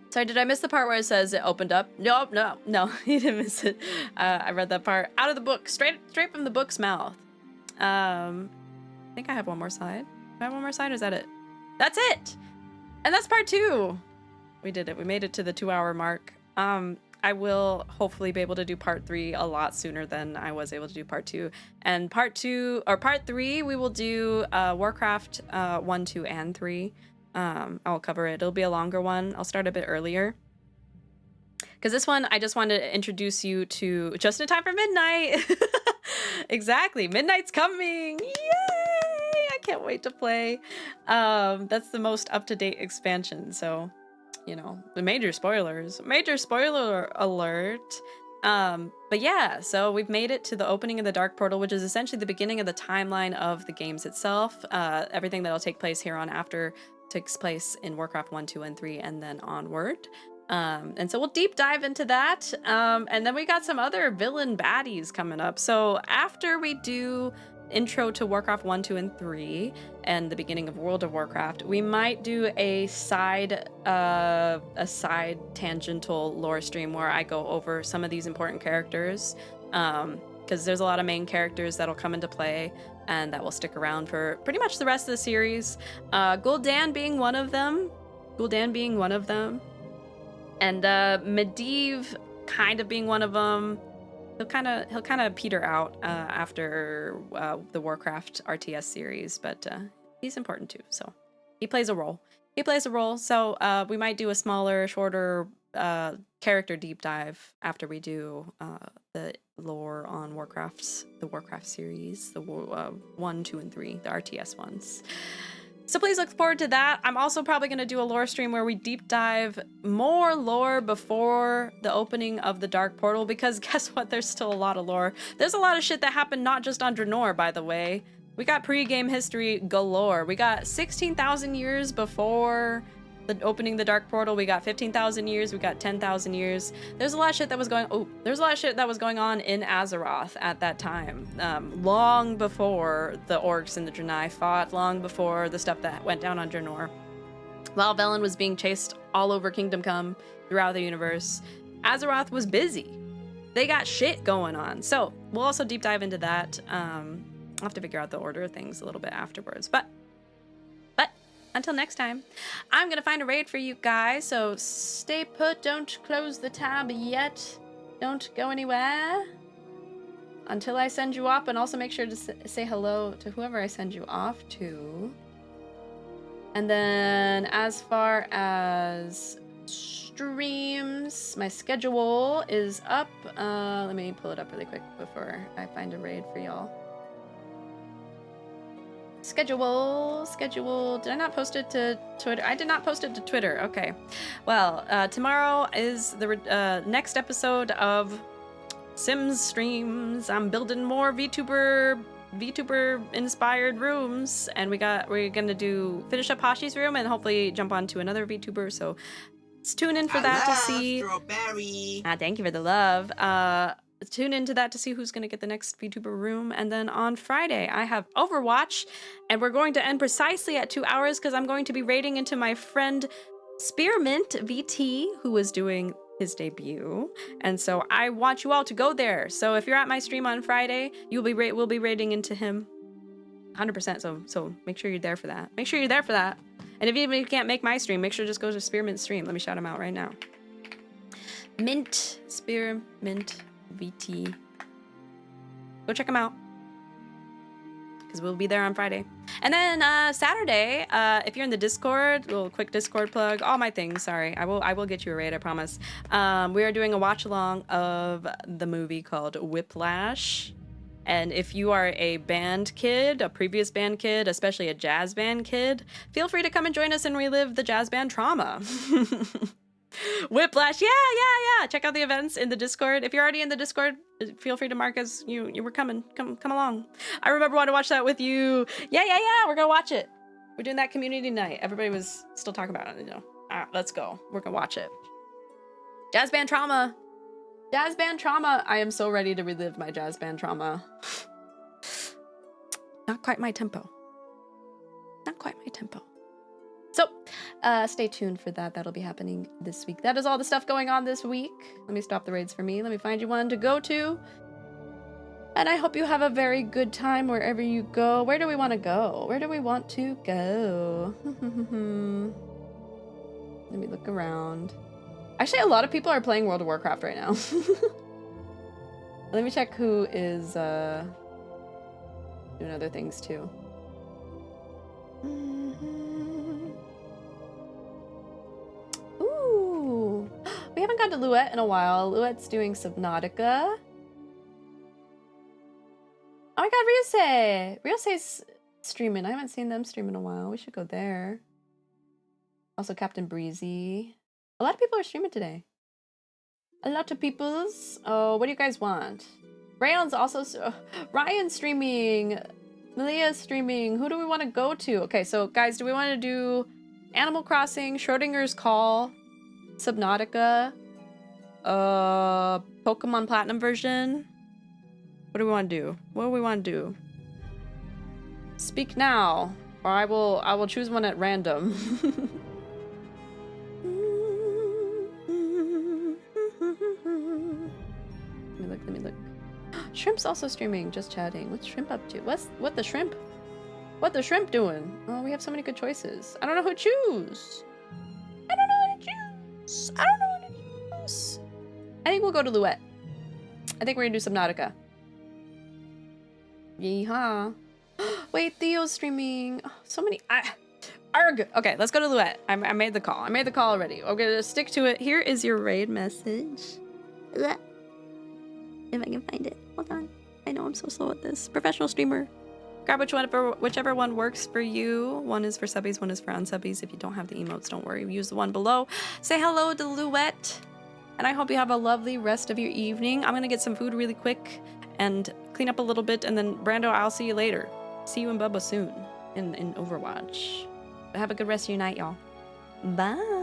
Sorry, did I miss the part where it says it opened up? No, you didn't miss it. I read that part out of the book, straight from the book's mouth. I think I have one more slide. Do I have one more slide, or is that it? That's it! And that's part 2! We did it. We made it to the 2-hour mark. I will hopefully be able to do part 3 a lot sooner than I was able to do part 2. And part 3, we will do Warcraft 1, 2, and 3. I'll cover it. It'll be a longer one. I'll start a bit earlier. Because this one, I just wanted to introduce you to just in time for midnight. Exactly. Midnight's coming. Yay! I can't wait to play. That's the most up-to-date expansion. So, you know, the major spoilers. Major spoiler alert. But yeah, so we've made it to the opening of the Dark Portal, which is essentially the beginning of the timeline of the games itself. Everything that'll take place here on after takes place in Warcraft 1, 2, and 3, and then onward. And so we'll deep dive into that. And then we got some other villain baddies coming up. So after we do intro to Warcraft 1, 2, and 3, and the beginning of World of Warcraft, we might do a side tangential lore stream where I go over some of these important characters. Because there's a lot of main characters that'll come into play and that will stick around for pretty much the rest of the series. Gul'dan being one of them. And Medivh kind of being one of them. He'll kind of peter out after the Warcraft RTS series, but he's important too. So he plays a role. So we might do a smaller, shorter character deep dive after we do the lore on the Warcraft series, the 1, 2, and 3, the RTS ones. So please look forward to that. I'm also probably going to do a lore stream where we deep dive more lore before the opening of the Dark Portal, because guess what? There's still a lot of lore. There's a lot of shit that happened not just on Draenor, by the way. We got pre-game history galore. We got 16,000 years before the opening the Dark Portal. We got 15,000 years. We got 10,000 years. There's a lot of shit that was going on in Azeroth at that time. Long before the orcs and the Draenei fought, long before the stuff that went down on Draenor. While Velen was being chased all over Kingdom Come throughout the universe, Azeroth was busy. They got shit going on. So we'll also deep dive into that. I'll have to figure out the order of things a little bit afterwards. But until next time, I'm gonna find a raid for you guys, so stay put, don't close the tab yet, don't go anywhere until I send you off, and also make sure to say hello to whoever I send you off to. And then as far as streams, my schedule is up. Let me pull it up really quick before I find a raid for y'all. Schedule. Did I not post it to Twitter? I did not post it to Twitter. Okay. Well, tomorrow is the next episode of Sims streams. I'm building more VTuber inspired rooms, and we're gonna finish up Hashi's room and hopefully jump on to another VTuber. So let's tune in for that to see. Strawberry. Thank you for the love. Tune into that to see who's going to get the next VTuber room. And then on Friday, I have Overwatch, and we're going to end precisely at 2 hours because I'm going to be raiding into my friend Spearmint VT, who is doing his debut. And so I want you all to go there. So if you're at my stream on Friday, we'll be raiding into him 100%. So make sure you're there for that. And if you can't make my stream, make sure to just go to Spearmint's stream. Let me shout him out right now. Spearmint VT. Go check them out, because we'll be there on Friday. And then Saturday, if you're in the Discord, a little quick Discord plug, all my things, sorry, I will get you a raid, I promise. We are doing a watch along of the movie called Whiplash. And if you are a band kid, a previous band kid, especially a jazz band kid, feel free to come and join us and relive the jazz band trauma. Whiplash, yeah. Check out the events in the Discord. If you're already in the Discord, feel free to mark as you were coming. Come along. I remember wanting to watch that with you. Yeah. We're gonna watch it. We're doing that community night. Everybody was still talking about it. Let's go. We're gonna watch it. Jazz band trauma. I am so ready to relive my jazz band trauma. Not quite my tempo. So, stay tuned for that. That'll be happening this week. That is all the stuff going on this week. Let me stop the raids for me. Let me find you one to go to. And I hope you have a very good time wherever you go. Where do we want to go? Let me look around. Actually, a lot of people are playing World of Warcraft right now. Let me check who is doing other things too. Ooh, we haven't got gone to Luette in a while. Luette's doing Subnautica. Oh my god, Ryusei's streaming. I haven't seen them stream in a while. We should go there. Also Captain Breezy. A lot of people are streaming today. A lot of peoples. Oh, what do you guys want? Rayon's also... Ryan's streaming. Malia's streaming. Who do we want to go to? Okay, so guys, do we want to do Animal Crossing, Schrodinger's Call, Subnautica, Pokemon Platinum version? What do we want to do? What do we want to do? Speak now, or I will choose one at random. Let me look. Shrimp's also streaming, just chatting. What's Shrimp up to? What the shrimp? What the shrimp doing? Oh, we have so many good choices. I don't know who to choose. I don't know who to choose. I don't know who to choose. I think we'll go to Luette. I think we're gonna do Subnautica. Yeehaw. Wait, Theo's streaming. Oh, so many. Arg. Okay, let's go to Luette. I made the call. I made the call already. We're gonna stick to it. Here is your raid message. If I can find it. Hold on. I know I'm so slow at this. Professional streamer. Grab whichever one works for you. One is for subbies, one is for unsubbies. If you don't have the emotes, don't worry. Use the one below. Say hello to Luette. And I hope you have a lovely rest of your evening. I'm gonna get some food really quick and clean up a little bit. And then, Brando, I'll see you later. See you and Bubba soon in Overwatch. Have a good rest of your night, y'all. Bye.